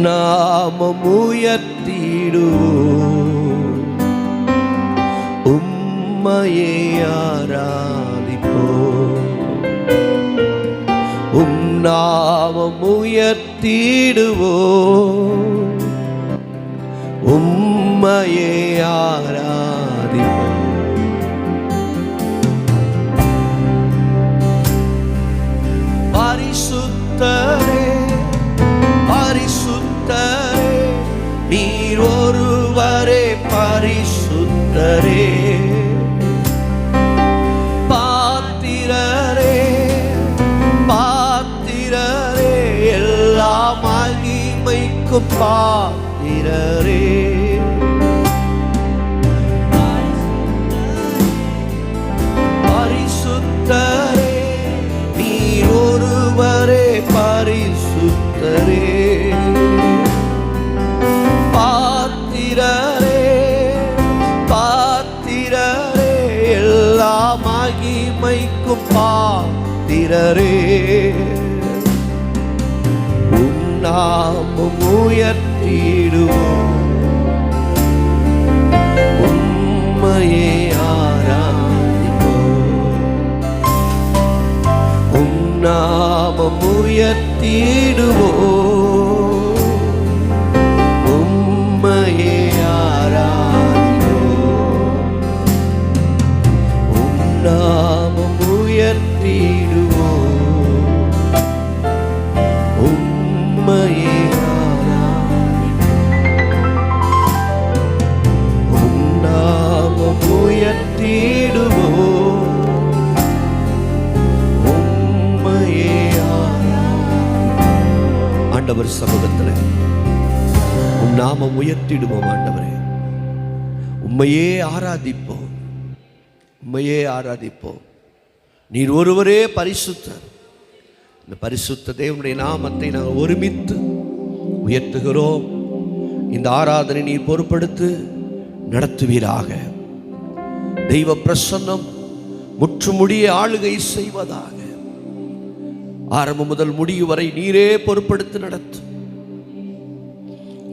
நாமம் உயர்த்திடுவோம், உம்மையே ஆராதிப்போம். நாமம் உயர்த்திடுவோம், உம்மையே ஆராதிப்போம். பரிசுத்தரே பரிசுத்தரே, நீர் ஒருவரே பரிசுத்தரே. பாத்திரரே பாத்திரரே, எல்லா மகிமைக்கும் பாத்திரரே. பரிசுத்தரே, நீர் ஒருவரே பரிசுத்தரே. பாத்திரரே பாத்திரரே, எல்லா மகிமைக்கும் பாத்திரரே. உம் நாமம் உயர்த்திடுவோம், உம்மையே ஆராதிப்போம். உம் நாமம் உயர்த்திடுவோம், உம்மையே ஆராதிப்போம். உம் நாமம் உயர்த்திடுவோம், உம்மையே ஆராதிப்போம். உம் நாமம் உயர்த்திடுவோம், உம்மையே ஆராதிப்போம். ஆண்டவர் சமூகத்தில் உம் நாமம் உயர்த்திடுவோம். ஆண்டவரே, உம்மையே ஆராதிப்போம், உம்மையே ஆராதிப்போம். நீர் ஒருவரே பரிசுத்தர். இந்த பரிசுத்த தேவனுடைய நாமத்தை நாங்கள் ஒருமித்து உயர்த்துகிறோம். இந்த ஆராதனை நீர் பொறுப்படுத்து நடத்துவீராக. தெய்வ பிரசன்னம் முற்றுமுடிய ஆளுகை செய்வதாக. ஆரம்பம் முதல் முடிவு வரை நீரே பொறுப்படுத்தி நடத்தும்.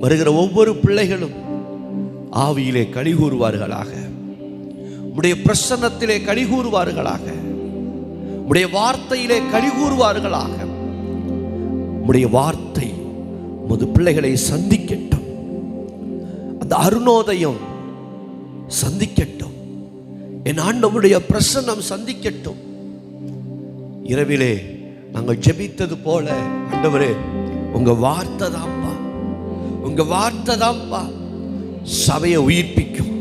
வருகிற ஒவ்வொரு பிள்ளைகளும் ஆவியிலே கலிகூறுவார்களாக, உம்முடைய பிரசன்னத்திலே கலிகூறுவார்களாக, உம்முடைய வார்த்தையிலே கலிகூறுவார்களாக. உம்முடைய வார்த்தை உமது பிள்ளைகளை சந்திக்கட்டும், அந்த அருணோதயம் சந்திக்கட்டும், என் ஆண்டவருடைய பிரசன்னம் சந்திக்கட்டும். இரவிலே நாங்கள் ஜெபித்தது போல ஆண்டவரே, உங்க வார்த்தை தான்ப்பா, உங்க வார்த்தை தான்ப்பா சபையை உயிர்ப்பிக்கும்.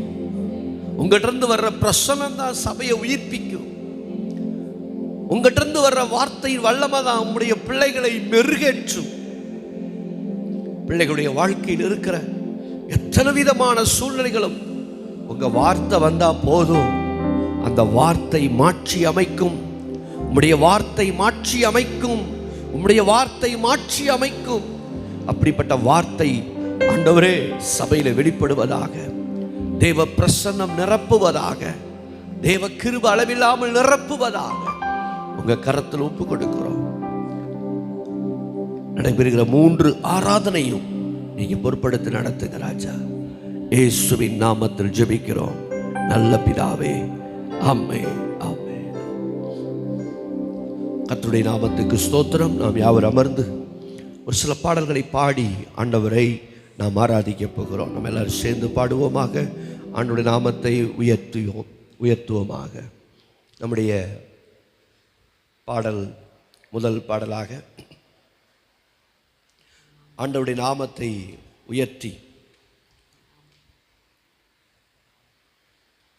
உங்ககிட்ட இருந்து வர்ற பிரசன்னம் தான் சபையை உயிர்ப்பிக்கும். உங்ககிட்ட இருந்து வர்ற வார்த்தையின் வல்லமை தான் உங்களுடைய பிள்ளைகளை மெருகேற்றும். பிள்ளைகளுடைய வாழ்க்கையில் இருக்கிற எத்தனை விதமான சூழ்நிலைகளும் உங்க வார்த்தை வந்தா போதும், அந்த வார்த்தை மாற்றி அமைக்கும். உம்முடைய வார்த்தை மாற்றி அமைக்கும், உம்முடைய வார்த்தை மாற்றி அமைக்கும். அப்படிப்பட்ட வார்த்தை ஆண்டவரே சபையில வெளிப்படுவதாக, தேவ பிரசன்னம் நிரப்புவதாக, தேவ கிருபை அளவில்லாமல் நிரப்புவதாக உங்க கரத்தில் ஒப்பு கொடுக்கிறோம். நடைபெறுகிற 3 ஆராதனையும் நீங்க பொறுப்படுத்தி நடத்துங்க ராஜா. இயேசுவின் நாமத்தில் ஜெபிக்கிறோம் நல்ல பிதாவே, ஆமென் ஆமென். கர்த்தருடைய நாமத்துக்கு ஸ்தோத்திரம். நாம் யாவர் அமர்ந்து ஒரு சில பாடல்களை பாடி ஆண்டவரை நாம் ஆராதிக்க போகிறோம். நம்ம எல்லாரும் சேர்ந்து பாடுவோமாக, ஆண்டவருடைய நாமத்தை உயர்த்துவோமாக. நம்முடைய பாடல் முதல் பாடலாக ஆண்டவருடைய நாமத்தை உயர்த்தி,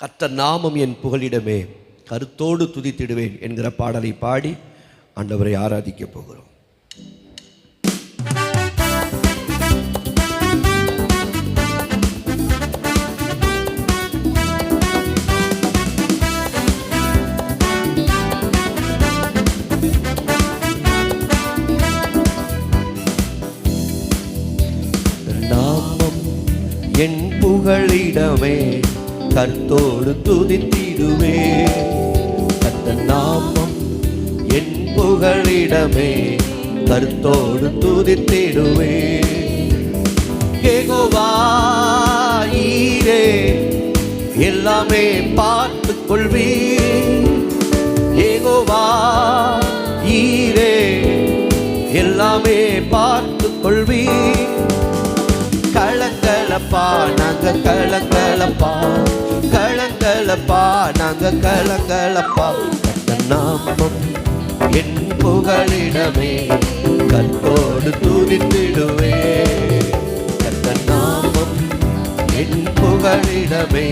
கர்த்தர் நாமம் என் புகலிடமே, கருத்தோடு துதித்திடுவேன் என்கிற பாடலை பாடி ஆண்டவரை ஆராதிக்க போகிறோம். நாமம் என் புகழிடமே, கர்த்தரோடு துதித்திடுவே. கர்த்தர் நாமம் என் புகழிடமே, கர்த்தரோடு துதித்திடுவே. யெகோவா ஈரே எல்லாமே பார்த்து கொள்வீர். யெகோவா ஈரே எல்லாமே பார்த்து கொள்வீர். கலங்கலப்பா நாங்க கலங்கலப்பா, கலங்கலப்பா நாங்க கலங்கலப்பா. நாமம் என் புகழிடமே கர்த்தரோடு துதித்திடுவே. நாமம் என் புகழிடமே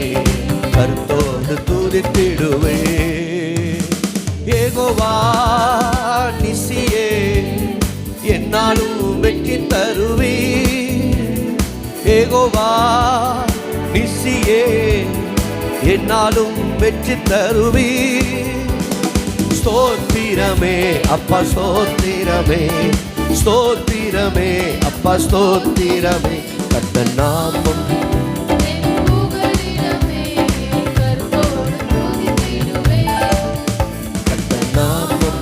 கர்த்தரோடு துதித்திடுவே. யெகோவா நிசியே என்னாலும் வெற்றி தருவே. யெகோவா நிசியே என்னாலும் வெற்றி தருவே. ஸ்தோத்திரமே அப்பா ஸ்தோத்திரமே, ஸ்தோத்திரமே அப்பா ஸ்தோத்திரமே. கர்த்தர் நாமம் கர்த்தர் நாமம்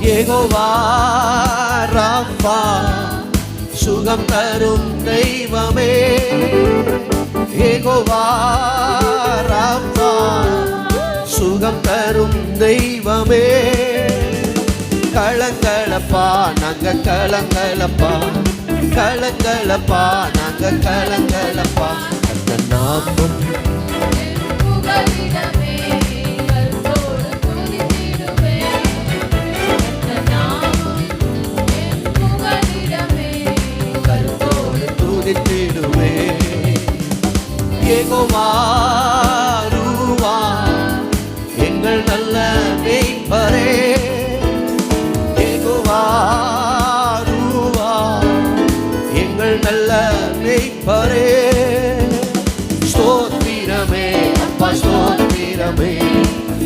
யெகோவா ராஃபா சுகம் தரும் தெய்வமே. யெகோவா ராஃபா சுகம் தரும் தெய்வமே. கலங்கலப்பா நாங்க கலங்கலப்பா, கலங்கலப்பா நாங்க கலங்கலப்பா. அந்த நாமம் துதித்திடுவே. யெகோவா ரூவா எங்கள் நல்ல மேய்ப்பரே. யெகோவா ரூவா எங்கள் நல்ல மேய்ப்பரே. ஸ்தோத்திரமே அப்பா ஸ்தோத்திரமே,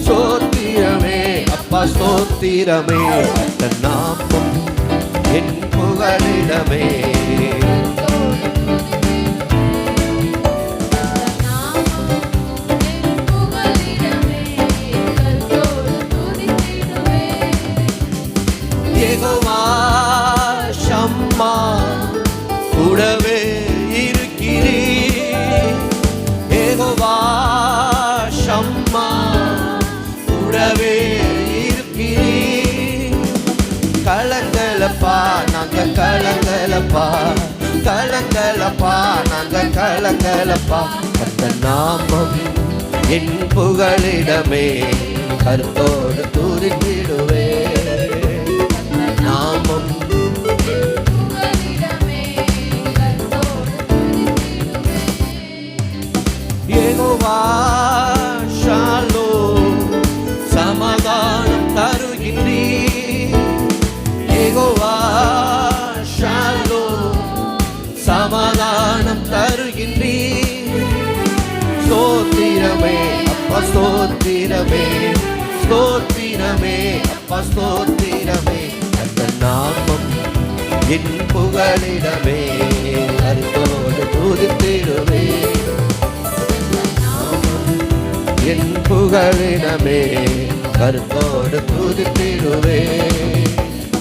ஸ்தோத்திரமே அப்பா ஸ்தோத்திரமே. அந்த நாமம் என் புகழிடமே. யெகோவா ஷம்மா கூடவே இருக்கிறீர். யெகோவா ஷம்மா கூடவே இருக்கிறீர். கலங்கலப்பா நாங்க கலங்கலப்பா, கலங்கலப்பா நாங்க கலங்கலப்பா. அந்த நாமம் என் புகழிடமே கர்த்தரோடு துதித்திடுவே. நாமம் யெகோவா ஷாலோம் சமாதானம் தருகின்றீர். யெகோவா ஷாலோம் சமாதானம் தருகின்றீர். ஸ்தோத்திரமே அப்பா ஸ்தோத்திரமே, ஸ்தோத்திரமே அப்பா ஸ்தோத்திரமே. அந்த நாமம் என் புகழிடமே கர்த்தரோடு துதித்திடுவே. என் புகழிடமே கர்த்தரோடு துதித்திடுவே.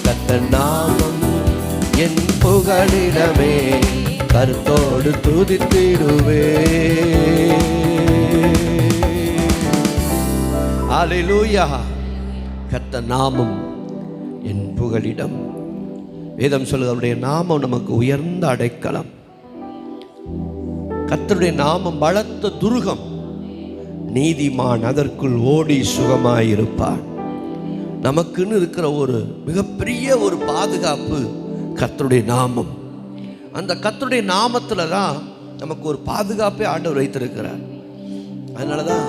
கர்த்தர் நாமம் என் புகழிடமே கர்த்தரோடு துதித்திடுவே. அல்லேலூயா. கர்த்தர் நாமம் என் புகழிடம். வேதம் சொல்லுது அவருடைய நாமம் நமக்கு உயர்ந்த அடைக்கலம். கர்த்தருடைய நாமம் பலத்த துருகம், நீதிமான் அதற்குள் ஓடி சுகமாயிருப்பான். நமக்குன்னு இருக்கிற ஒரு மிகப்பெரிய ஒரு பாதுகாப்பு கர்த்தருடைய நாமம். அந்த கர்த்தருடைய நாமத்துல தான் நமக்கு ஒரு பாதுகாப்பை ஆண்டவர் வைத்திருக்கிறார். அதனால தான்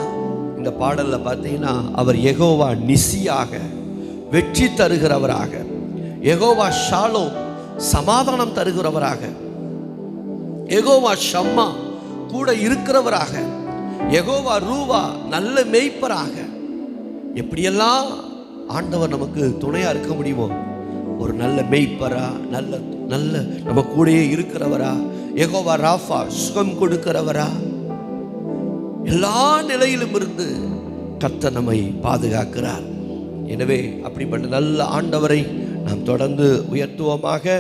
இந்த பாடல்ல பார்த்தீங்கன்னா அவர் யெகோவா நிசியாக வெற்றி தருகிறவராக, யெகோவா ஷாலோம் சமாதானம் தருகிறவராக, யெகோவா ஷம்மா கூட இருக்கிறவராக, யெகோவா ரூவா நல்ல மேய்ப்பராக. எப்படியெல்லாம் ஆண்டவர் நமக்கு துணையா இருக்க முடியுமோ, ஒரு நல்ல மேய்ப்பரா, நல்ல நல்ல நம்ம கூடயே இருக்கிறவரா, யெகோவா ராஃபா சுகம் கொடுக்கிறவரா, எல்லா நிலையிலும் இருந்து கர்த்தர் நம்மை பாதுகாக்கிறார். எனவே அப்படிப்பட்ட நல்ல ஆண்டவரை நாம் தொடர்ந்து உயர்த்துவோமாக.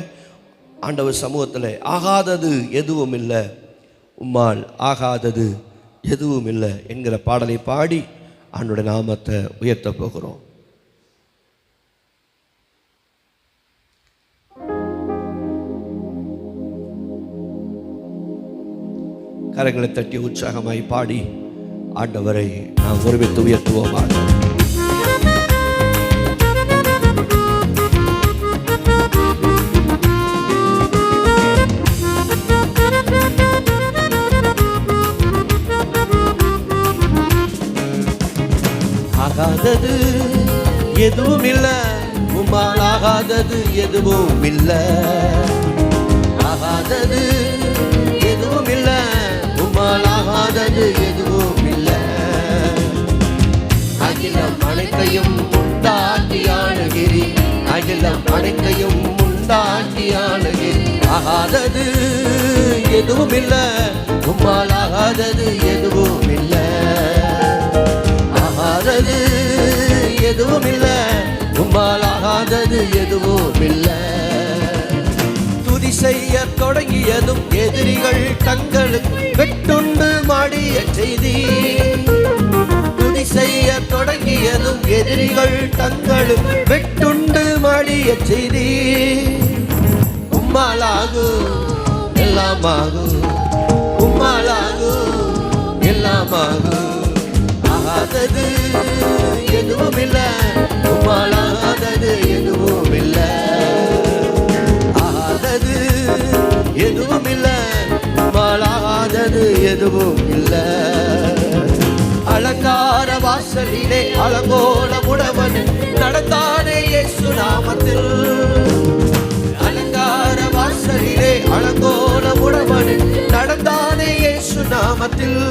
ஆண்டவர் சமூகத்தில் ஆகாதது எதுவும் இல்லை, உம்மால் ஆகாதது எதுவும் இல்லை என்கிற பாடலை பாடி ஆண்டவருடைய நாமத்தை உயர்த்த போகிறோம். கரங்களை தட்டி உற்சாகமாய் பாடி ஆண்டவரை நாம் ஒருமித்து உயர்த்துவோமாக. ஆகாதது எதுவும் இல்லை, உம்மால் ஆகாதது எதுவும் இல்லை. ஆகாதது எதுவும் இல்லை, உம்மால் ஆகாதது எதுவும் இல்லை. அகிலம் அனைத்தையும் உண்டாக்கி ஆளுகிறீ, அகிலம் அனைத்தையும் உண்டாக்கி ஆளுகிறீ. ஆகாதது எதுவும் இல்லை, உம்மால் ஆகாதது எதுவும் இல்லை. ஆகாதது எதுவும் இல்லை, உம்மால் ஆகாதது எதுவும் இல்லை. துதி செய்ய தொடங்கியதும் எதிரிகள் தங்களுக்கு வெட்டுண்டு மாடிய செய்தி. துதி செய்ய தொடங்கியதும் எதிரிகள் தங்களுக்கு வெட்டுண்டு மாடிய செய்தி. உம்மாலாகும் எல்லாமாகும், உம்மாலாகும் எல்லாமாகும். ஆகாதது எதுவும் இல்லை, உம்மால் ஆகாதது எதுவும் இல்லை. ஆகாதது எதுவும் இல்லை, உம்மால் ஆகாதது எதுவும் இல்லை. அலங்கார வாசலிலே அலங்கோல முடவன் நடந்தானே இயேசு நாமத்தில். அலங்கார வாசலிலே அலங்கோல முடவன் நடந்தானே இயேசு நாமத்தில்.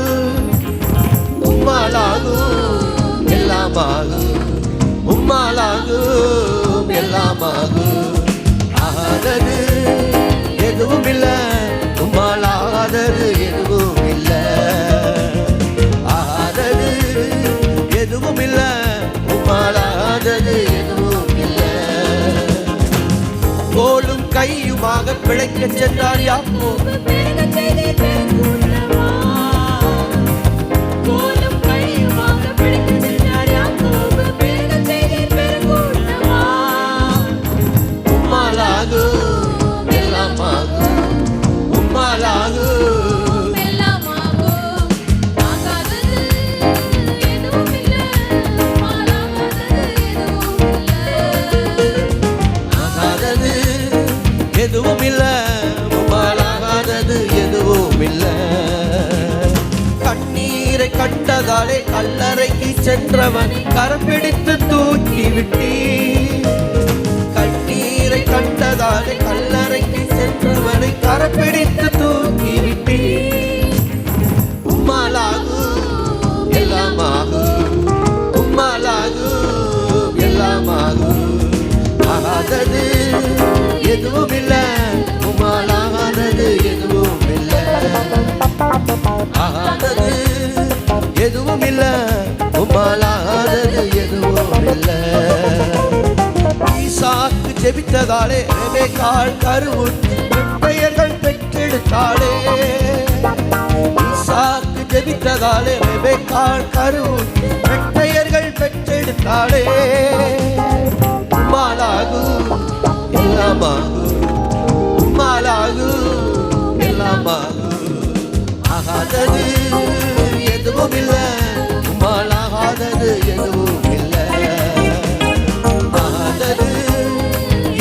உம்மாலாகும் எல்லாமாகும், உம்மாலாகும் எல்லாமாகும். ஆகாதது எதுவும் இல்லை, உம்மால் ஆகாதது எதுவும் இல்லை. ஆகாதது எதுவும் இல்லை, உம்மால் ஆகாதது எதுவும் இல்லை. கோலும் கையுமாக பிழைக்க சென்றார் யாக்கோபு. எதுவும் இல்லை, உம்மால் ஆகாதது எதுவும் இல்லை. கண்ணீரை கண்டதாலே கல்லறைக்கு சென்றவன் கரம் பிடித்து தூக்கி விட்டீ. கண்ணீரை கண்டதாலே கல்லறைக்கு சென்றவனை கரம் பிடித்து தூக்கி விட்டீ. உம்மாலாகும் எல்லாமாகும், உம்மாலாகும் எல்லாமாகும். ஆகாதது எதுவும் இல்லை, உம்மால் ஆகாதது எதுவும் இல்லை. ஆகாதது எதுவும் இல்லை, உம்மால் ஆகாதது எதுவும் இல்லை. ஈசாக்கு ஜெபித்ததாலே ரெபெக்காள் கருவுற்று பெயர்கள் பெற்றெடுத்தாளே. ஈசாக்கு ஜெபித்ததாலே ரெபெக்காள் கருவுற்று பெயர்கள் பெற்றெடுத்தாளே. உம்மாலாகும் எல்லாமாகும், உம்மாலாகும் எல்லாமாகும். ஆகாதது எதுவும் இல்லை, உம்மால் ஆகாதது எதுவும் இல்லை. ஆகாதது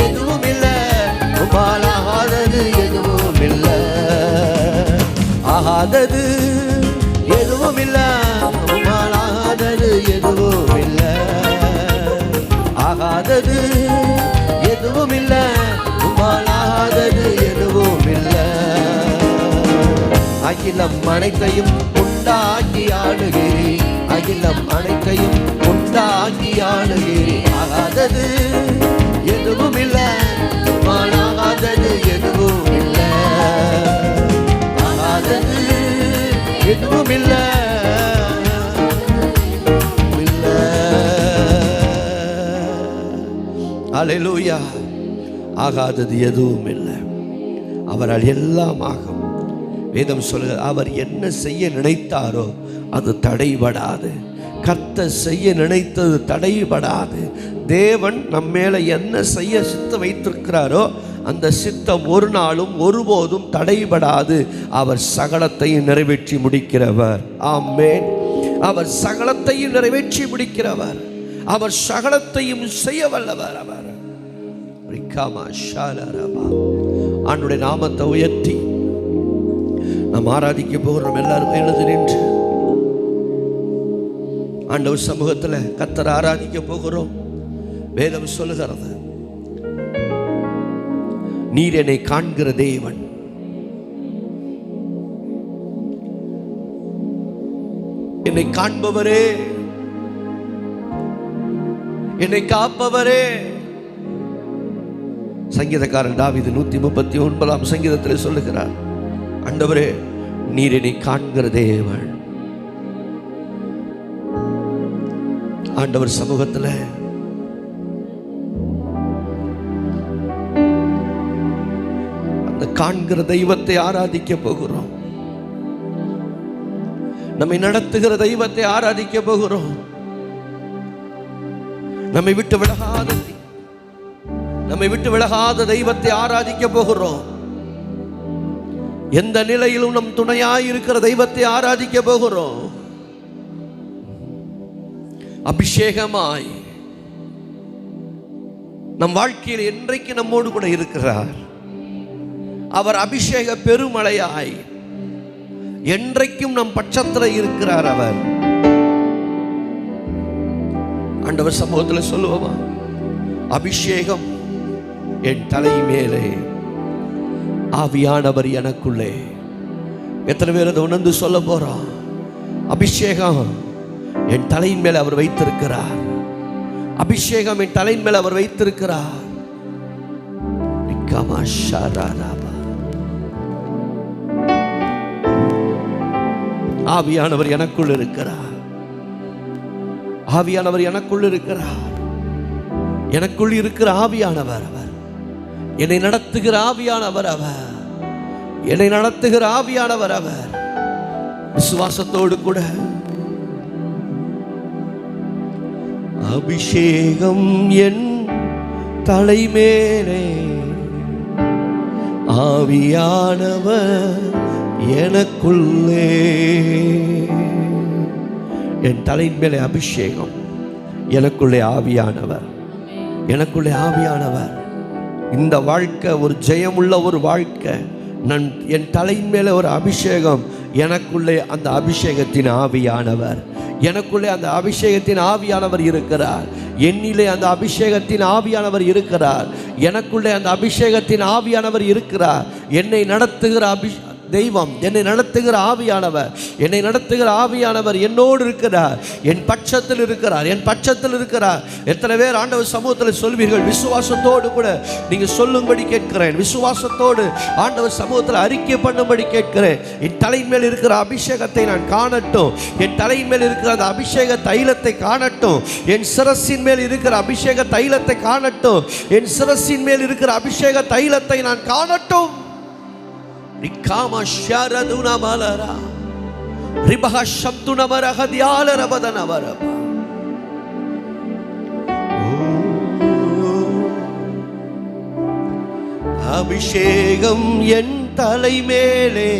எதுவும் இல்லை, உம்மால் ஆகாதது எதுவும் இல்லை. ஆகாதது எதுவும் இல்லை, உம்மால் ஆகாதது எதுவும் இல்லை. ஆகாதது எதுவும் இல்லை, உம்மால் ஆகாதது எதுவும் இல்லை. அகிலம் அனைத்தையும் உண்டாக்கி ஆளுகிறீ, அகிலம் அனைத்தையும் உண்டாக்கி ஆளுகிறீ. ஆகாதது எதுவும் இல்லை, உம்மால் ஆகாதது எதுவும் இல்லை. ஆகாதது எதுவும் இல்லை. ஹல்லேலூயா. ஆகாதது எதுவும் இல்லை. அவரால் எல்லாம் ஆகும். வேதம் சொல்லுகிறது, அவர் என்ன செய்ய நினைத்தாரோ அது தடைபடாது. கர்த்தர் செய்ய நினைத்தது தடைபடாது. தேவன் நம்ம மேல என்ன செய்ய சித்தம் வைத்திருக்கிறாரோ அந்த சித்தம் ஒரு நாளும் ஒருபோதும் தடைபடாது. அவர் சகலத்தையும் நிறைவேற்றி முடிக்கிறவர். ஆமென். அவர் சகலத்தையும் நிறைவேற்றி முடிக்கிறவர். அவர் சகலத்தையும் செய்ய வல்லவர். அவர் ஆண்டுடைய நாமத்தை உயர்த்தி நாம் ஆராதிக்க போகிறோம். எல்லாரும் எழுந்து நின்று ஆண்டவர் சமூகத்தில் கர்த்தரை ஆராதிக்க போகிறோம். வேதம் சொல்லுகிறது, நீர் என்னை காண்கிற தேவன், என்னை காண்பவரே, என்னை காப்பவரே. சங்கீதக்காரன் தாவீது 139 சங்கீதத்தில் சொல்லுகிறார், ஆண்டவரே நீர் என்னை காண்கிற தேவன். ஆண்டவர் சமூகத்தில் அந்த காண்கிற தெய்வத்தை ஆராதிக்க போகிறோம். நம்மை நடத்துகிற தெய்வத்தை ஆராதிக்க போகிறோம். நம்மை விட்டு விலகாத தெய்வத்தை ஆராதிக்க போகிறோம். எந்த நிலையிலும் நம் துணையாய் இருக்கிற தெய்வத்தை ஆராதிக்க போகிறோம். அபிஷேகமாய் நம் வாழ்க்கையில் என்றைக்கு நம்மோடு கூட இருக்கிறார். அவர் அபிஷேக பெருமழையாய் என்றைக்கும் நம் பட்சத்தில் இருக்கிறார். அவர் ஆண்டவர் சமூகத்தில் சொல்லுவோமா, அபிஷேகம் என் தலை மேலே, ஆவியானவர் எனக்குள்ளே. எத்தனை பேர் அதை உணர்ந்து சொல்ல போறோம்? அபிஷேகம் என் தலையின் மேல் அவர் வைத்திருக்கிறார். அபிஷேகம் என் தலையின் மேல் அவர் வைத்திருக்கிறார். ஆவியானவர் எனக்குள் இருக்கிறார். ஆவியானவர் எனக்குள் இருக்கிறார். எனக்குள் இருக்கிற ஆவியானவர் அவர். என்னை நடத்துகிற ஆவியானவர் அவர். என்னை நடத்துகிற ஆவியானவர் அவர். விசுவாசத்தோடு கூட அபிஷேகம் என் தலைமேலே, ஆவியானவர் எனக்குள்ளே. என் தலையின் மேலே அபிஷேகம், எனக்குள்ளே ஆவியானவர், எனக்குள்ளே ஆவியானவர். இந்த வாழ்க்கை ஒரு ஜெயமுள்ள ஒரு வாழ்க்கை. நான் என் தலையின் மேலே ஒரு அபிஷேகம், எனக்குள்ளே அந்த அபிஷேகத்தின் ஆவியானவர், எனக்குள்ளே அந்த அபிஷேகத்தின் ஆவியானவர் இருக்கிறார். என்னிலே அந்த அபிஷேகத்தின் ஆவியானவர் இருக்கிறார். எனக்குள்ளே அந்த அபிஷேகத்தின் ஆவியானவர் இருக்கிறார். என்னை நடத்துகிற தெய்வம், என்னை நடத்துகிற ஆவியானவர், என்னை நடத்துகிற ஆவியானவர் என்னோடு இருக்கிறார். என் பட்சத்தில் இருக்கிறார். என் பட்சத்தில் இருக்கிறார். எத்தனை பேர் ஆண்டவர் சமூகத்தில் சொல்வீர்கள்? விசுவாசத்தோடு கூட நீங்க சொல்லும்படி கேட்கிறேன். விசுவாசத்தோடு ஆண்டவர் சமூகத்தில் அறிக்கை பண்ணும்படி கேட்கிறேன். என் தலையின் மேல் இருக்கிற அபிஷேகத்தை நான் காணட்டும். என் தலையின் மேல் இருக்கிற அந்த அபிஷேக தைலத்தை காணட்டும். என் சிரசின் மேல் இருக்கிற அபிஷேக தைலத்தை காணட்டும். என் சிரசின் மேல் இருக்கிற அபிஷேக தைலத்தை நான் காணட்டும். நிக்காமா ஷரதுனா மலரா ரிபஹ ஷப்துன மரஹதியால ரபதன வரபா. அபிஷேகம் என் தலை மேலே,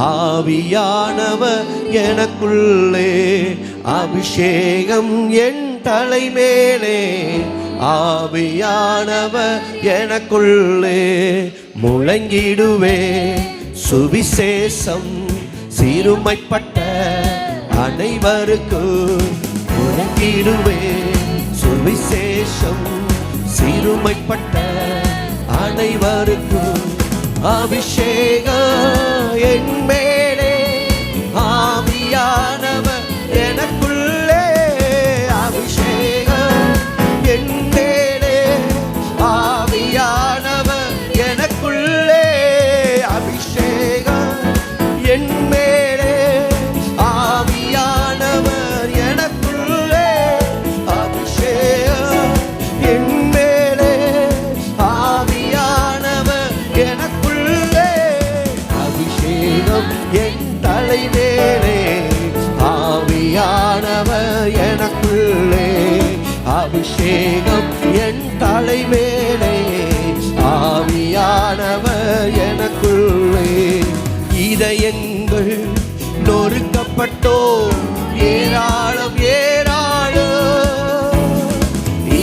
ஆவியானவர் எனக்குள்ளே. அபிஷேகம் என் தலை மேலே, ஆவியானவர் எனக்குள்ளே. முழங்கிடுவே சுவிசேஷம் சிறுமைப்பட்ட அனைவருக்கும். முழங்கிடுவே சுவிசேஷம் சிறுமைப்பட்ட அனைவருக்கும். அபிஷேகம் என் மேலே, ஆவியானவர் எனக்குள்ளே. அபிஷேகம் என் மேலே, ஆவியானவர் எனக்குள்ளே. அபிஷேகம் என் மேலே, ஆவியானவர் எனக்குள்ளே. அபிஷேகம் என் மேலே, அபிஷேகம் என் தலைமேலே, ஆவியானவர் எனக்குள்ளே. இதயங்கள் நொறுக்கப்பட்டோ ஏராளம் ஏராளம்,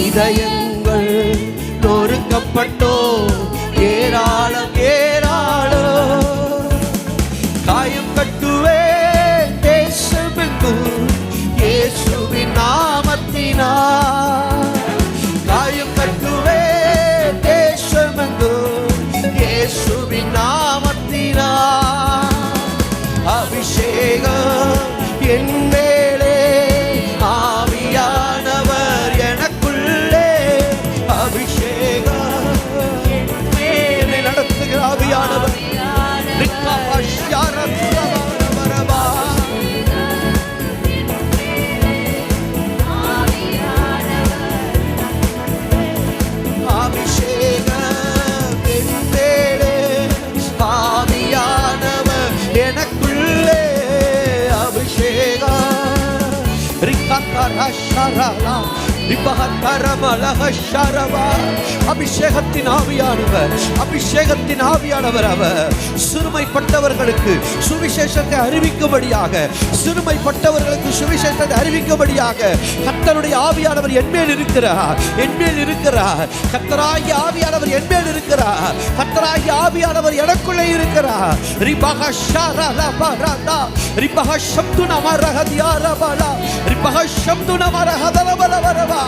இதயங்கள் நொறுக்கப்பட்டோ ஏராளம் ஏராளம். காயம் கட்டுவே தேசமெங்கும் இயேசுவின் நாமத்தினால், காயம் கட்டுவே தேசமெங்கும் இயேசுவின் நாமத்தினால். அபிஷேகம் என் மேலே, ஆவியானவர் எனக்குள்ளே. அபிஷேகம் என் மேலே நடத்துகிற ஆவியானவர். அபிஷேகம் என் மேலே, ஆவியானவர் எனக்குள்ளே. அபிஷேகம் அபிஷேகத்தின் ஆவியானவர், அபிஷேகத்தின் ஆவியானவர் அவர். சிறுமைப்பட்டவர்களுக்கு சுவிசேஷத்தை அறிவிக்கும்படியாக, சிறுமைப்பட்டவர்களுக்கு சுவிசேஷத்தை அறிவிக்கும்படியாக கர்த்தருடைய ஆவியானவர் என்மேல் இருக்கிறார், என்மேல் இருக்கிறார். கர்த்தராகிய ஆவியானவர் என்மேல் இருக்கிறார், கர்த்தராகிய ஆவியானவர் எனக்குள்ளே இருக்கிறார். ரிபஹ ஷரலபரதா ரிபஹ ஷப்துன மரஹதியாரபலா ரிபஹ ஷப்துன மரஹதலபலபரபா.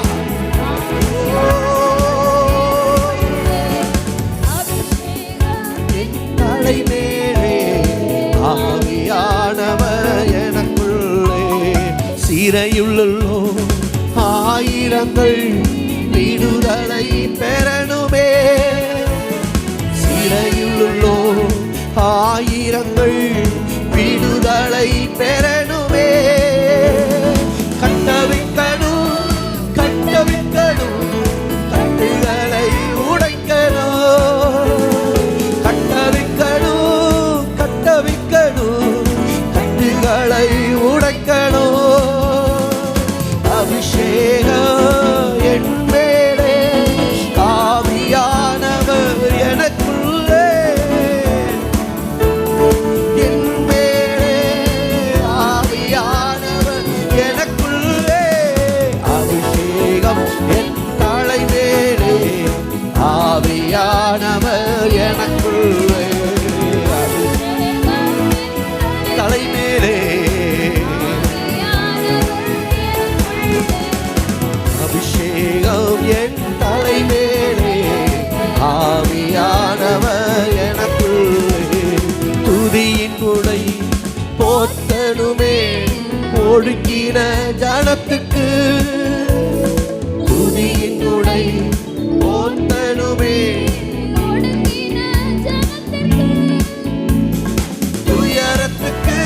தலைமேலே, ஆவியானவர் எனக்குள்ளே. சிறையுள்ளோ ஆயிரங்கள் விடுதலை பெறணுமே, சிறையுள்ளோ ஆயிரங்கள் விடுதலை பெறணுமே. கட்டவிக்கணும் கட்டவிக்கணும், கட்டுகளை உடைக்கணும். கட்டவிக்கணும் கட்டவிக்கணும், கட்டுகளை உடைக்கணும். அபிஷேகம் என் மேலே, ஆவியானவர் எனக்குள்ளே. என் மேலே, ஆவியானவர் எனக்குள்ளே. அபிஷேகம் என் தலைமேலே, ஆவியானவர் எனக்குள்ளே. தலைமேலே, அபிஷேகம் என் தலைமேலே, ஆவியானவர் எனக்குள்ளே. துதியின் உடை போத்தனுமே ஒடுக்கின ஜனத்துக்கு, துதியின் உடை போத்தனுமே துயரத்துக்கு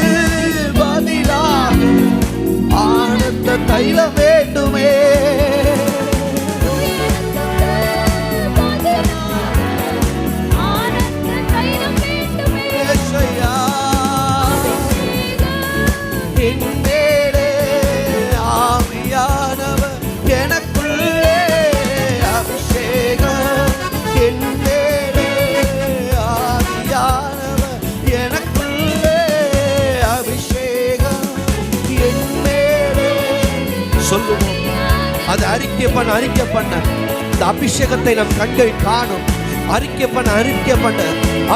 பதிலாக ஆனந்த தைலம் வேண்டுமே. என் மேலே, ஆவியானவர் எனக்குள்ளே. அபிஷேகம் என் மேலே, ஆவியானவர் எனக்குள்ளே. அபிஷேகம் என் மேலே. சொல்லுவோம், அது அறிக்கை பண்ண இந்த அபிஷேகத்தை நம் கண்கள் காணும். அறிக்கை பண்ண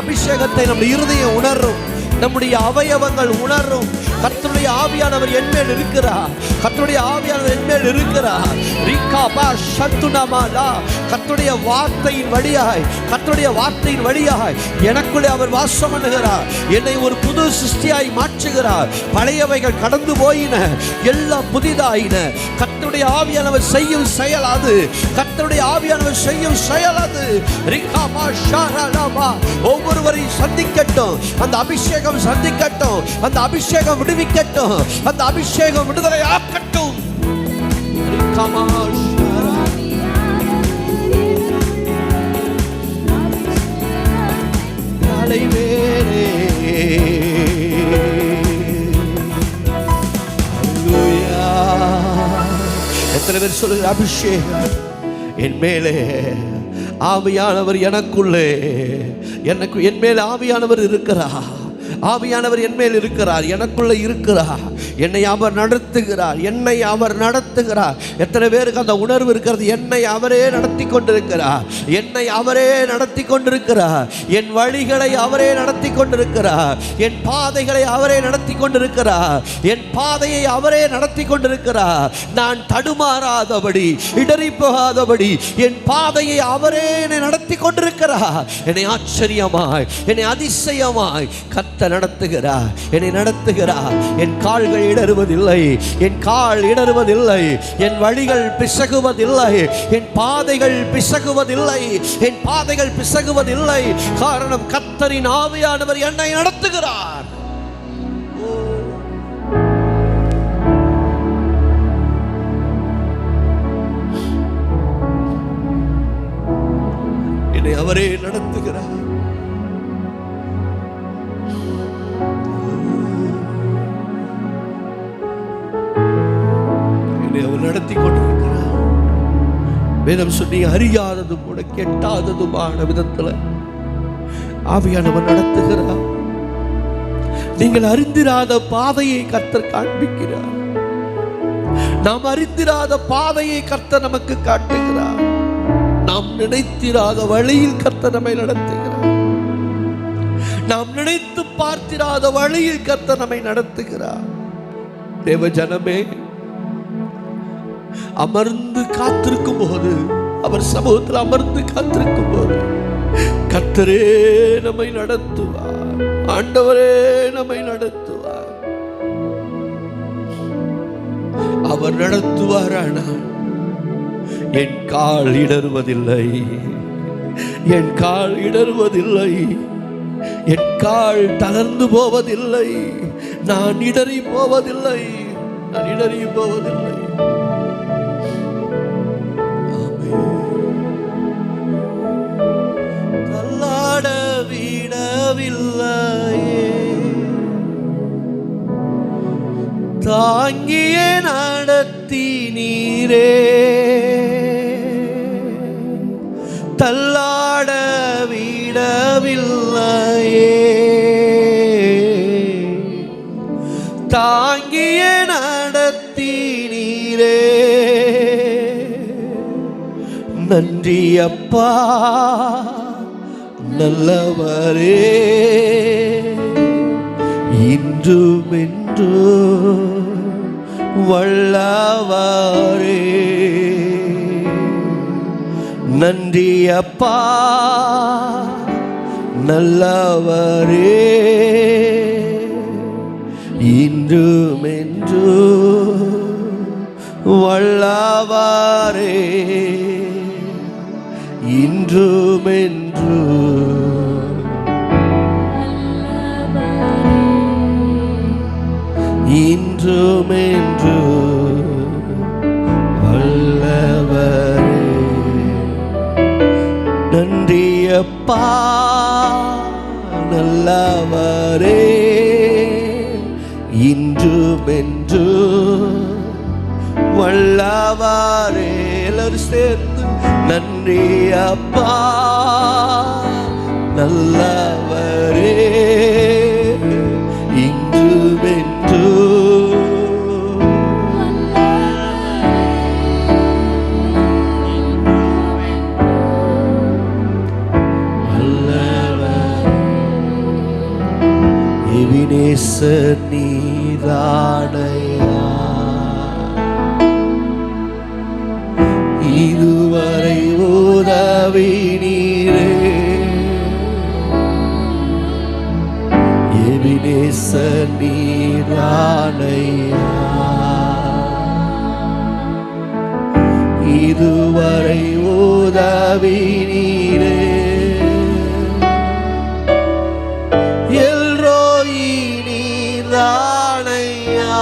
அபிஷேகத்தை நம் இருதயம் உணரும், நம்முடைய அவயவங்கள் உணரும். கர்த்தருடைய ஆவியானவர் என்மேல் இருக்கிறார், கர்த்தருடைய ஆவியானவர் என்மேல் இருக்கிறார். ரிகாபா சத்துனமாலா, கர்த்தருடைய வார்த்தையின் வழியாய், கர்த்தருடைய வார்த்தையின் வழியாய் எனக்குள்ளே அவர் வாசம் பண்ணுகிறார். என்னை ஒரு புது சிருஷ்டியாய் மாற்றுகிறார். பழையவைகள் கடந்து போயின, எல்லாம் புதிதாயின. கர்த்தருடைய ஆவியானவர் செய்யும் செயல் அது, கர்த்தருடைய ஆவியானவர் செய்யும் செயல் அது. ரிகாபா ஷரலபா, ஒவ்வொருவரையும் சந்திக்கட்டும், அந்த அபிஷேகம் சந்திக்கட்டும், அந்த அபிஷேகம் விடுவிக்கட்டும், அந்த அபிஷேகம் விடுதலை ஆக்கட்டும். தலைவேரே எத்தனை பேர் சொல்லுங்க, அபிஷேகம் என் மேலே, ஆவியானவர் எனக்குள்ளே, என் மேலே ஆவியானவர் இருக்கிறார், ஆவியானவர் என் மேல் இருக்கிறார், எனக்குள்ள இருக்கிறார், என்னை அவர் நடத்துகிறார், என்னை அவர் நடத்துகிறார். எத்தனை பேருக்கு அந்த உணர்வு இருக்கிறது? என்னை அவரே நடத்தி கொண்டிருக்கிறார், என்னை அவரே நடத்தி கொண்டிருக்கிறார், என் வழிகளை அவரே நடத்தி கொண்டிருக்கிறார், என் பாதைகளை அவரே நடத்தி கொண்டிருக்கிறார், என் பாதையை அவரே நடத்தி கொண்டிருக்கிறார். நான் தடுமாறாதபடி, இடறி போகாதபடி என் பாதையை அவரே என்னை நடத்தி கொண்டிருக்கிறார். என்னை ஆச்சரியமாய், என்னை அதிசயமாய் கர்த்தர் நடத்துகிறார், என்னை நடத்துகிறார். என் கால்கள் இடறுவதில்லை, என் கால் இடறுவதில்லை, என் வழிகள் பிசகுவதில்லை, என் பாதைகள் பிசகுவதில்லை, என் பாதைகள் பிசகுவதில்லை. காரணம், கர்த்தரின் ஆவியானவர் என்னை நடத்துகிறார். என்னை அவரே நடத்துகிறார். அவர் நடத்தி கொண்டிருக்கிறார். வேதம் சொல்லி அறியாததும் கூட கெட்டாததுமான விதத்துல ஆவியானவர் நடத்துகிறார். நீங்கள் அறிந்திராத பாதையை கர்த்தர் காண்பிக்கிறார். நாம் அறிந்திராத பாதையை கர்த்தர் நமக்கு காட்டுகிறார். நாம் நினைத்திராத வழியில் கர்த்தர் நம்மை நடத்துகிறார். நாம் நினைத்து பார்த்திராத வழியில் கர்த்தர் நம்மை நடத்துகிறார். தேவ ஜனமே, அமர்ந்து காத்திருக்கும் போது, அவர் சமூகத்தில் அமர்ந்து காத்திருக்கும் போது கர்த்தரே நம்மை நடத்துவார், ஆண்டவரே நம்மை நடத்துவார். அவர் நடத்துவார். ஆனால் என் கால் இடறுவதில்லை, என் கால் இடறுவதில்லை, என் கால் தளர்ந்து போவதில்லை, நான் இடறி போவதில்லை, நான் இடறி போவதில்லை. தள்ளாட விடவில்லையே, தாங்கியே நடத்தி நீரே, தள்ளாட விடவில்லையே, தாங்கியே நடத்தி நீரே. நன்றி அப்பா நல்லவரே, இன்றும் என்றும் வல்லவரே. நன்றி அப்பா நல்லவரே, இன்றும் என்றும் வல்லவரே, இன்றும் என்றும், இன்றும் என்றும் வல்லவரே. நன்றி அப்பா நல்லவரே, இன்றும் என்றும் வல்லவரே. எல்லாரும் சேர்ந்து நன்றி அப்பா நல்லவரே, இன்றும் என்றும் வல்லவரே. எபினேசர் நீதானையா, இதுவரை உதவி நீரே. எபினேசர் நீதானையா, இதுவரை உதவி நீரே. எல்ரோயி நீதானையா,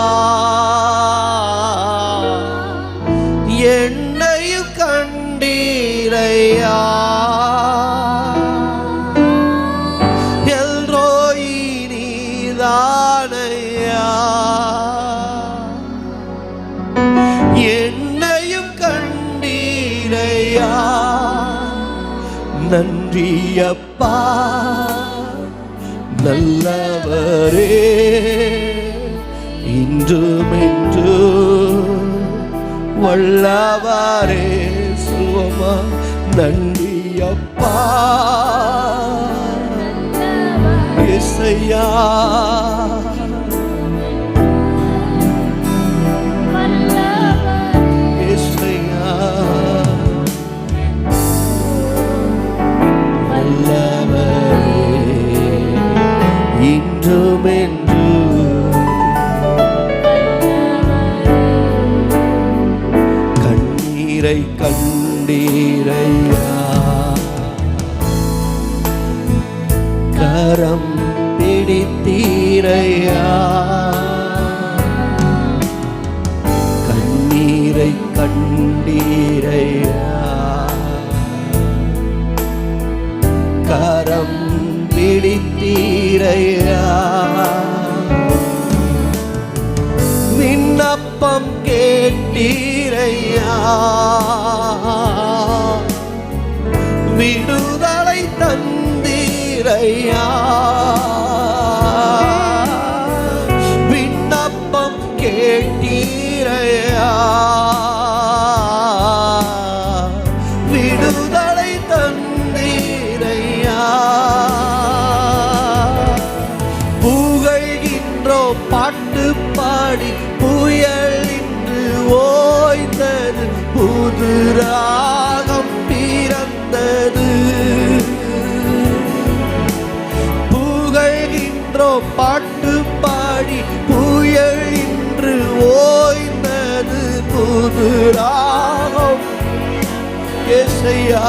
என்னையும் கண்டீரையா. எல்ரோயி நீதானையா, என்னையும் நன்றியப்பா நல்லவரே இன்றும் என்றும் வல்லவரே. சுவமா நன்றியப்பா இயேசையா இயேசையா நல்லவரே இன்றும் என்றும் கண்ணீரை கண்டீரையா கரம் பிடித்தீரையா கண்ணீரை கண்டீரையா கரம் பிடித்தீரையா விண்ணப்பம் கேட்டீரையா விடுதலை தந்தீரையா விண்ணப்பம் கேட்டீரையா விடுதலை தந்தீரையா புகழ்கின்றோ பாட்டு பாடி புயல் இன்று ஓய்ந்தது புது ராகம் பிறந்தது புகழ்கின்றோ பாட்டு பாடி புயல் இன்று ஓய்ந்தது புது ராகம். இயேசையா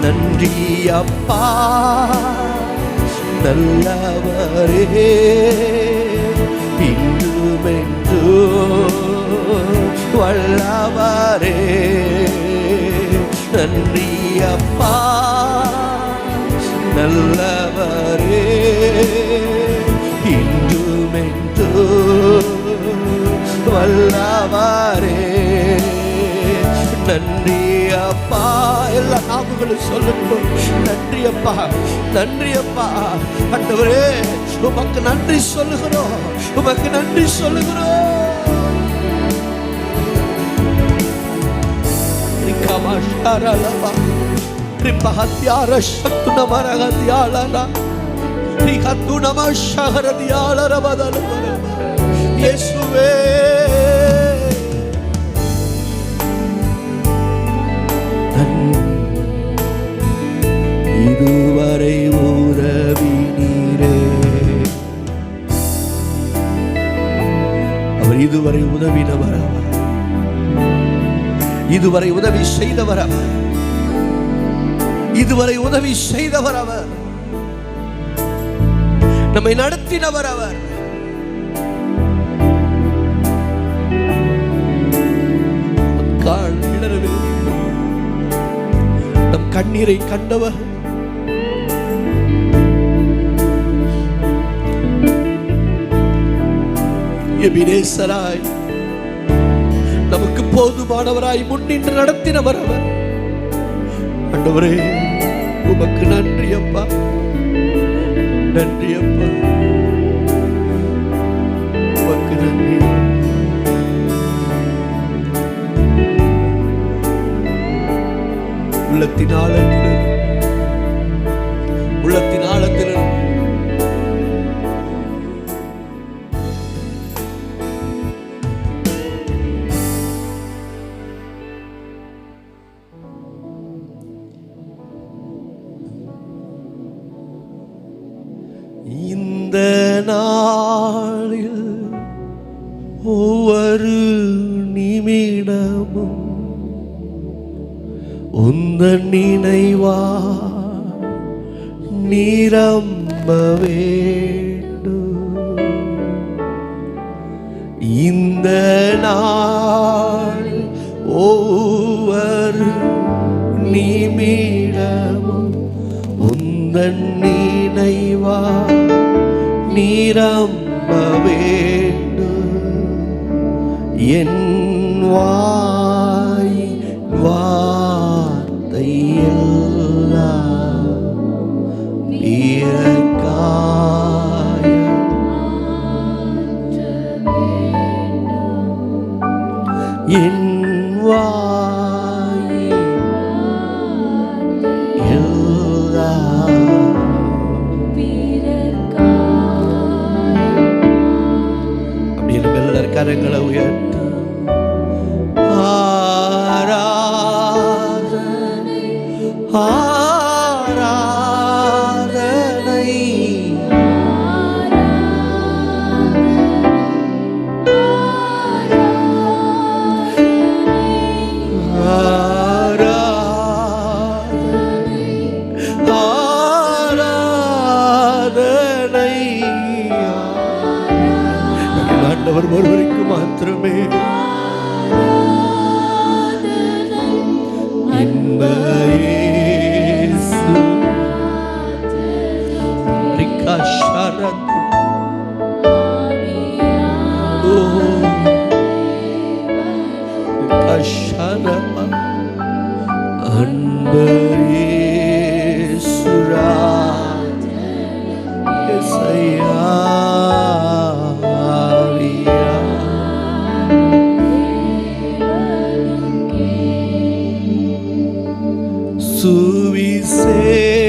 நன்றி அப்பா நல்லவரே இன்றும் என்றும் வல்லவரே. நன்றி அப்பா நல்லவரே இன்றும் என்றும் வல்லவரே. நன்றி அப்பா எல்லா நாமங்களும் சொல்லட்டும். நன்றி அப்பா நன்றி அப்பா. ஆண்டவரே உமக்கு நன்றி சொல்லுகிறோம் உமக்கு நன்றி சொல்லுகிறோம். இயேசுவே இதுவரை உறவினீரே அவர் இதுவரை உதவினவர் அவர் இதுவரை உதவி செய்தவர் அவர் இதுவரை உதவி செய்தவர் அவர் நம்மை நடத்தினவர் அவர் நம் கண்ணீரை கண்டவர் எபினேசராய் நமக்கு போதுமானவராய் முன்னின்று நடத்தினவர் அவர். ஆண்டவரே உமக்கு நன்றி அப்பா நன்றி அப்பா உமக்கு நன்றி. உள்ளத்தின் ஆழத்தில் இந்த நாளில் ஒவ்வொரு நிமிடமும் உந்தன் நினைவா நிரம்ப வேண்டும். இந்த நாள் ஒவ்வொரு நிமிடமும் உந்தன் நினைவா நிரம்ப வேண்டும். என் வாய் வார்த்தையில் கரங்களை உயர்த்த ஆராதனை ஆராதனை ஆண்டவர் ஒருவருக்கு மாத்திரமே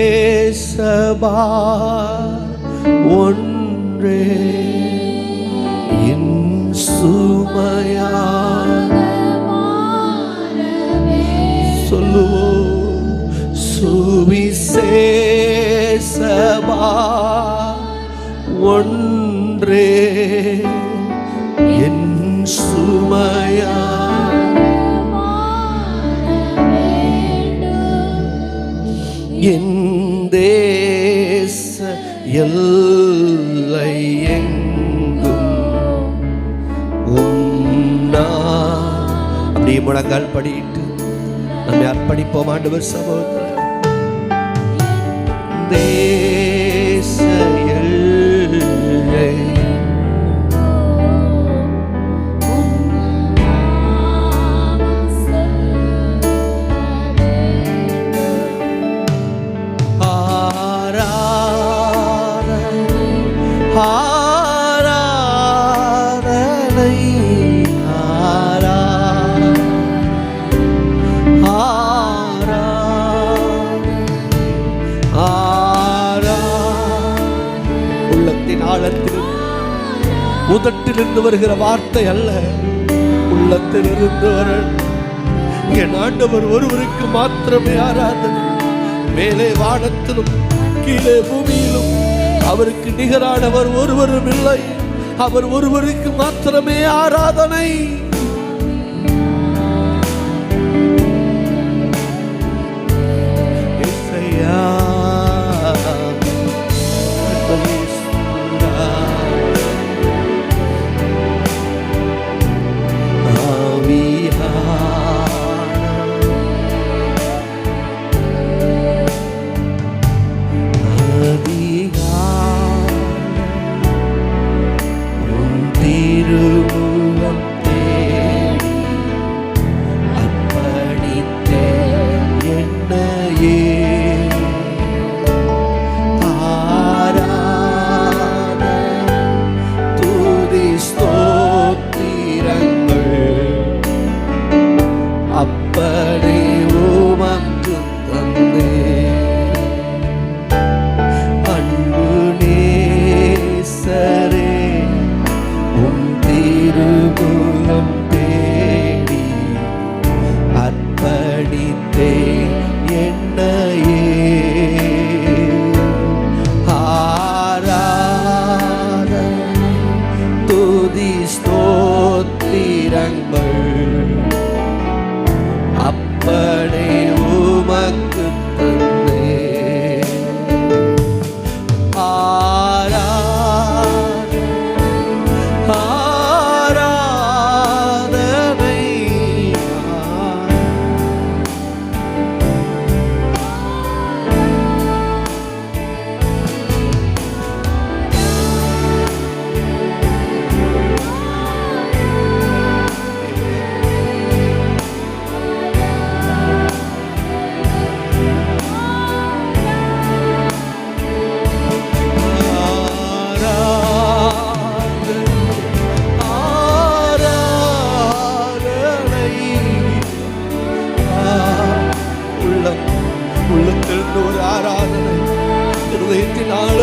சுவிசேஷபா ஒன்றே என் சுமையா சொல்லுவோம். சுவிசேஷபா ஒன்றே என் சுமையா என் தேச எல்லை எங்கும் உன்னா. அப்படியே முழங்கால் படிட்டு நம்மை அர்ப்பணிப்போம் ஆண்டவர் சமூகத்தில். தேச எல்லை உதட்டிலிருந்து வருகிற வார்த்தை அல்ல, உள்ளத்திலிருந்து வர என் ஆண்டவர் ஒருவருக்கு மாத்திரமே ஆராதனை. மேலே வானத்திலும் கீழே பூமியிலும் அவருக்கு நிகரானவர் ஒருவரும் இல்லை. அவர் ஒருவருக்கு மாத்திரமே ஆராதனை.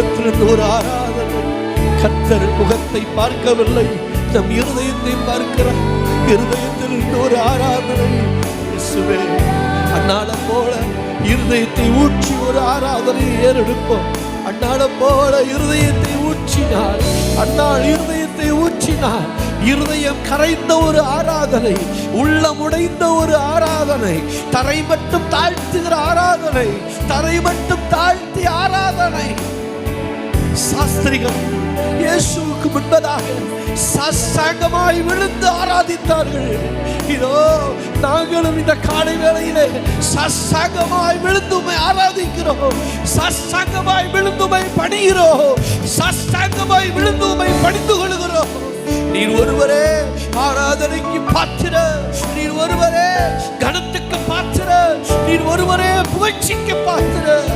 தூரத்திலிருந்து ஒரு ஆராதனை. கர்த்தர் முகத்தை பார்க்கவில்லை, நம் இருதயத்தை பார்க்கிறார். இருதயத்திலிருந்து ஒரு ஆராதனை. இயேசுவே, அண்ணாட போல இருதயத்தை ஊற்றி ஒரு ஆராதனையை ஏறெடுப்போம். அண்ணாட போல இருதயத்தை ஊற்றினார். அண்ணாள் இருதயத்தை ஊற்றினார். இருதயம் கரைந்த ஒரு ஆராதனை, உள்ளமுடைந்த ஒரு ஆராதனை, தரை மட்டும் தாழ்த்துகிற ஆராதனை, தரை மட்டும் தாழ்த்தி ஆராதனை. சாஸ்திரிகள் இயேசுவுக்கு முன்பதாக சாஷ்டாங்கமாய் விழுந்து ஆராதித்தார்கள். இதோ நாங்களும் இந்த காலை வேளையிலே சாஷ்டாங்கமாய் விழுந்து உம்மை ஆராதிக்கிறோம். சாஷ்டாங்கமாய் விழுந்து உம்மை பணிகிறோம். சாஷ்டாங்கமாய் விழுந்து உம்மை பணிந்து கொள்கிறோம். நீர் ஒருவரே ஆராதனைக்கு பாத்திரர். நீர் ஒருவரே கனத்துக்கு பாத்திரர். நீர் ஒருவரே புகழ்ச்சிக்கு பாத்திரர்.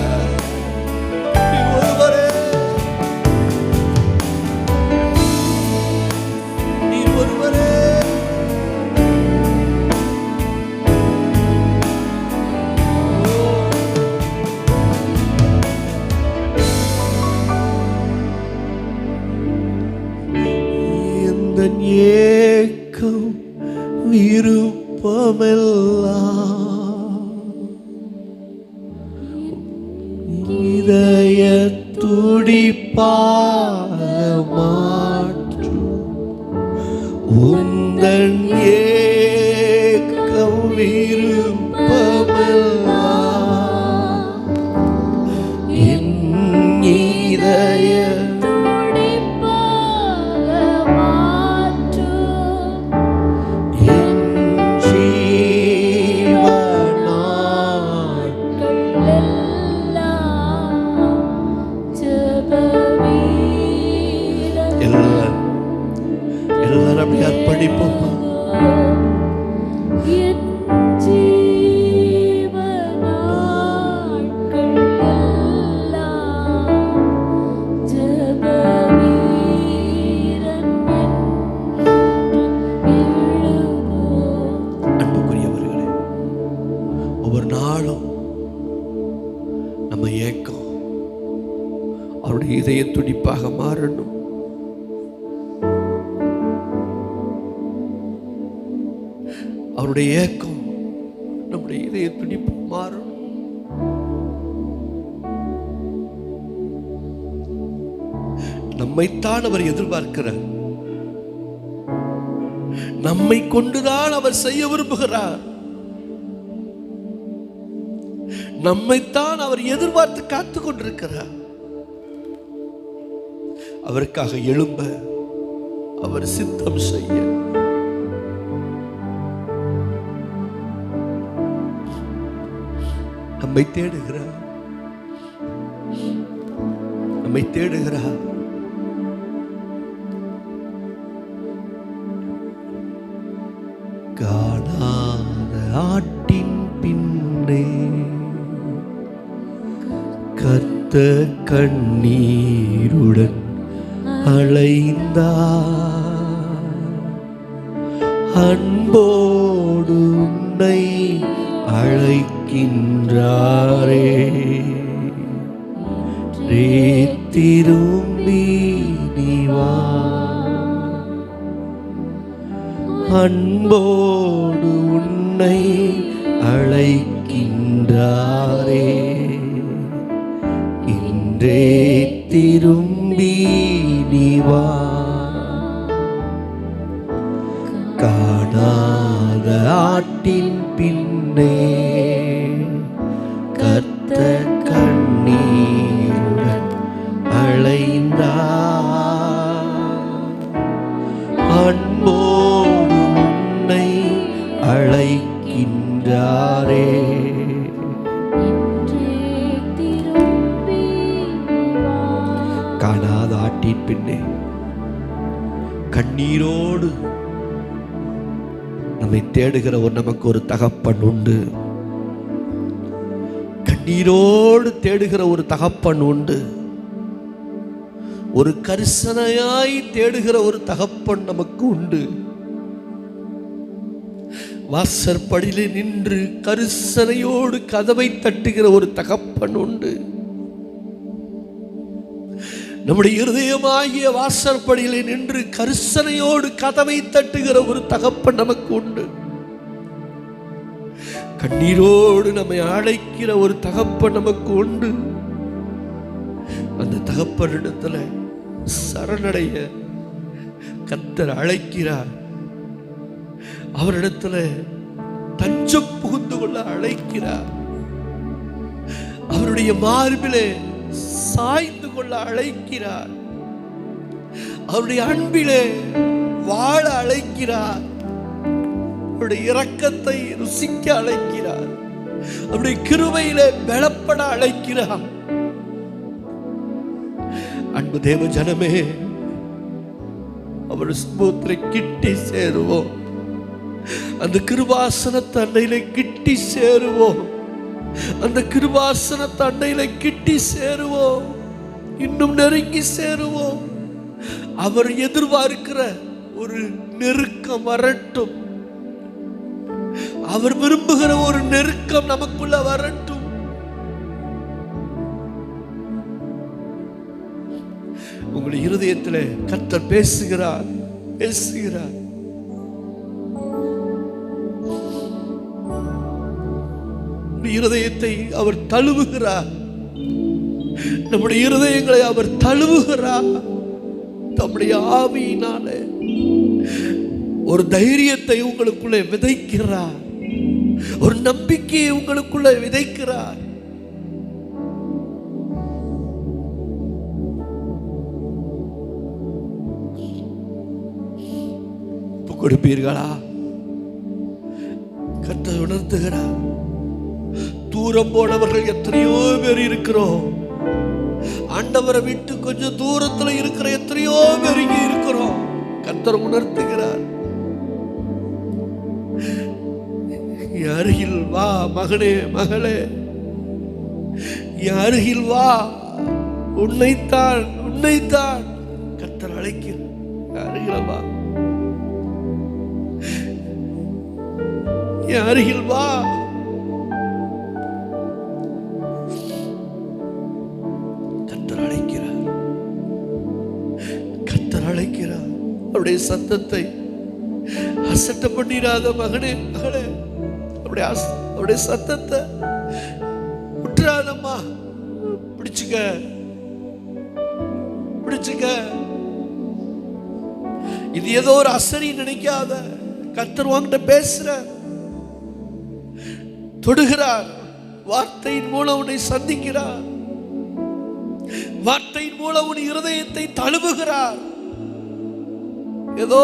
நீர் ஒருவரே, நீர் ஒருவரே. ஏக்கம் விருப்பமெல்லாம் இதய துடிப்பாக மாற்றும். உந்தன் ஏக்கம் விருப்பமெல்லாம் என் இதய அர்ப்பணிப்போம். அன்புக்குரியவர்களே, ஒவ்வொரு நாளும் நம்ம ஏக்கம் அவருடைய இதய துடிப்பாக மாறணும். அவருடைய ஏக்கம் நம்முடைய இதய துடிப்பு மாறும். நம்மைத்தான் அவர் எதிர்பார்க்கிறார். நம்மை கொண்டுதான் அவர் செய்ய விரும்புகிறார். நம்மைத்தான் அவர் எதிர்பார்த்து காத்து கொண்டிருக்கிறார். அவருக்காக எழும்ப, அவர் சித்தம் செய்ய. நம்மை தேடுகிறார், நம்மை தேடுகிறார். காணாத ஆட்டின் பின்னே கர்த்தர் கண்ணீருடன் அலைந்தார். அன்போடு உன்னை அழைக்கின்றாரே, திரும்பி நீ வா. அன்போடு உன்னை அழைக்கின்றாரே, இன்றே திரும்பி நீ வா. காணாத ஆட்டின் பின்னே கர்த்தர் கண்ணீருடன் அலைந்தார். அன்போடு உன்னை அழைக்கின்றாரே, காணாத ஆட்டின் பின்னே கண்ணீரோடு நம்மை தேடுகிற நமக்கு ஒரு தகப்பன் உண்டு. கண்ணீரோடு தேடுகிற ஒரு தகப்பன் உண்டு. ஒரு கரிசனையாய் தேடுகிற ஒரு தகப்பன் நமக்கு உண்டு. வாசற்படியிலே நின்று கரிசனையோடு கதவை தட்டுகிற ஒரு தகப்பன் உண்டு. நம்முடைய இருதயமாகிய வாசற்படியிலே நின்று கரிசனையோடு கதவை தட்டுகிற ஒரு தகப்பன் நமக்கு உண்டு. கண்ணீரோடு நம்மை அழைக்கிற ஒரு தகப்பன் நமக்கு உண்டு. அந்த தகப்பனிடத்துல சரணடைய கர்த்தர் அழைக்கிறார். அவரிடத்துல தஞ்சம் புகுந்து கொள்ள அழைக்கிறார். அவருடைய மார்பிலே சாய்ந்து கொள்ள அழைக்கிறார். அவருடைய அன்பிலே வாழ அழைக்கிறார். அவருடைய இரக்கத்தை ருசிக்க அழைக்கிறார். அவருடைய கிருபையிலே பலப்பட அழைக்கிறார். அன்பு தேவ ஜனமே, அவர் சமூகத்திலே கிட்டி சேருவோம். அந்த கிருபாசன தண்டையிலே கிட்டி சேருவோம். அந்த கிருபாசன தண்டையில கிட்டி சேருவோம். இன்னும் நெருங்கி சேருவோம். அவர் எதிர்பார்க்கிற ஒரு நெருக்கம் வரட்டும். அவர் விரும்புகிற ஒரு நெருக்கம் நமக்குள்ள வரட்டும். உங்களுடைய இருதயத்தில் கர்த்தர் பேசுகிறார், பேசுகிறார். இருதயத்தை அவர் தழுவுகிறார். நம்முடைய இருதயங்களை அவர் தழுவுகிறார். நம்முடைய ஆவியினாலே ஒரு தைரியத்தை உங்களுக்குள்ளே விதைக்கிறார். ஒரு நம்பிக்கையை உங்களுக்குள்ளே விதைக்கிறார். கொடுப்பீர்களா? கர்த்தர் உணர்த்துகிறார். தூரம் போனவர்கள் எத்தனையோ பேர் இருக்கிறோம். ஆண்டவரை விட்டு கொஞ்சம் தூரத்துல இருக்கிற எத்தனையோ பேர் இங்கே இருக்கிறோம். கர்த்தர் உணர்த்துகிறார். அருகில் வா மகனே, மகளே, அருகில் வா. உன்னைத்தான் உன்னைத்தான் கர்த்தர் அழைக்கிறார். அருகில் வா, அருகில் வா. அழைக்கிறார். அவருடைய சத்தத்தை அசட்ட பண்ணிராத மகனே, மகளே. அவருடைய சத்தத்தை விட்டுறாதம்மா. பிடிச்சுக்க, பிடிச்சுக்க. இது ஏதோ ஒரு அசரி நினைக்காத. கர்த்தர் உன்கிட்ட பேசுற, தொடுகிறார். வார்த்தையின் மூலம் உன்னை சந்திக்கிறார். வார்த்தையின் மூலம் உன் இருதயத்தை தழுவுகிறார். ஏதோ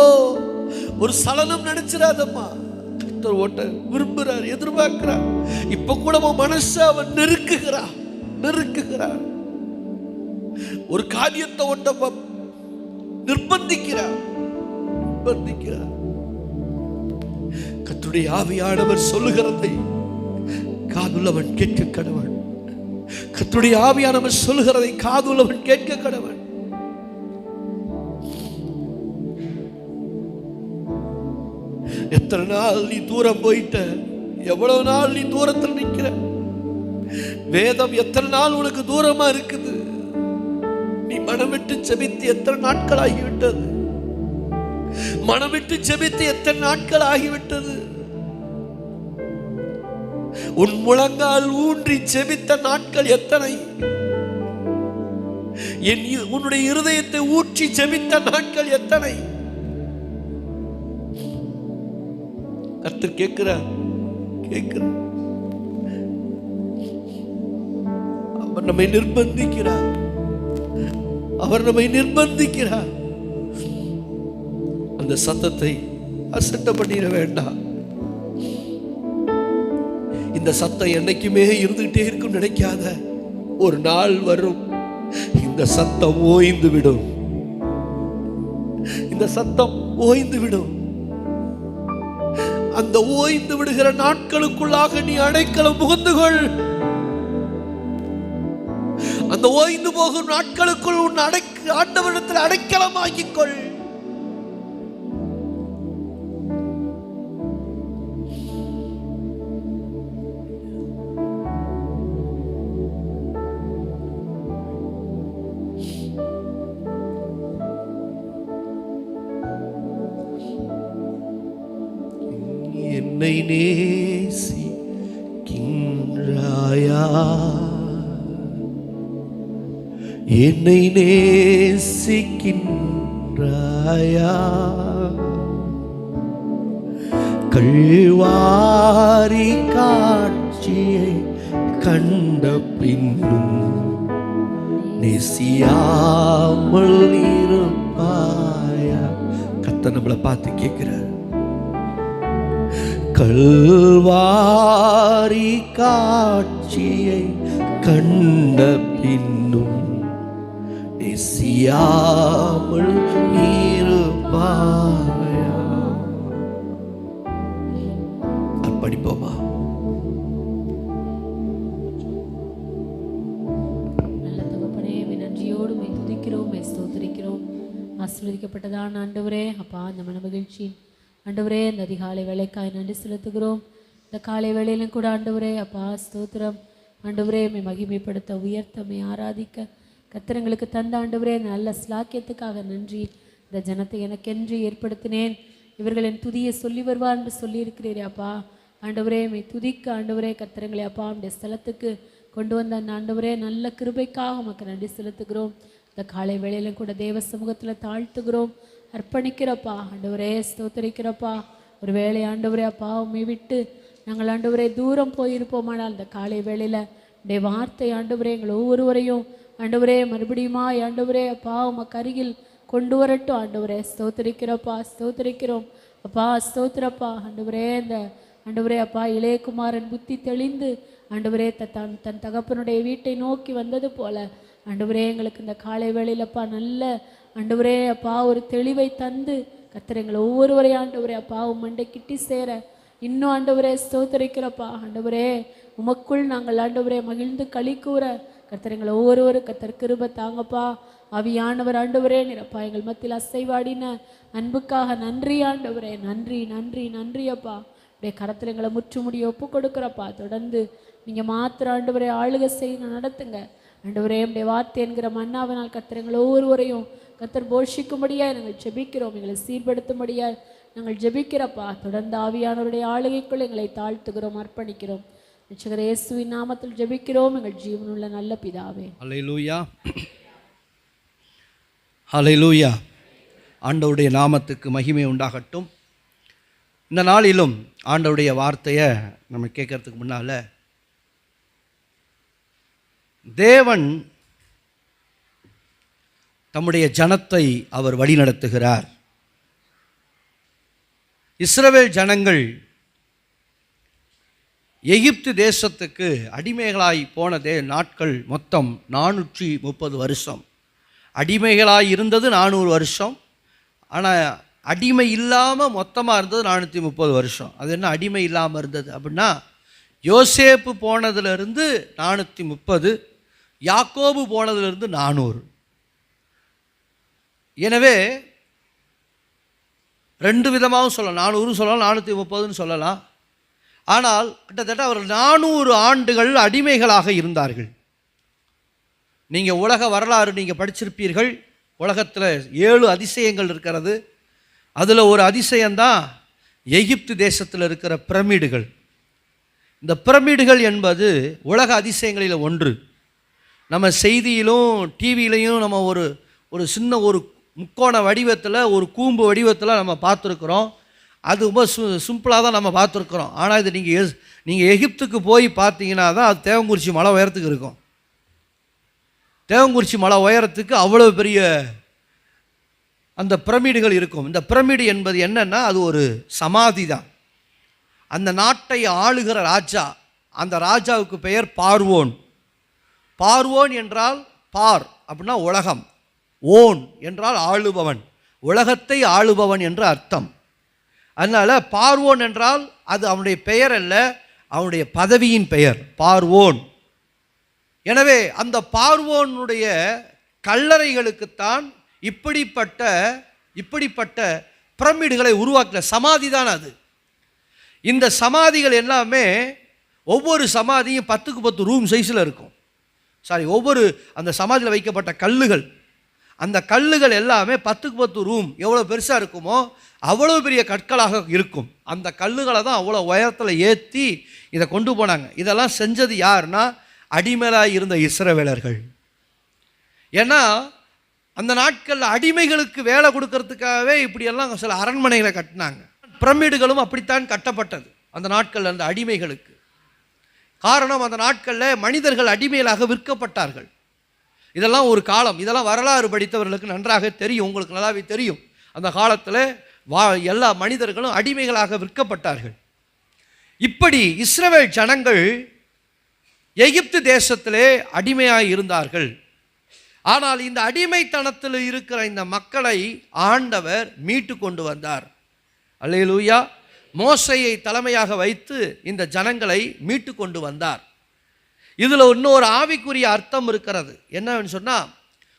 ஒரு சலனம் நினைச்சிடாதம்மா. கர்த்தர் ஓட்ட விரும்புகிறார், எதிர்பார்க்கிறார். இப்ப கூட மனச அவன் நெருக்குகிறார், நெருக்குகிறார். ஒரு காரியத்தை ஓட்ட நிர்பந்திக்கிறார், நிர்பந்திக்கிறார். கர்த்தருடைய ஆவியானவர் சொல்லுகிறதை காதுள்ளவன் கேட்க கடவன். கர்த்தருடைய ஆவியானவர் சொல்லுகிறதை காதுள்ளவன் கேட்க கடவன். எத்தனை நாள் நீ தூரம் போயிட்ட? எவ்வளவு நாள் நீ தூரத்தில் நிற்கிற? வேதம் எத்தனை நாள் உனக்கு தூரமா இருக்குது? நீ மனம் விட்டு செபித்து எத்தனை நாட்கள் ஆகிவிட்டது? மனம் விட்டு செபித்து எத்தனை நாட்கள் ஆகிவிட்டது? உன் முழங்கால் ஊன்றி செபித்த நாட்கள் எத்தனை? உன்னுடைய இருதயத்தை ஊற்றி செபித்த நாட்கள் எத்தனை? கர்த்தர் கேட்கிறார், கேட்கிறார். அவர் நம்மை நிர்பந்திக்கிறார். அவர் நம்மை நிர்பந்திக்கிறார். அந்த சத்தத்தை அசட்ட பண்ணிட வேண்டாம். இந்த சத்தம் என்னைக்குமே இருந்துகிட்டே இருக்கும் நினைக்காத. ஒரு நாள் வரும், இந்த சத்தம் ஓய்ந்து விடும். இந்த சத்தம் ஓய்ந்து விடும். அந்த ஓய்ந்து விடுகிற நாட்களுக்குள்ளாக நீ அடைக்கலம் புகுந்து கொள். அந்த ஓய்ந்து போகும் நாட்களுக்குள் உன் ஆண்டவரிடத்தில் அடைக்கலம் ஆக்கிக் கொள். என்னை நேசிக்கின்றாயா, என்னை நேசிக்கின்றாயா, கல்வாரி காட்சியை கண்ட பின்னும் நேசியாமல் இருப்பாயா. கர்த்தர் நம்மளை பார்த்து கேட்கிறார். கல்வாரி காட்சியை கண்ட பின்னும் நேசியாமல் இருப்பாயா. படிப்போமா? நல்ல தகப்பனே, நன்றியோடு துதிக்கிறோம், ஸ்தோத்திரிக்கிறோம். ஆசீர்வதிக்கப்பட்டதான ஆண்டவரே, அப்பா அந்த மன மகிழ்ச்சி ஆண்டவரே, இந்த அதிகாலை வேலைக்காய் நன்றி செலுத்துகிறோம். இந்த காலை வேளையிலும் கூட ஆண்டவரே அப்பா ஸ்தோத்திரம். ஆண்டவரே மகிமைப்படுத்த உயர்த்தமை ஆராதிக்க கத்திரங்களுக்கு தந்த ஆண்டவரே நல்ல ஸ்லாக்கியத்துக்காக நன்றி. இந்த ஜனத்தை எனக்கென்று ஏற்படுத்தினேன், இவர்களின் துதியை சொல்லி வருவார் என்று சொல்லியிருக்கிறீரே அப்பா. ஆண்டவரே துதிக்க ஆண்டவரே கத்திரங்களை அப்பா இந்த ஸ்தலத்துக்கு கொண்டு வந்த அந்த ஆண்டவரே நல்ல கிருபைக்காக உமக்கு நன்றி செலுத்துகிறோம். இந்த காலை வேளையிலும் கூட தேவ சமூகத்தில் தாழ்த்துகிறோம், அர்ப்பணிக்கிறப்பா. ஆண்டவரே ஸ்தோத்தரிக்கிறப்பா. ஒரு வேளை ஆண்டவரே அப்பா உண்மை விட்டு நாங்கள் ஆண்டவரே தூரம் போயிருப்போமானால் இந்த காலை வேளையில் உடைய வார்த்தை ஆண்டவரே எங்கள் ஒவ்வொருவரையும் ஆண்டவரே மறுபடியுமா ஆண்டவரே அப்பா உமக்கு அருகில் கொண்டு வரட்டும். ஆண்டவரே ஸ்தோத்தரிக்கிறப்பா, ஸ்தோத்தரிக்கிறோம் அப்பா, ஸ்தோத்திரப்பா. ஆண்டவரே இந்த ஆண்டவரே அப்பா இளையகுமாரன் புத்தி தெளிந்து ஆண்டவரே தன் தகப்பனுடைய வீட்டை நோக்கி வந்தது போல ஆண்டவரே எங்களுக்கு இந்த காலை வேளையிலப்பா நல்ல ஆண்டவரே அப்பா ஒரு தெளிவை தந்து கர்த்தர் ஒவ்வொருவரையும் ஆண்டவரே அப்பா மண்டை கிட்டி சேர இன்னும் ஆண்டவரே ஸ்தோத்தரிக்கிறப்பா. ஆண்டவரே உமக்குள் நாங்கள் ஆண்டவரே மகிழ்ந்து களி கூற கர்த்தர் ஒவ்வொருவரும் கர்த்தர் கிருபை தாங்கப்பா. ஆவியானவர் ஆண்டவரே நிரப்பா எங்கள் மத்தியில் அசைவாடின அன்புக்காக நன்றி ஆண்டவரே, நன்றி நன்றி நன்றி அப்பா. அப்படியே கரத்தில் எங்களை முற்றுமுடிய ஒப்பு கொடுக்குறப்பா. தொடர்ந்து நீங்கள் மாத்திர ஆண்டவரே ஆளுகை செய்ய நடத்துங்க ஆண்டவரே. நம்முடைய வார்த்தை என்கிற மன்னாவினால் கர்த்தர் ஒவ்வொருவரையும் கர்த்தர் போஷிக்கும்படியாக நாங்கள் ஜெபிக்கிறோம், எங்களை சீர்படுத்தும்படியாக நாங்கள் ஜெபிக்கிறப்பா. தொடர்ந்து ஆவியானவருடைய ஆளுகைக்குள் எங்களை தாழ்த்துகிறோம், அர்ப்பணிக்கிறோம். ரட்சகர் இயேசுவின் நாமத்தில் ஜெபிக்கிறோம் எங்கள் ஜீவனுள்ள நல்ல பிதாவே. அல்லேலூயா, அல்லேலூயா. ஆண்டவருடைய நாமத்துக்கு மகிமை உண்டாகட்டும். இந்த நாளிலும் ஆண்டவருடைய வார்த்தையை நம்ம கேட்கறதுக்கு முன்னால் தேவன் தம்முடைய ஜனத்தை அவர் வழிநடத்துகிறார். இஸ்ரவேல் ஜனங்கள் எகிப்து தேசத்துக்கு அடிமைகளாய் போன நாட்கள் மொத்தம் 430 வருஷம். அடிமைகளாய் இருந்தது 400 வருஷம். ஆனால் அடிமை இல்லாமல் மொத்தமாக இருந்தது 430 வருஷம். அது என்ன அடிமை இல்லாமல் இருந்தது அப்படின்னா, யோசேப்பு போனதுலேருந்து 430, யாக்கோபு போனதுலேருந்து 400. எனவே 2 விதமாகவும் சொல்லலாம், 400 சொல்லலாம், 430 சொல்லலாம். ஆனால் கிட்டத்தட்ட அவர் 400 ஆண்டுகள் அடிமைகளாக இருந்தார்கள். நீங்கள் உலக வரலாறு நீங்கள் படிச்சிருப்பீர்கள். உலகத்தில் 7 அதிசயங்கள் இருக்கிறது. அதில் ஒரு அதிசயம்தான் எகிப்து தேசத்தில் இருக்கிற பிரமிடுகள். இந்த பிரமிடுகள் என்பது உலக அதிசயங்களில் ஒன்று. நம்ம செய்தியிலும் டிவியிலையும் நம்ம ஒரு சின்ன ஒரு முக்கோண வடிவத்தில் ஒரு கூம்பு வடிவத்தில் நம்ம பார்த்துருக்குறோம். அது ரொம்ப சிம்பிளாக தான் நம்ம பார்த்துருக்குறோம். ஆனால் இது நீங்கள் எகிப்துக்கு போய் பார்த்தீங்கன்னா தான் அது தேவங்குறிச்சி மலை உயரத்துக்கு இருக்கும். தேவங்குறிச்சி மலை உயரத்துக்கு அவ்வளோ பெரிய அந்த பிரமிடுகள் இருக்கும். இந்த பிரமிடு என்பது என்னன்னா, அது ஒரு சமாதி தான். அந்த நாட்டை ஆளுகிற ராஜா, அந்த ராஜாவுக்கு பெயர் பார்வோன். பார்வோன் என்றால் பார் அப்படின்னா உலகம், ஓன் என்றால் ஆளுபவன், உலகத்தை ஆளுபவன் என்று அர்த்தம். அதனால் பார்வோன் என்றால் அது அவனுடைய பெயர் அல்ல, அவனுடைய பதவியின் பெயர் பார்வோன். எனவே அந்த பார்வோனுடைய கல்லறைகளுக்குத்தான் இப்படிப்பட்ட பிரமிடுகளை உருவாக்கின சமாதி தான் அது. இந்த சமாதிகள் எல்லாமே ஒவ்வொரு சமாதியும் 10க்கு 10 ரூம் சைஸில் இருக்கும். ஒவ்வொரு அந்த சமாதியில் வைக்கப்பட்ட கல்லுகள், அந்த கல்லுகள் எல்லாமே 10க்கு 10 ரூம் எவ்வளோ பெருசாக இருக்குமோ அவ்வளோ பெரிய கற்களாக இருக்கும். அந்த கல்லுகளை தான் அவ்வளோ உயரத்தில் ஏற்றி இதை கொண்டு போனாங்க. இதெல்லாம் செஞ்சது யாருன்னா அடிமையாக இருந்த இஸ்ரவேலர்கள். ஏன்னா அந்த நாட்களில் அடிமைகளுக்கு வேலை கொடுக்கறதுக்காகவே இப்படியெல்லாம் சில அரண்மனைகளை கட்டினாங்க. பிரமிடுகளும் அப்படித்தான் கட்டப்பட்டது அந்த நாட்களில் அந்த அடிமைகளுக்கு. காரணம், அந்த நாட்களில் மனிதர்கள் அடிமைகளாக விற்கப்பட்டார்கள். இதெல்லாம் ஒரு காலம். இதெல்லாம் வரலாறு படித்தவர்களுக்கு நன்றாக தெரியும், உங்களுக்கு நல்லாவே தெரியும். அந்த காலத்தில் எல்லா மனிதர்களும் அடிமைகளாக விற்கப்பட்டார்கள். இப்படி இஸ்ரவேல் ஜனங்கள் எகிப்து தேசத்திலே அடிமையாக இருந்தார்கள். ஆனால் இந்த அடிமைத்தனத்தில் இருக்கிற இந்த மக்களை ஆண்டவர் மீட்டு கொண்டு வந்தார். அல்லேலூயா. மோசையை தலைமையாக வைத்து இந்த ஜனங்களை மீட்டு கொண்டு வந்தார். இதில் இன்னொரு ஆவிக்குரிய அர்த்தம் இருக்கிறது. என்னன்னு சொன்னால்,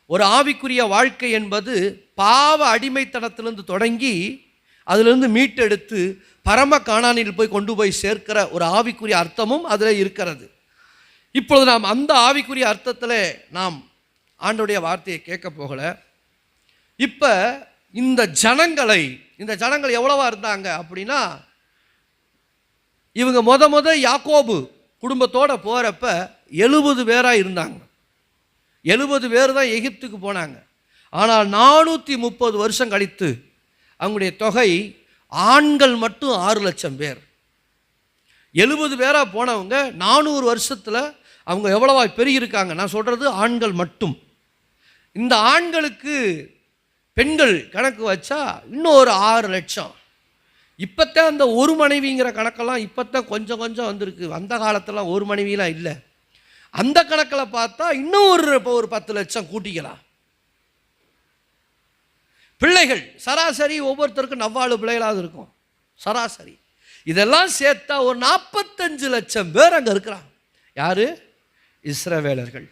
ஒரு ஆவிக்குரிய வாழ்க்கை என்பது பாவ அடிமைத்தனத்திலிருந்து தொடங்கி அதிலிருந்து மீட்டெடுத்து பரம கானானில் போய் கொண்டு போய் சேர்க்கிற ஒரு ஆவிக்குரிய அர்த்தமும் அதில் இருக்கிறது. இப்பொழுது நாம் அந்த ஆவிக்குரிய அர்த்தத்தில் நாம் ஆண்டவருடைய வார்த்தையை கேட்க போகல. இப்போ இந்த ஜனங்கள் எவ்வளவா இருந்தாங்க அப்படின்னா, இவங்க முத யாக்கோபு குடும்பத்தோடு போகிறப்ப 70 பேராக இருந்தாங்க. 70 பேர் தான் எகிப்துக்கு போனாங்க. ஆனால் 430 வருஷம் கழித்து அவங்களுடைய தொகை ஆண்கள் மட்டும் 6 லட்சம் பேர். 70 பேராக போனவங்க 400 வருஷத்தில் அவங்க எவ்வளவா பெருகியிருக்காங்க. நான் சொல்கிறது ஆண்கள் மட்டும். இந்த ஆண்களுக்கு பெண்கள் கணக்கு வச்சா இன்னும் ஒரு 6 லட்சம். இப்போத்தான் அந்த ஒரு மனைவிங்கிற கணக்கெல்லாம் இப்போத்தான் கொஞ்சம் கொஞ்சம் வந்திருக்கு. அந்த காலத்தில் ஒரு மனைவிலாம் இல்லை. அந்த கணக்கில் பார்த்தா இன்னும் ஒரு 10 லட்சம் கூட்டிக்கலாம். பிள்ளைகள் சராசரி ஒவ்வொருத்தருக்கும் 4 பிள்ளைகளாவது இருக்கும் சராசரி. இதெல்லாம் சேர்த்தா ஒரு 45 லட்சம் பேர் அங்கே இருக்கிறாங்க. யாரு? இஸ்ரவேலர்கள்.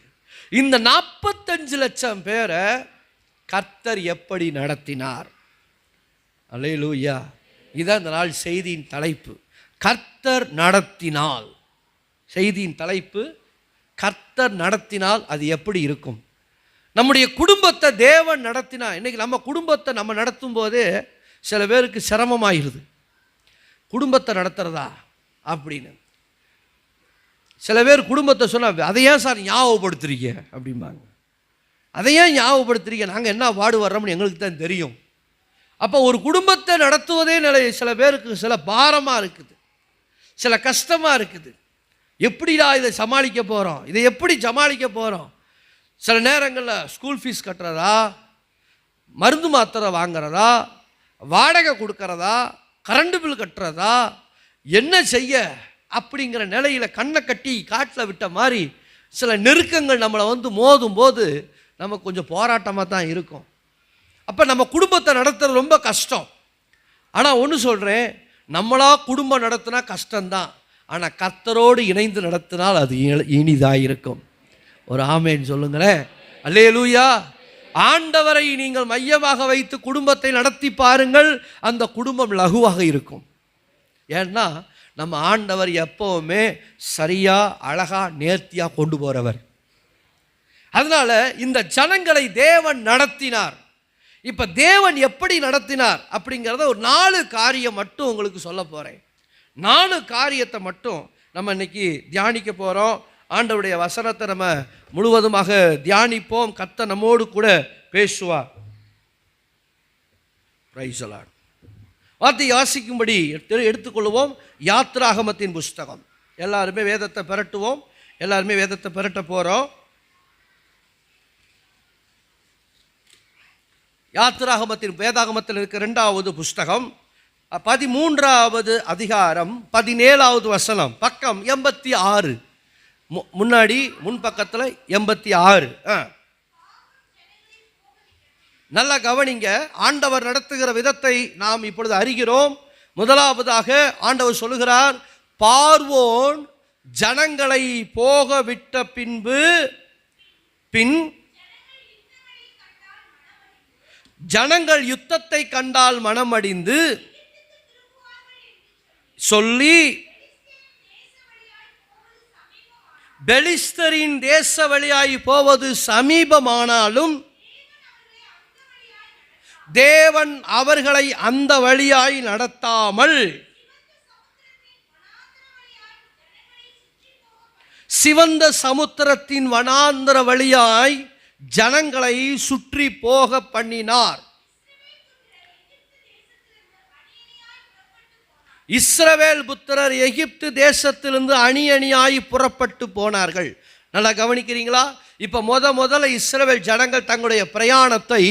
இந்த 45 லட்சம் பேரை கர்த்தர் எப்படி நடத்தினார்? அல்லேலூயா. இதான் இந்த நாள் செய்தியின் தலைப்பு. கர்த்தர் நடத்தினால். செய்தியின் தலைப்பு கர்த்தர் நடத்தினால் அது எப்படி இருக்கும்? நம்முடைய குடும்பத்தை தேவன் நடத்தினா. இன்னைக்கு நம்ம குடும்பத்தை நம்ம நடத்தும் போதே சில பேருக்கு சிரமமாயிருது. குடும்பத்தை நடத்துறதா அப்படின்னு சில பேர் குடும்பத்தை சொன்னால், அதை ஏன் சார் ஞாபகப்படுத்துறீங்க அப்படிம்பாங்க. அதை ஏன் ஞாபகப்படுத்துறீங்க? நாங்கள் என்ன பாடுபடுறோம்னு எங்களுக்கு தான் தெரியும். அப்போ ஒரு குடும்பத்தை நடத்துவதே சில பேருக்கு சில பாரமாக இருக்குது, சில கஷ்டமாக இருக்குது. எப்படிடா இதை சமாளிக்க போகிறோம், இதை எப்படி சமாளிக்க போகிறோம்? சில நேரங்களில் ஸ்கூல் ஃபீஸ் கட்டுறதா, மருந்து மாத்திரை வாங்கிறதா, வாடகை கொடுக்கறதா, கரண்ட் பில் கட்டுறதா, என்ன செய்ய அப்படிங்கிற நிலையில் கண்ணை கட்டி காட்டில் விட்ட மாதிரி சில நெருக்கங்கள் நம்மளை மோதும் போது நமக்கு கொஞ்சம் போராட்டமாக தான் இருக்கும். அப்போ நம்ம குடும்பத்தை நடத்துறது ரொம்ப கஷ்டம். ஆனால் ஒன்று சொல்கிறேன், நம்மளா குடும்பம் நடத்தினா கஷ்டம்தான். ஆனால் கர்த்தரோடு இணைந்து நடத்தினால் அது இனிதாக இருக்கும். ஒரு ஆமேன் சொல்லுங்களேன். அல்லேலூயா. ஆண்டவரை நீங்கள் மையமாக வைத்து குடும்பத்தை நடத்தி பாருங்கள், அந்த குடும்பம் லகுவாக இருக்கும். ஏன்னா நம்ம ஆண்டவர் எப்பவுமே சரியாக அழகாக நேர்த்தியாக கொண்டு போகிறவர். அதனால் இந்த ஜனங்களை தேவன் நடத்தினார். இப்போ தேவன் எப்படி நடத்தினார் அப்படிங்கிறத ஒரு 4 காரியம் மட்டும் உங்களுக்கு சொல்ல போகிறேன். 4 காரியத்தை மட்டும் நம்ம இன்னைக்கு தியானிக்க போகிறோம். ஆண்டவருடைய வசனத்தை நம்ம முழுவதுமாக தியானிப்போம். கர்த்தர் நம்மோடு கூட பேசுவார். Praise the Lord. வார்த்தை யாசிக்கும்படி எடுத்துக்கொள்வோம். யாத்திராகமத்தின் புஸ்தகம். எல்லாருமே வேதத்தை பெரட்டுவோம். எல்லாருமே வேதத்தை பெரட்ட போகிறோம். யாத்திராகமத்தின் வேதாகமத்தில் இருக்க 2வது புஸ்தகம் 13வது அதிகாரம் 17வது வசனம், பக்கம் 86. முன்னாடி முன்பக்கத்தில் 86. நல்லா கவனிங்க. ஆண்டவர் நடத்துகிற விதத்தை நாம் இப்பொழுது அறிகிறோம். முதலாவதாக ஆண்டவர் சொல்லுகிறார், பார்வோன் ஜனங்களை போக விட்ட பின் ஜனங்கள் யுத்தத்தை கண்டால் மனமடிந்து சொல்லி, பெலிஸ்தரின் தேச வழியாய் போவது சமீபமானாலும் தேவன் அவர்களை அந்த வழியாய் நடத்தாமல் சிவந்த சமுத்திரத்தின் வனாந்தர வழியாய் ஜனங்களை சுற்றி போக பண்ணினார். இஸ்ரவேல் புத்திரர் எகிப்து தேசத்திலிருந்து அணி அணியாய் புறப்பட்டு போனார்கள். நல்லா கவனிக்கிறீங்களா? இப்ப முதல்ல இஸ்ரவேல் ஜனங்கள் தங்களுடைய பிரயாணத்தை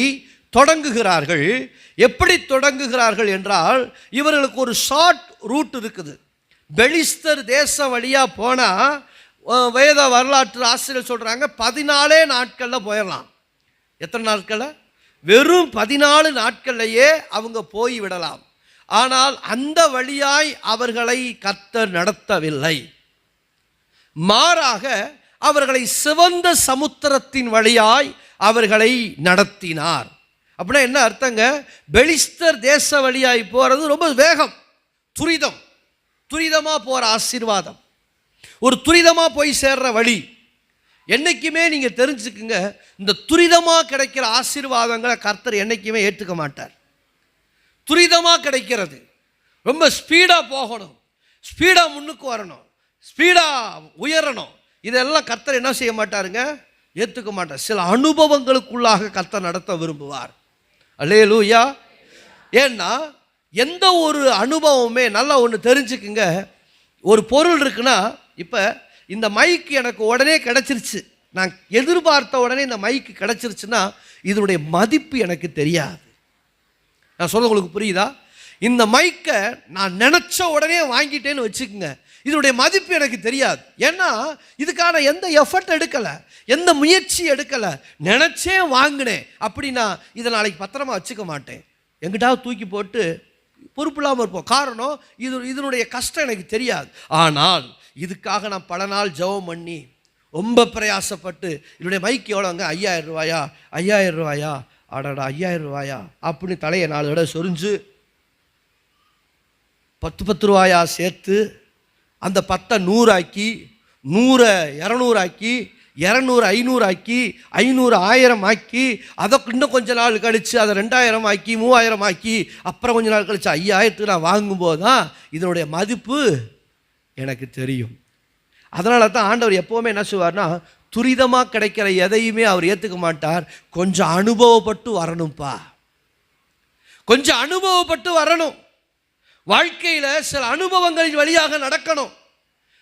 தொடங்குகிறார்கள். எப்படி தொடங்குகிறார்கள் என்றால், இவர்களுக்கு ஒரு ஷார்ட் ரூட் இருக்குது. பெலிஸ்தர் தேசம் வழியா போனா வேத வரலாற்று ஆசிரியர் சொல்றாங்க 14 நாட்கள்ல போயிடலாம். எத்தனை நாட்கள்ல? வெறும் 14 நாட்கள்லயே அவங்க போய் விடலாம். ஆனால் அந்த வழியாய் அவர்களை கர்த்தர் நடத்தவில்லை. மாறாக அவர்களை சிவந்த சமுத்திரத்தின் வழியாய் அவர்களை நடத்தினார். அப்படின்னா என்ன அர்த்தங்க? பெலிஸ்தர் தேச வழியாய் போறது ரொம்ப வேகம், துரிதமா போற ஆசீர்வாதம், ஒரு துரிதமா போய் சேர்ற வழி. என்னைக்குமே நீங்க தெரிஞ்சுக்குங்க, இந்த துரிதமா கிடைக்கிற ஆசீர்வாதங்களை கர்த்தர் என்னைக்குமே ஏற்றுக்க மாட்டார். துரிதமா கிடைக்கிறது, ரொம்ப ஸ்பீடா போகணும், ஸ்பீடா முன்னுக்கு வரணும், ஸ்பீடா உயரணும், இதெல்லாம் கர்த்தர் என்ன செய்ய மாட்டாருங்க? ஏற்றுக்க மாட்டார். சில அனுபவங்களுக்குள்ளாக கர்த்தர் நடத்த விரும்புவார். அல்லேலூயா. ஏன்னா எந்த ஒரு அனுபவமே, நல்லா ஒன்று தெரிஞ்சுக்குங்க, ஒரு பொருள் இருக்குன்னா, இப்போ இந்த மைக்கு எனக்கு உடனே கிடைச்சிருச்சு, நான் எதிர்பார்த்த உடனே இந்த மைக்கு கிடைச்சிருச்சுன்னா இதனுடைய மதிப்பு எனக்கு தெரியாது. நான் சொல்ல உங்களுக்கு புரியுதா? இந்த மைக்கை நான் நினச்ச உடனே வாங்கிட்டேன்னு வச்சுக்கோங்க, இதனுடைய மதிப்பு எனக்கு தெரியாது. ஏன்னா இதுக்கான எந்த எஃபர்ட் எடுக்கலை, எந்த முயற்சி எடுக்கலை, நினச்சே வாங்கினேன் அப்படின்னா இதை நாளைக்கு பத்திரமா வச்சுக்க மாட்டேன், எங்கிட்டாவது தூக்கி போட்டு பொறுப்பு இல்லாமல் இருப்போம். காரணம், இதனுடைய கஷ்டம் எனக்கு தெரியாது. ஆனால் இதுக்காக நான் பல நாள் ஜெபம் பண்ணி ரொம்ப பிரயாசப்பட்டு, இதனுடைய மைக்கு எவ்வளோங்க? 5000 ரூபாயா? 5000 ரூபாயா? அடடா 5000 ரூபாயா அப்படின்னு தலையை 4 தடவை சொரிஞ்சு 10 ரூபாயா சேர்த்து அந்த 10 100 ஆக்கி, 100 200 ஆக்கி, 200 500 ஆக்கி, 500 1000 ஆக்கி, அதை இன்னும் கொஞ்ச நாள் கழித்து அதை 2000 ஆக்கி, 3000 ஆக்கி, அப்புறம் கொஞ்ச நாள் கழித்து 5000த்துக்கு நான் வாங்கும்போது தான் இதனுடைய மதிப்பு எனக்கு தெரியும். அதனால தான் ஆண்டவர் எப்போவுமே என்ன செய்வார்னா, துரிதமாக கிடைக்கிற எதையுமே அவர் ஏற்றுக்க மாட்டார். கொஞ்சம் அனுபவப்பட்டு வரணும்ப்பா, கொஞ்சம் அனுபவப்பட்டு வரணும். வாழ்க்கையில் சில அனுபவங்களின் வழியாக நடக்கணும்.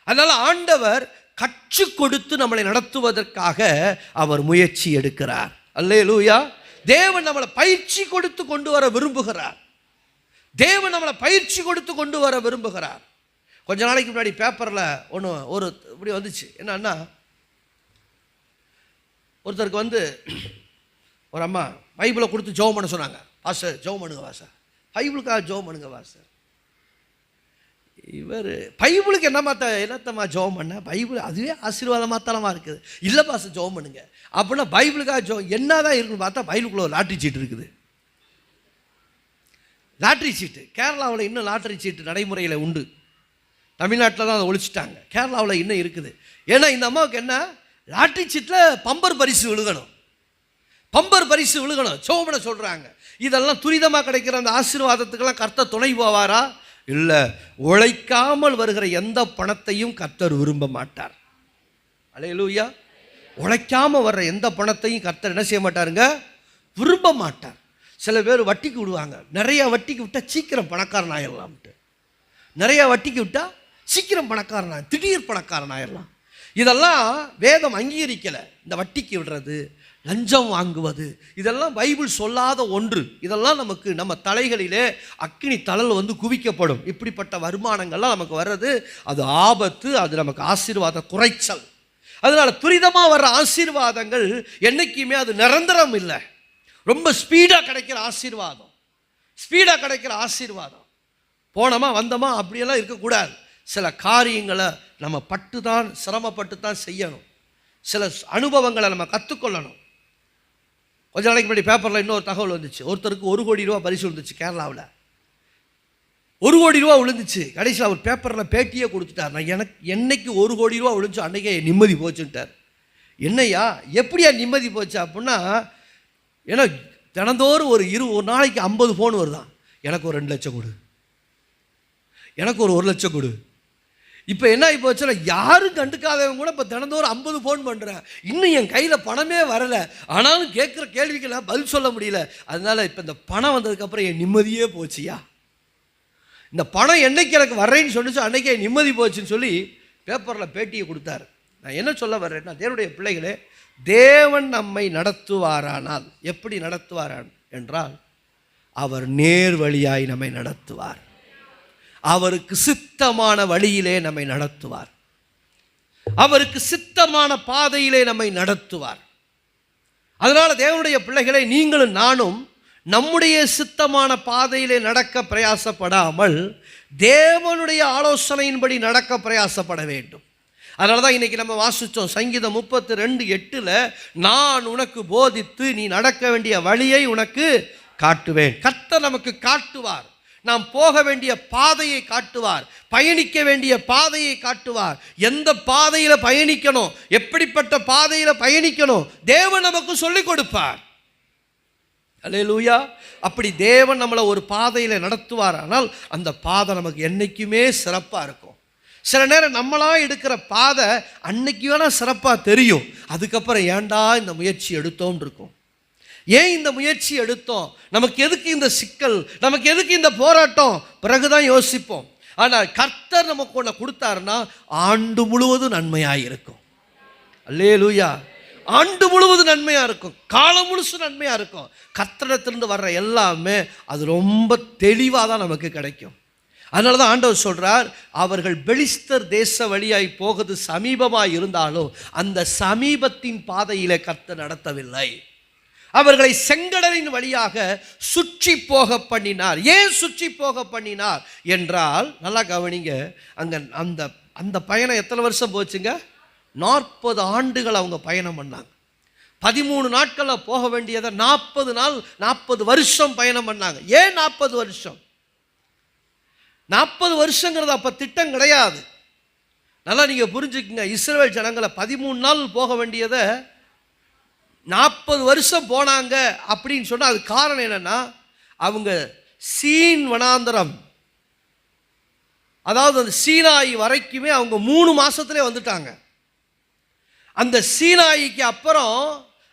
அதனால் ஆண்டவர் கற்றுக் கொடுத்து நம்மளை நடத்துவதற்காக அவர் முயற்சி எடுக்கிறார். அல்லேலூயா. தேவன் நம்மளை பயிற்சி கொடுத்து கொண்டு வர விரும்புகிறார். தேவன் நம்மளை பயிற்சி கொடுத்து கொண்டு வர விரும்புகிறார். கொஞ்ச நாளைக்கு முன்னாடி பேப்பரில் ஒரு இப்படி வந்துச்சு. என்னன்னா, ஒருத்தருக்கு ஒரு அம்மா பைபிளை கொடுத்து ஜெபம் பண்ண சொன்னாங்க. வாசர் ஜெபம் பண்ணுங்க வாசர், பைபிளுக்காக ஜெபம் பண்ணுங்க வாசர். இவர் பைபிளுக்கு என்னத்தம்மா ஜெபம் பண்ண, பைபிள் அதுவே ஆசீர்வாதமாக தரமாக இருக்குது. இல்லை பாச ஜெபம் பண்ணுங்க அப்படின்னா பைபிளுக்காக ஜெபம் என்னதான் இருக்குன்னு பார்த்தா பைபிளுக்குள்ள ஒரு லாட்ரி சீட்டு இருக்குது. லாட்ரி சீட்டு கேரளாவில் இன்னும் லாட்ரி சீட்டு நடைமுறையில் உண்டு. தமிழ்நாட்டில் தான் அதை ஒழிச்சிட்டாங்க. கேரளாவில் இன்னும் இருக்குது. ஏன்னா இந்த அம்மாவுக்கு என்ன, லாட்ரி சீட்டில் பம்பர் பரிசு விழுகணும், பம்பர் பரிசு விழுகணும், சோமனை சொல்கிறாங்க. இதெல்லாம் துரிதமாக கிடைக்கிற அந்த ஆசீர்வாதத்துக்கெல்லாம் கர்த்தர் துணை போவாரா? இல்லை. உழைக்காமல் வருகிற எந்த பணத்தையும் கர்த்தர் விரும்ப மாட்டார். அல்லேலூயா. உழைக்காமல் வர்ற எந்த பணத்தையும் கர்த்தர் என்ன செய்ய மாட்டாருங்க? விரும்ப மாட்டார். சில பேர் வட்டிக்கு விடுவாங்க. நிறைய வட்டிக்கு விட்டால் சீக்கிரம் பணக்காரன் ஆயிடலாம்ட்டு, நிறைய வட்டிக்கு விட்டால் சீக்கிரம் பணக்காரன், திடீர் பணக்காரன் ஆயிடலாம். இதெல்லாம் வேதம் அங்கீகரிக்கலை. இந்த வட்டிக்கு விடுறது, லஞ்சம் வாங்குவது, இதெல்லாம் பைபிள் சொல்லாத ஒன்று. இதெல்லாம் நமக்கு நம்ம தலைகளிலே அக்கினி தழல் குவிக்கப்படும். இப்படிப்பட்ட வருமானங்கள்லாம் நமக்கு வர்றது அது ஆபத்து, அது நமக்கு ஆசீர்வாத குறைச்சல். அதனால துரிதமாக வர்ற ஆசீர்வாதங்கள் என்னைக்குமே அது நிரந்தரம் இல்லை. ரொம்ப ஸ்பீடாக கிடைக்கிற ஆசீர்வாதம், ஸ்பீடாக கிடைக்கிற ஆசீர்வாதம், போனோமா வந்தோமா அப்படியெல்லாம் இருக்கக்கூடாது. சில காரியங்களை நம்ம பட்டு தான், சிரமப்பட்டு தான் செய்யணும். சில அனுபவங்களை நம்ம கற்றுக்கொள்ளணும். கொஞ்ச நாளைக்கு முன்னாடி பேப்பரில் இன்னொரு தகவல் வந்துச்சு. ஒருத்தருக்கு 1 கோடி ரூபா பரிசு விழுந்துச்சு கேரளாவில். 1 கோடி ரூபா விழுந்துச்சு. கடைசியில் அவர் பேப்பரில் பேட்டியே கொடுத்துட்டார். நான் என்னைக்கு 1 கோடி ரூபா விழுந்துச்சோ அன்றைக்கே நிம்மதி போச்சுட்டார். என்னையா எப்படியா நிம்மதி போச்சு அப்படின்னா, ஏன்னா தினந்தோறும் ஒரு நாளைக்கு 50 ஃபோன் வருதான். எனக்கு ஒரு 2 லட்சம் கொடு, எனக்கு ஒரு 1 லட்சம் கொடு. இப்போ என்ன ஆகி போச்சுன்னா, யாரும் கண்டுக்காதவங்க கூட இப்போ தினந்தோறும் 50 ஃபோன் பண்ணுறேன். இன்னும் என் கையில் பணமே வரலை, ஆனாலும் கேட்குற கேள்விக்கெல்லாம் பதில் சொல்ல முடியல. அதனால் இப்போ இந்த பணம் வந்ததுக்கப்புறம் என் நிம்மதியே போச்சுயா. இந்த பணம் என்னைக்கு எனக்கு வர்றேன்னு சொன்னிச்சோ அன்றைக்கே நிம்மதி போச்சுன்னு சொல்லி பேப்பரில் பேட்டியை கொடுத்தாரு. நான் என்ன சொல்ல வர்றேன்னா, தேவனுடைய பிள்ளைகளே, தேவன் நம்மை நடத்துவாரானால் எப்படி நடத்துவாரான் என்றால், அவர் நேர் வழியாய் நம்மை நடத்துவார். அவருக்கு சித்தமான வழியிலே நம்மை நடத்துவார். அவருக்கு சித்தமான பாதையிலே நம்மை நடத்துவார். அதனால தேவனுடைய பிள்ளைகளை, நீங்களும் நானும் நம்முடைய சித்தமான பாதையிலே நடக்க பிரயாசப்படாமல் தேவனுடைய ஆலோசனையின்படி நடக்க பிரயாசப்பட வேண்டும். அதனால தான் இன்னைக்கு நம்ம வாசித்தோம் சங்கீதம் 32:8, நான் உனக்கு போதித்து நீ நடக்க வேண்டிய வழியை உனக்கு காட்டுவேன். கர்த்தர் நமக்கு காட்டுவார். நாம் போக வேண்டிய பாதையை காட்டுவார், பயணிக்க வேண்டிய பாதையை காட்டுவார். எந்த பாதையில் பயணிக்கணும், எப்படிப்பட்ட பாதையில் பயணிக்கணும், தேவன் நமக்கு சொல்லிக் கொடுப்பார். அல்லேலூயா. அப்படி தேவன் நம்மளை ஒரு பாதையில் நடத்துவார். ஆனால் அந்த பாதை நமக்கு என்றைக்குமே சிறப்பாக இருக்கும். சில நேரம் நம்மளா எடுக்கிற பாதை அன்னைக்கு வேணால் சிறப்பாக தெரியும், அதுக்கப்புறம் ஏண்டா இந்த முயற்சி எடுத்தோம்னு இருக்கும். ஏன் இந்த முயற்சி எடுத்தோம், நமக்கு எதுக்கு இந்த சிக்கல், நமக்கு எதுக்கு இந்த போராட்டம், பிறகுதான் யோசிப்போம். ஆனால் கர்த்தர் நமக்கு ஒன்று கொடுத்தாருன்னா ஆண்டு முழுவதும் நன்மையாக இருக்கும். அல்லேலூயா. ஆண்டு முழுவதும் நன்மையாக இருக்கும், காலம் முழுசும் நன்மையாக இருக்கும். கர்த்தரிடத்திலிருந்து வர்ற எல்லாமே அது ரொம்ப தெளிவாக தான் நமக்கு கிடைக்கும். அதனால தான் ஆண்டவர் சொல்கிறார், அவர்கள் பெலிஸ்தர் தேச வழியாய் போகிறது சமீபமாக இருந்தாலும் அந்த சமீபத்தின் பாதையிலே கர்த்தர் நடத்தவில்லை. அவர்களை செங்கடலின் வழியாக சுற்றி போக பண்ணினார். ஏன் சுற்றி போக பண்ணினார் என்றால், நல்லா கவனிங்க, அங்கே அந்த அந்த பயணம் எத்தனை வருஷம் போச்சுங்க? 40 ஆண்டுகள் அவங்க பயணம் பண்ணாங்க. 13 நாட்களில் போக வேண்டியதை 40 நாள் 40 வருஷம் பயணம் பண்ணாங்க. ஏன் 40 வருஷம்? 40 வருஷங்கிறது அப்போ திட்டம் கிடையாது. நல்லா நீங்கள் புரிஞ்சுக்குங்க. இஸ்ரவேல் ஜனங்களை 13 நாள் போக வேண்டியதை 40 வருஷம் போனாங்க அப்படின்னு சொன்னால் அது காரணம் என்னென்னா, அவங்க சீன் வனாந்தரம், அதாவது அந்த சீனாயி வரைக்குமே அவங்க 3 மாதத்துலேயே வந்துட்டாங்க. அந்த சீனாய்க்கு அப்புறம்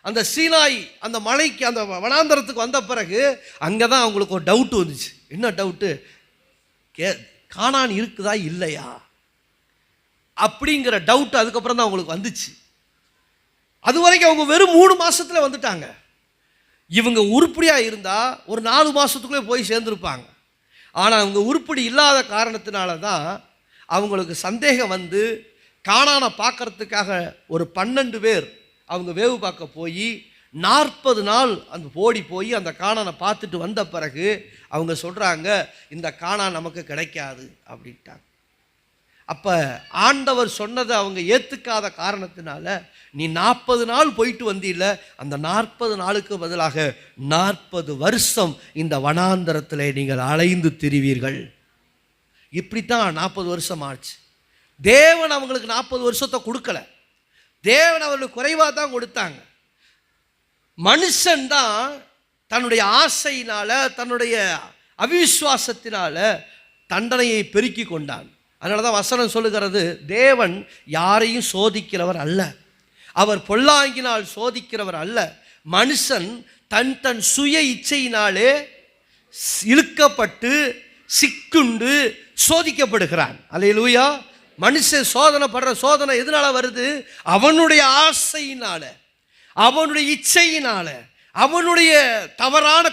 அந்த சீனாய் அந்த மலைக்கு அந்த வனாந்தரத்துக்கு வந்த பிறகு அங்கே தான் அவங்களுக்கு ஒரு டவுட்டு வந்துச்சு. என்ன டவுட்டு? கானான் இருக்குதா இல்லையா அப்படிங்கிற டவுட் அதுக்கப்புறம் தான் அவங்களுக்கு வந்துச்சு. அது வரைக்கும் அவங்க வெறும் 3 மாதத்தில் வந்துட்டாங்க. இவங்க உருப்படியாக இருந்தால் ஒரு 4 மாதத்துக்குள்ளே போய் சேர்ந்துருப்பாங்க. ஆனால் அவங்க உருப்படி இல்லாத காரணத்தினால தான் அவங்களுக்கு சந்தேகம் வந்து கானானை பார்க்கறதுக்காக ஒரு 12 பேர் அவங்க வேவு பார்க்க போய் 40 நாள் அந்த ஓடி போய் அந்த கானானை பார்த்துட்டு வந்த பிறகு அவங்க சொல்கிறாங்க, இந்த கானான் நமக்கு கிடைக்காது அப்படின்ட்டாங்க. அப்போ ஆண்டவர் சொன்னதை அவங்க ஏற்றுக்காத காரணத்தினால, நீ 40 நாள் போயிட்டு வந்தீல்ல, அந்த 40 நாளுக்கு பதிலாக 40 வருஷம் இந்த வனாந்தரத்தில் நீங்கள் அலைந்து திரிவீர்கள். இப்படித்தான் 40 வருஷம் ஆச்சு. தேவன் அவங்களுக்கு 40 வருஷத்தை கொடுக்கல, தேவன் அவர்களுக்கு குறைவாக தான் கொடுத்தாங்க. மனுஷன்தான் தன்னுடைய ஆசையினால, தன்னுடைய அவிசுவாசத்தினால தண்டனையை பெருக்கி கொண்டான். அதனால தான் வசனம் சொல்லுகிறது, தேவன் யாரையும் சோதிக்கிறவர் அல்ல, அவர் பொல்லாங்கினால் சோதிக்கிறவர் அல்ல. மனுஷன் தன் சுய இச்சையினாலே இழுக்கப்பட்டு சிக்குண்டு சோதிக்கப்படுகிறான். அல்லேலூயா. மனுஷன் சோதனைப்படுற சோதனை எதனால வருது? அவனுடைய ஆசையினால, அவனுடைய இச்சையினால, அவனுடைய தவறான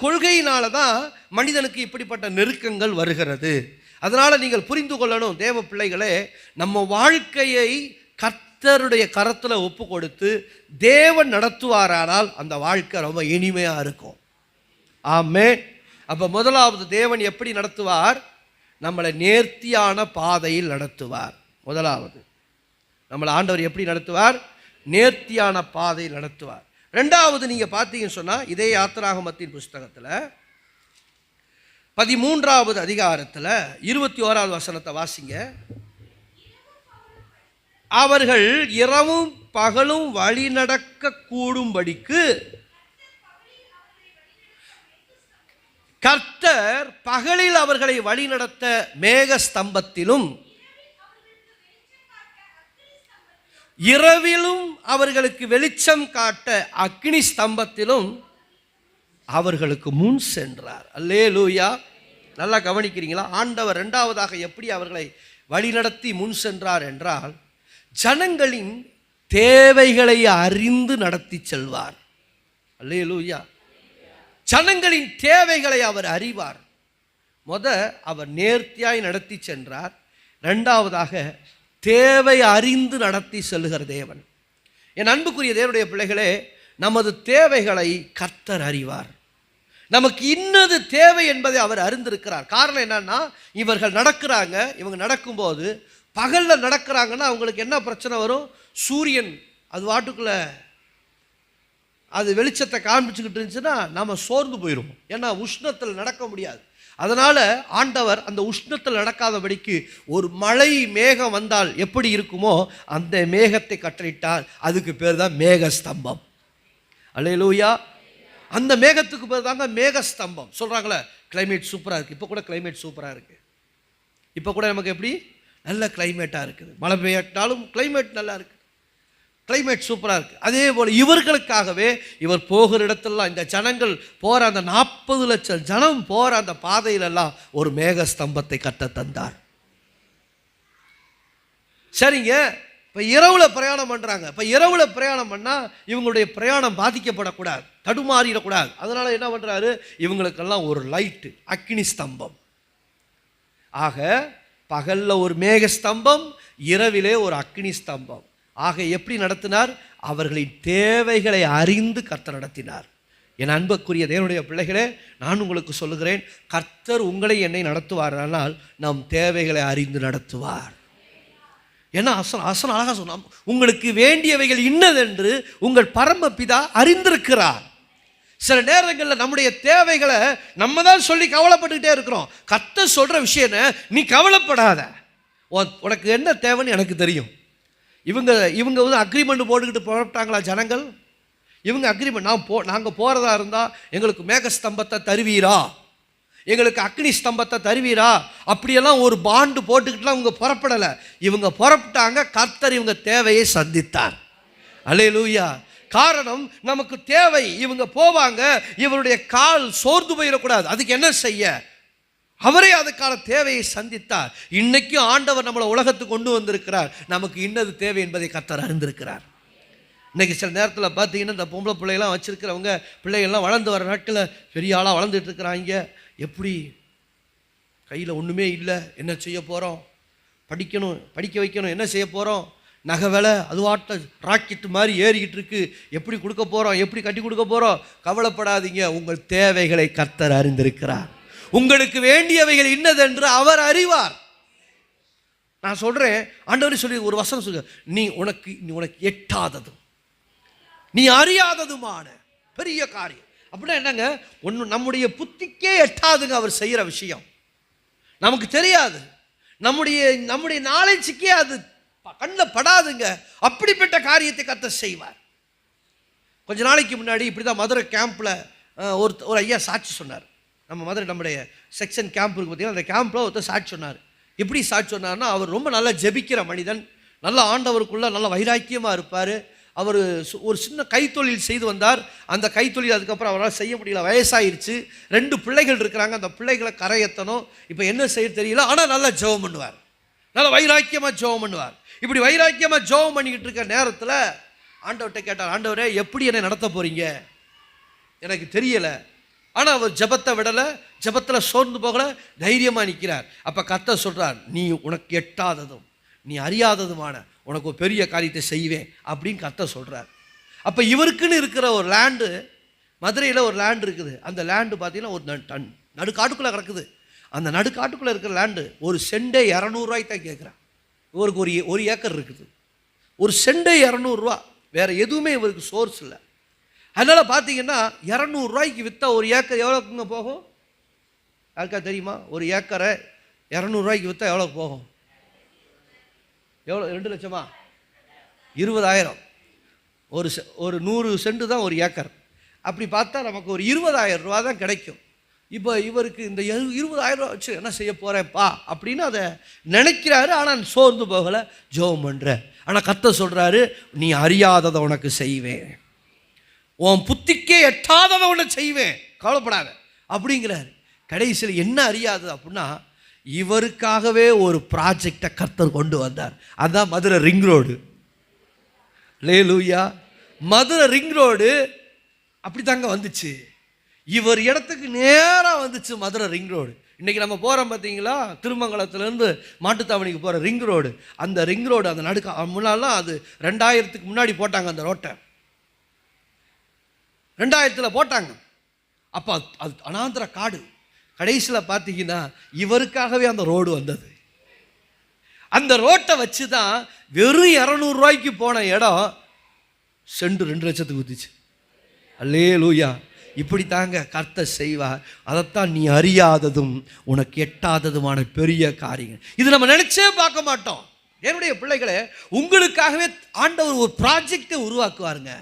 கொள்கையினால தான் மனிதனுக்கு இப்படிப்பட்ட நெருக்கங்கள் வருகிறது. அதனால் நீங்கள் புரிந்து கொள்ளணும் தேவ பிள்ளைகளே, நம்ம வாழ்க்கையை கர்த்தருடைய கரத்தில் ஒப்பு கொடுத்து தேவன் நடத்துவாரானால் அந்த வாழ்க்கை ரொம்ப இனிமையாக இருக்கும். ஆமென். அப்போ முதலாவது, தேவன் எப்படி நடத்துவார்? நம்மளை நேர்த்தியான பாதையில் நடத்துவார். முதலாவது, நம்மளை ஆண்டவர் எப்படி நடத்துவார்? நேர்த்தியான பாதையில் நடத்துவார். ரெண்டாவது, நீங்கள் பார்த்தீங்கன்னு சொன்னால் இதே யாத்திராகமத்தின் புஸ்தகத்தில் 13வது அதிகாரத்தில் 21வது வசனத்தை வாசிங்க. அவர்கள் இரவும் பகலும் வழி நடக்க கூடும்படிக்கு கர்த்தர் பகலில் அவர்களை வழிநடத்த மேக ஸ்தம்பத்திலும் இரவிலும் அவர்களுக்கு வெளிச்சம் காட்ட அக்னி ஸ்தம்பத்திலும் அவர்களுக்கு முன் சென்றார். அல்லேலூயா. நல்லா கவனிக்கிறீங்களா? ஆண்டவர் இரண்டாவதாக எப்படி அவர்களை வழிநடத்தி முன் சென்றார் என்றால், ஜனங்களின் தேவைகளை அறிந்து நடத்தி செல்வார். அல்லேலூயா. ஜனங்களின் தேவைகளை அவர் அறிவார். அவர் நேர்த்தியாய் நடத்தி சென்றார். இரண்டாவதாக தேவை அறிந்து நடத்தி செல்லுகிற தேவன். என் அன்புக்குரிய தேவனுடைய பிள்ளைகளே, நமது தேவைகளை கர்த்தர் அறிவார். நமக்கு இன்னது தேவை என்பதை அவர் அறிந்திருக்கிறார். காரணம் என்னன்னா, இவர்கள் நடக்கிறாங்க. இவங்க நடக்கும்போது பகலில் நடக்கிறாங்கன்னா அவங்களுக்கு என்ன பிரச்சனை வரும்? சூரியன் அது வாட்டுக்குள்ள அது வெளிச்சத்தை காண்பிச்சுக்கிட்டு இருந்துச்சுன்னா நம்ம சோர்ந்து போயிடுவோம். ஏன்னா உஷ்ணத்தில் நடக்க முடியாது. அதனால் ஆண்டவர் அந்த உஷ்ணத்தில் நடக்காதபடிக்கு ஒரு மழை மேகம் வந்தால் எப்படி இருக்குமோ அந்த மேகத்தை கட்டளையிட்டால். அதுக்கு பேர் தான் மேக ஸ்தம்பம். அல்லேலூயா. அந்த மேகத்துக்கு பேர் தாங்க மேக ஸ்தம்பம். சொல்கிறாங்களே கிளைமேட் சூப்பராக இருக்குது. இப்போ கூட கிளைமேட் சூப்பராக இருக்குது. இப்போ கூட நமக்கு எப்படி நல்ல கிளைமேட்டாக இருக்குது. மழை பெய்யாட்டாலும் கிளைமேட் நல்லா இருக்குது. கிளைமேட் சூப்பராக இருக்குது. அதே போல் இவர்களுக்காகவே இவர் போகிற இடத்துலலாம் இந்த ஜனங்கள் போகிற அந்த 40 லட்சம் ஜனம் போகிற அந்த பாதையிலெல்லாம் ஒரு மேக ஸ்தம்பத்தை கட்ட தந்தார். சரிங்க. இப்போ இரவில் பிரயாணம் பண்ணுறாங்க. இப்போ இரவில் பிரயாணம் பண்ணால் இவங்களுடைய பிரயாணம் பாதிக்கப்படக்கூடாது, தடுமாறிடக்கூடாது. அதனால் என்ன பண்ணுறாரு? இவங்களுக்கெல்லாம் ஒரு லைட்டு, அக்னி ஸ்தம்பம். ஆக பகலில் ஒரு மேக ஸ்தம்பம், இரவிலே ஒரு அக்னி ஸ்தம்பம். ஆக எப்படி நடத்தினார்? அவர்களின் தேவைகளை அறிந்து கர்த்தர் நடத்தினார். என் அன்புக்குரிய தேவனுடைய பிள்ளைகளே, நான் உங்களுக்கு சொல்லுகிறேன், கர்த்தர் உங்களை என்னை நடத்துவாரானால் நம் தேவைகளை அறிந்து நடத்துவார். ஏன்னா அசன் அழகாக சொன்னான், உங்களுக்கு வேண்டியவைகள் இன்னதென்று உங்கள் பரமபிதா அறிந்திருக்கிறார். சில நேரங்களில் நம்முடைய தேவைகளை நம்ம தான் சொல்லி கவலைப்பட்டுக்கிட்டே இருக்கிறோம். கர்த்தர் சொல்கிற விஷயம், நீ கவலைப்படாத, உனக்கு என்ன தேவைன்னு எனக்கு தெரியும். இவங்க வந்து அக்ரிமெண்ட் போட்டுக்கிட்டு புறப்பட்டாங்களா ஜனங்கள்? இவங்க அக்ரிமெண்ட், நாங்கள் போகிறதா இருந்தால் எங்களுக்கு மேக ஸ்தம்பத்தை தருவீரா, எங்களுக்கு அக்னி ஸ்தம்பத்தை தருவீரா, அப்படியெல்லாம் ஒரு பாண்டு போட்டுக்கிட்டுலாம் இவங்க புறப்படலை. இவங்க புறப்பட்டாங்க. கர்த்தர் இவங்க தேவையை சந்தித்தார். அல்லேலூயா. காரணம், நமக்கு தேவை. இவங்க போவாங்க, இவருடைய கால் சோர்ந்து போயிடக்கூடாது. அதுக்கு என்ன செய்ய? அவரே அதுக்கான தேவையை சந்தித்தார். இன்னைக்கும் ஆண்டவர் நம்மளை உலகத்துக்கு கொண்டு வந்திருக்கிறார். நமக்கு இன்னது தேவை என்பதை கர்த்தர் அறிந்திருக்கிறார். இன்னைக்கு சில நேரத்தில் பார்த்தீங்கன்னா இந்த பொம்பளை பிள்ளைகள்லாம் வச்சுருக்கிறவங்க பிள்ளைகள்லாம் வளர்ந்து வர நாட்களில் பெரிய ஆளாக வளர்ந்துட்டு இருக்கிறாங்க. எப்படி கையில் ஒன்றுமே இல்லை, என்ன செய்ய போகிறோம்? படிக்கணும், படிக்க வைக்கணும், என்ன செய்ய போகிறோம்? நகை விலை அதுவாட்ட ராக்கெட்டு மாதிரி ஏறிக்கிட்டு இருக்கு, எப்படி கொடுக்க போகிறோம், எப்படி கட்டி கொடுக்க போகிறோம்? கவலைப்படாதீங்க, உங்கள் தேவைகளை கர்த்தர் அறிந்திருக்கிறார். உங்களுக்கு வேண்டியவைகள் இன்னதென்று அவர் அறிவார். நான் சொல்கிறேன், ஆண்டவரே சொல்லி ஒரு வசனம் சொல்ல, நீ உனக்கு எட்டாததும் நீ அறியாததுமான பெரிய காரியம். அப்படின்னா என்னங்க? ஒன்று நம்முடைய புத்திக்கே எட்டாதுங்க அவர் செய்கிற விஷயம். நமக்கு தெரியாது, நம்முடைய நாலேஜுக்கே அது கண்ணில் படாதுங்க. அப்படிப்பட்ட காரியத்தை கர்த்தர் செய்வார். கொஞ்ச நாளைக்கு முன்னாடி இப்படி தான் மதுரை கேம்பில் ஒரு ஐயா சாட்சி சொன்னார். நம்முடைய செக்ஷன் கேம்ப் இருக்குது பார்த்தீங்கன்னா, அந்த கேம்பில் ஒருத்தர் சாட்சி சொன்னார். எப்படி சாட்சி சொன்னார்னா, அவர் ரொம்ப நல்லா ஜெபிக்கிற மனிதன், நல்ல ஆண்டவருக்குள்ளே நல்ல வைராக்கியமாக இருப்பார். அவர் ஒரு சின்ன கைத்தொழில் செய்து வந்தார். அந்த கைத்தொழில் அதுக்கப்புறம் அவரால் செய்ய முடியல, வயசாயிருச்சு. 2 பிள்ளைகள் இருக்கிறாங்க. அந்த பிள்ளைகளை கரையேற்றணும். இப்போ என்ன செய்ய தெரியல, ஆனால் நல்லா ஜெபம் பண்ணுவார், நல்லா வைராக்கியமாக ஜெபம் பண்ணுவார். இப்படி வைராக்கியமாக ஜெபம் பண்ணிக்கிட்டு இருக்க நேரத்தில் ஆண்டவர்கிட்ட கேட்டார், ஆண்டவரே எப்படி என்னை நடத்த போகிறீங்க? எனக்கு தெரியலை. ஆனால் அவர் ஜெபத்தை விடலை, ஜெபத்தில் சோர்ந்து போகலை, தைரியமாக நிற்கிறார். அப்போ கர்த்தர் சொல்கிறார், நீ உனக்கு எட்டாததும் நீ அறியாததுமான உனக்கு ஒரு பெரிய காரியத்தை செய்வேன் அப்படின்னு கர்த்தர் சொல்கிறார். அப்போ இவருக்குன்னு இருக்கிற ஒரு லேண்டு, மதுரையில் ஒரு லேண்டு இருக்குது. அந்த லேண்டு பார்த்தீங்கன்னா ஒரு நடுக்காட்டுக்குள்ளே கிடக்குது. அந்த நடுக்காட்டுக்குள்ளே இருக்கிற லேண்டு ஒரு செண்டே 200 ரூபாய்க்கு தான் கேட்குறான். இவருக்கு ஒரு ஏக்கர் இருக்குது. ஒரு செண்டே 200 ரூபா. வேறு எதுவுமே இவருக்கு சோர்ஸ் இல்லை. அதனால் பார்த்தீங்கன்னா 200 ரூபாய்க்கு விற்றா ஒரு ஏக்கர் எவ்வளோக்குங்க போகும்? யாருக்கா தெரியுமா? ஒரு ஏக்கரை 200 ரூபாய்க்கு விற்றா எவ்வளோக்கு போகும்? எவ்வளோ? 2 லட்சமா? 20,000. ஒரு 100 சென்ட் தான் ஒரு ஏக்கர். அப்படி பார்த்தா நமக்கு ஒரு 20,000 ரூபா தான் கிடைக்கும். இப்போ இவருக்கு இந்த 20,000 ரூபா வச்சு என்ன செய்ய போகிறேன்ப்பா அப்படின்னு அதை நினைக்கிறாரு. ஆனால் சோர்ந்து போகலை, ஜெபம் பண்ணுற. ஆனால் கர்த்தர் சொல்கிறாரு, நீ அறியாததை உனக்கு செய்வேன், உன் புத்திக்கே எட்டாததை உனக்கு செய்வேன், கவலைப்படாத அப்படிங்கிறாரு. கடைசியில் என்ன அறியாதது அப்படின்னா, இவருக்காகவே ஒரு ப்ராஜெக்டை கர்த்தர் கொண்டு வந்தார். அதுதான் மதுரை ரிங் ரோடு. அல்லேலூயா. மதுரை ரிங் ரோடு அப்படி தாங்க வந்துச்சு. இவர் இடத்துக்கு நேராக வந்துச்சு மதுரை ரிங் ரோடு. இன்றைக்கி நம்ம போகிறோம் பார்த்தீங்களா, திருமங்கலத்துலேருந்து மாட்டுத்தாவணிக்கு போகிற ரிங் ரோடு. அந்த ரிங் ரோடு அந்த நடுக்க முன்னாலாம் அது 2000க்கு முன்னாடி போட்டாங்க அந்த ரோட்டை. 2000 போட்டாங்க. அப்போ அது அனாந்திர காடு. கடைசியில் பார்த்தீங்கன்னா இவருக்காகவே அந்த ரோடு வந்தது. அந்த ரோட்டை வச்சு தான் வெறும் 200 ரூபாய்க்கு போன இடம் செண்டு 2 லட்சத்துக்கு ஊற்றிச்சு. அல்லேலூயா. இப்படி தாங்க கர்த்தர் செய்வார். அதைத்தான் நீ அறியாததும் உனக்கு எட்டாததுமான பெரிய காரியங்கள். இது நம்ம நினைச்சே பார்க்க மாட்டோம். என்னுடைய பிள்ளைகளே, உங்களுக்காகவே ஆண்டவர் ஒரு ப்ராஜெக்டை உருவாக்குவாருங்க.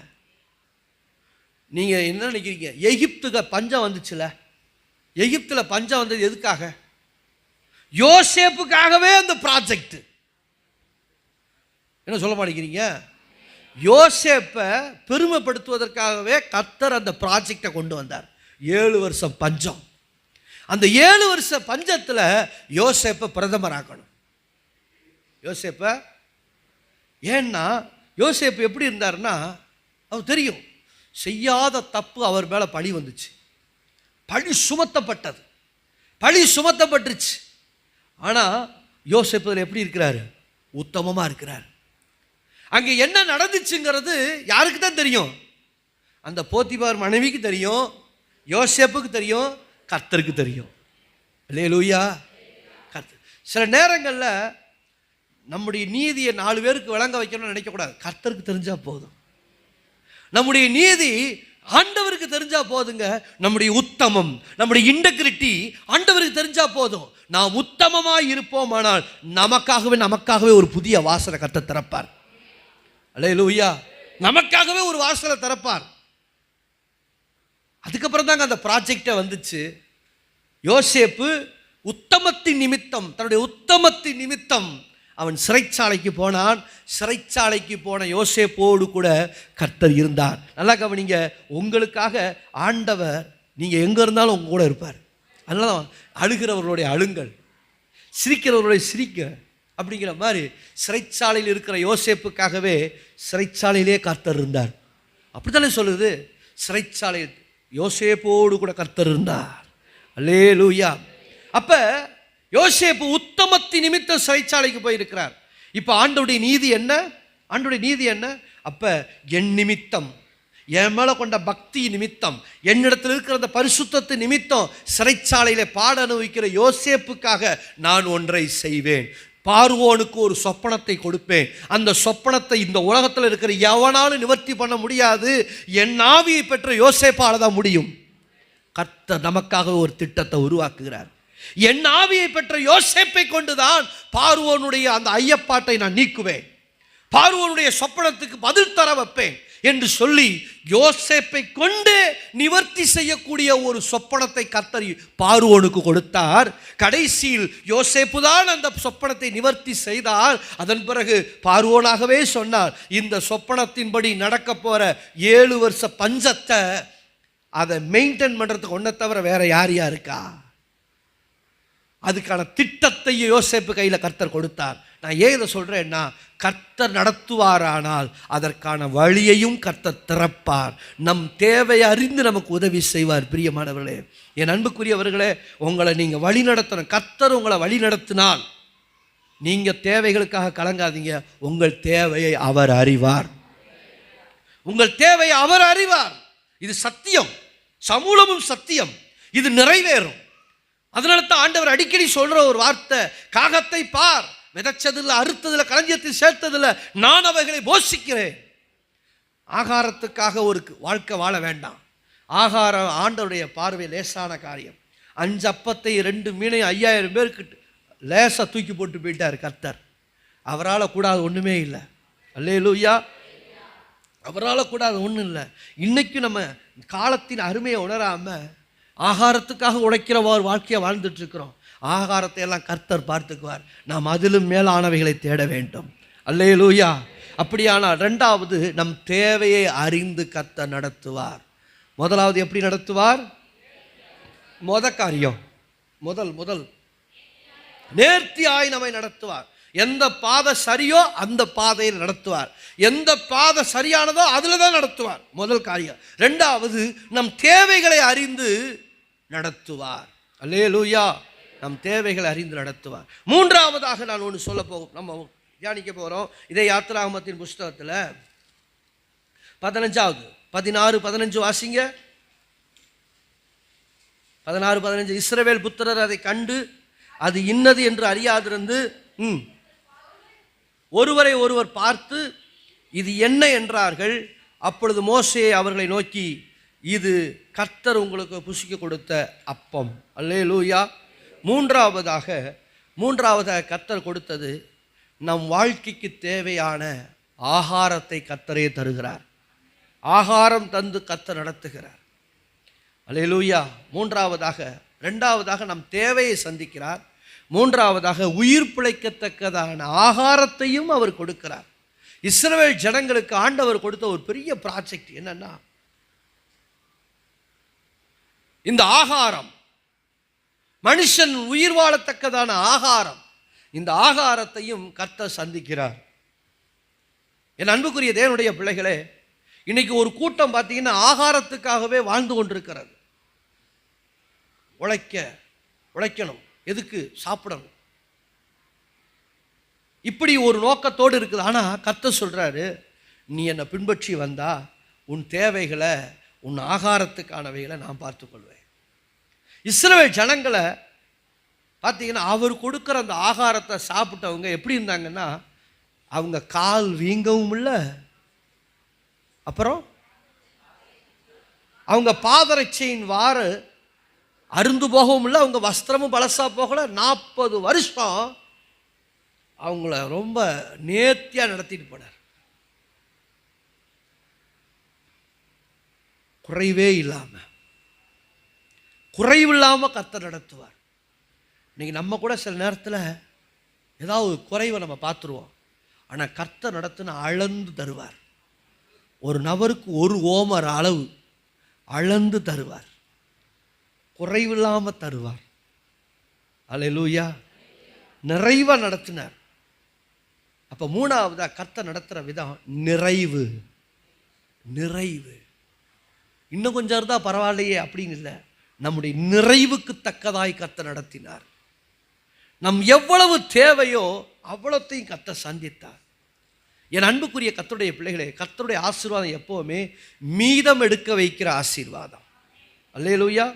நீங்கள் என்ன நினைக்கிறீங்க? எகிப்துக்கு பஞ்சம் வந்துச்சுல, எகிப்தில் பஞ்சம் வந்தது எதுக்காக? யோசேப்புக்காகவே அந்த ப்ராஜெக்ட். என்ன சொல்ல மாட்டேங்கிறீங்க? யோசேப்பை பெருமைப்படுத்துவதற்காகவே கர்த்தர் அந்த ப்ராஜெக்டை கொண்டு வந்தார். 7 வருஷம் பஞ்சம். அந்த 7 வருஷ பஞ்சத்தில் யோசேப்பை பிரதமராக்கணும். யோசேப்பை ஏன்னா யோசேப்பு எப்படி இருந்தார்னா, அவர் தெரியும் செய்யாத தப்பு அவர் மேலே பழி வந்துச்சு, பழி சுமத்தப்பட்டது, பழி சுமத்தப்பட்டுருச்சு. ஆனால் யோசேப்பு எப்படி இருக்கிறாரு? உத்தமமாக இருக்கிறார். அங்கே என்ன நடந்துச்சுங்கிறது யாருக்கு தான் தெரியும்? அந்த போத்திபார் மனைவிக்கு தெரியும், யோசேப்புக்கு தெரியும், கர்த்தருக்கு தெரியும். அல்லேலூயா. கர்த்தர். சில நேரங்களில் நம்முடைய நீதியை 4 பேருக்கு விளங்க வைக்கணும்னு நினைக்கக்கூடாது. கர்த்தருக்கு தெரிஞ்சால் போதும். நம்முடைய நீதி ஆண்டவருக்கு தெரிஞ்சா போதுங்க. நம்முடைய உத்தமம், நம்முடைய இன்டெகிரிட்டி ஆண்டவருக்கு தெரிஞ்சா போதும். நாம் உத்தமமாக இருப்போம். ஆனால் நமக்காகவே ஒரு புதிய வாசலை கர்த்தர் திறப்பார். அல்லேலூயா. நமக்காகவே ஒரு வாசலை திறப்பார். அதுக்கப்புறம் தாங்க அந்த ப்ராஜெக்டை வந்துச்சு. யோசேப்பு உத்தமத்தின் நிமித்தம், தன்னுடைய உத்தமத்தின் நிமித்தம் அவன் சிறைச்சாலைக்கு போனான். சிறைச்சாலைக்கு போன யோசேப்போடு கூட கர்த்தர் இருந்தார். நல்லா கவனிங்க, உங்களுக்காக ஆண்டவர் நீங்கள் எங்கே இருந்தாலும் உங்க கூட இருப்பார். அதனால அழுகிறவர்களுடைய அழுங்கள், சிரிக்கிறவர்களுடைய சிரிக்க அப்படிங்கிற மாதிரி சிறைச்சாலையில் இருக்கிற யோசேப்புக்காகவே சிறைச்சாலையிலே கர்த்தர் இருந்தார். அப்படித்தானே சொல்லுது, சிறைச்சாலையில் யோசேப்போடு கூட கர்த்தர் இருந்தார். அல்லேலூயா. அப்போ யோசேப்பு உத்தமத்தின் நிமித்தம் சிறைச்சாலைக்கு போயிருக்கிறார். இப்போ ஆண்டவருடைய நீதி என்ன? ஆண்டவருடைய நீதி என்ன? அப்போ என் நிமித்தம், என் மேலே கொண்ட பக்தி நிமித்தம், என்னிடத்தில் இருக்கிற அந்த பரிசுத்தத்து நிமித்தம் சிறைச்சாலையில பாட அனுபவிக்கிற யோசேப்புக்காக நான் ஒன்றை செய்வேன். பார்வோனுக்கு ஒரு சொப்பனத்தை கொடுப்பேன். அந்த சொப்பனத்தை இந்த உலகத்தில் இருக்கிற எவனாலும் நிவர்த்தி பண்ண முடியாது. என் ஆவியை பெற்ற யோசேப்பால தான் முடியும். கர்த்தர் நமக்காக ஒரு திட்டத்தை உருவாக்குகிறார். என் ஆவியை பெற்ற யோசேப்பை கொண்டுதான் பார்வோனுடைய அந்த ஐயப்பாட்டை நான் நீக்குவேன், பார்வோனுடைய சொப்பனத்துக்கு பதில் தர வைப்பேன் என்று சொல்லி யோசேப்பை கொண்டு நிவர்த்தி செய்யக்கூடிய ஒரு சொப்பனத்தை கர்த்தர் பார்வோனுக்கு கொடுத்தார். கடைசியில் யோசேப்பு தான் அந்த சொப்பனத்தை நிவர்த்தி செய்தார். அதன் பிறகு பார்வோனாகவே சொன்னார், இந்த சொப்பனத்தின்படி நடக்க போற 7 வருஷ பஞ்சத்தை அதை மெயின்டைன் பண்றதுக்கு ஒன்றை தவிர வேற யார் இருக்கா? அதுக்கான திட்டத்தை யோசேப்பு கையில் கர்த்தர் கொடுத்தார். நான் ஏன் இதை சொல்கிறேன்னா, கர்த்தர் நடத்துவாரானால் அதற்கான வழியையும் கர்த்தர் திறப்பார். நம் தேவையை அறிந்து நமக்கு உதவி செய்வார். பிரியமானவர்களே, என் அன்புக்குரியவர்களே, உங்களை நீங்கள் வழி நடத்தணும். கர்த்தர் உங்களை வழி நடத்தினால் நீங்கள் தேவைகளுக்காக கலங்காதீங்க. உங்கள் தேவையை அவர் அறிவார். உங்கள் தேவையை அவர் அறிவார். இது சத்தியம், சமூலமும் சத்தியம். இது நிறைவேறும். அதனால தான் ஆண்டவர் அடிக்கடி சொல்ற ஒரு வார்த்தை, காகத்தை பார், விதைச்சதில்லை, அறுத்ததில்லை, களஞ்சியத்தில் சேர்த்ததில்லை, நான் அவைகளை போஷிக்கிறேன். ஆகாரத்துக்காக ஒரு வாழ்க்கை வாழ வேண்டாம். ஆகாரம் ஆண்டவருடைய பார்வை லேசான காரியம். 5 அப்பத்தை 2 மீனையும் 5000 பேருக்கு லேசாக தூக்கி போட்டு போயிட்டார் கர்த்தர். அவரால் கூடாது ஒன்றுமே இல்லை. அல்லேலூயா. அவரால் கூடாது ஒன்றும் இல்லை. இன்னைக்கு நம்ம காலத்தின் அருமையை உணராமல் ஆகாரத்துக்காக உழைக்கிற ஒரு வாழ்க்கையை வாழ்ந்துட்டு இருக்கிறோம். ஆகாரத்தை எல்லாம் கர்த்தர் பார்த்துக்குவார். நாம் அதிலும் மேலானவைகளை தேட வேண்டும். அல்லேலூயா. அப்படியானால் இரண்டாவது, நம் தேவையை அறிந்து கர்த்தர் நடத்துவார். முதலாவது எப்படி நடத்துவார்? காரியம் முதல் நேர்த்தியாய் நம்மை நடத்துவார். எந்த பாதை சரியோ அந்த பாதையில் நடத்துவார். எந்த பாதை சரியானதோ அதில் தான் நடத்துவார். முதல் காரியம். இரண்டாவது, நம் தேவைகளை அறிந்து நடத்துவார். அல்லேலூயா. நம் தேவைகளை அறிந்து நடத்துவார். மூன்றாவதாக நான் ஒன்று சொல்ல நம்ம தியானிக்க போகிறோம். இதே யாத்திராகமத்தின் புஸ்தகத்தில் 16-15 வாசிங்க. 16-15. இஸ்ரவேல் புத்திரர் அதை கண்டு அது இன்னது என்று அறியாதிருந்து ஒருவரை ஒருவர் பார்த்து இது என்ன என்றார்கள். அப்பொழுது மோசே அவர்களை நோக்கி, இது கர்த்தர் உங்களுக்கு புசிக்க கொடுத்த அப்பம். அல்லேலூயா. மூன்றாவதாக கர்த்தர் கொடுத்தது, நம் வாழ்க்கைக்கு தேவையான ஆகாரத்தை கர்த்தரே தருகிறார். ஆகாரம் தந்து கர்த்தர் நடத்துகிறார். அல்லேலூயா. இரண்டாவதாக நம் தேவையை சந்திக்கிறார். மூன்றாவதாக உயிர் பிழைக்கத்தக்கதான ஆகாரத்தையும் அவர் கொடுக்கிறார். இஸ்ரவேல் ஜனங்களுக்கு ஆண்டவர் கொடுத்த ஒரு பெரிய ப்ராஜெக்ட் என்னன்னா, இந்த ஆகாரம், மனுஷன் உயிர் வாழத்தக்கதான ஆகாரம், இந்த ஆகாரத்தையும் கர்த்தர் சந்திக்கிறார். என் அன்புக்குரிய தேவனுடைய பிள்ளைகளே, இன்னைக்கு ஒரு கூட்டம் பார்த்தீங்கன்னா ஆகாரத்துக்காகவே வாழ்ந்து கொண்டிருக்கிறது. உழைக்கணும். எதுக்கு? சாப்பிடணும். இப்படி ஒரு நோக்கத்தோடு இருக்குது. ஆனால் கர்த்தர் சொல்கிறாரு, நீ என்னை பின்பற்றி வந்தா உன் தேவைகளை, உன் ஆகாரத்துக்கானவைகளை நான் பார்த்துக்கொள்வேன். இஸ்ரவேல் ஜனங்களை பார்த்தீங்கன்னா அவர் கொடுக்குற அந்த ஆகாரத்தை சாப்பிட்டவங்க எப்படி இருந்தாங்கன்னா, அவங்க கால் வீங்கவும் இல்லை, அப்புறம் அவங்க பாதரட்சையின் வாறு அருந்து போகவும் இல்லை, அவங்க வஸ்திரமும் பழசா போகலை. 40 வருஷம் அவங்கள ரொம்ப நேர்த்தியாக நடத்திட்டு போனார். குறைவில்லாமல் கர்த்தர் நடத்துவார். இன்னைக்கு நம்ம கூட சில நேரத்தில் ஏதாவது குறைவை நம்ம பார்த்துருவோம். ஆனால் கர்த்தர் நடத்துன அளந்து தருவார். ஒரு நபருக்கு 1 ஓமர் அளவு அளந்து தருவார். குறைவில்லாமல் தருவார். அல்லேலூயா. நிறைவாக நடத்தினார். அப்போ மூணாவதாக கர்த்தர் நடத்துகிற விதம் நிறைவு. இன்னும் கொஞ்சம் இருந்தால் பரவாயில்லையே அப்படின்னு இல்லை, நம்முடைய நிறைவுக்கு தக்கதாய் கர்த்தர் நடத்தினார். நம் எவ்வளவு தேவையோ அவ்வளோத்தையும் கர்த்தர் சந்தித்தார். என் அன்புக்குரிய கர்த்தருடைய பிள்ளைகளே, கர்த்தருடைய ஆசீர்வாதம் எப்போவுமே மீதம் எடுக்க வைக்கிற ஆசீர்வாதம். அல்லேலூயா.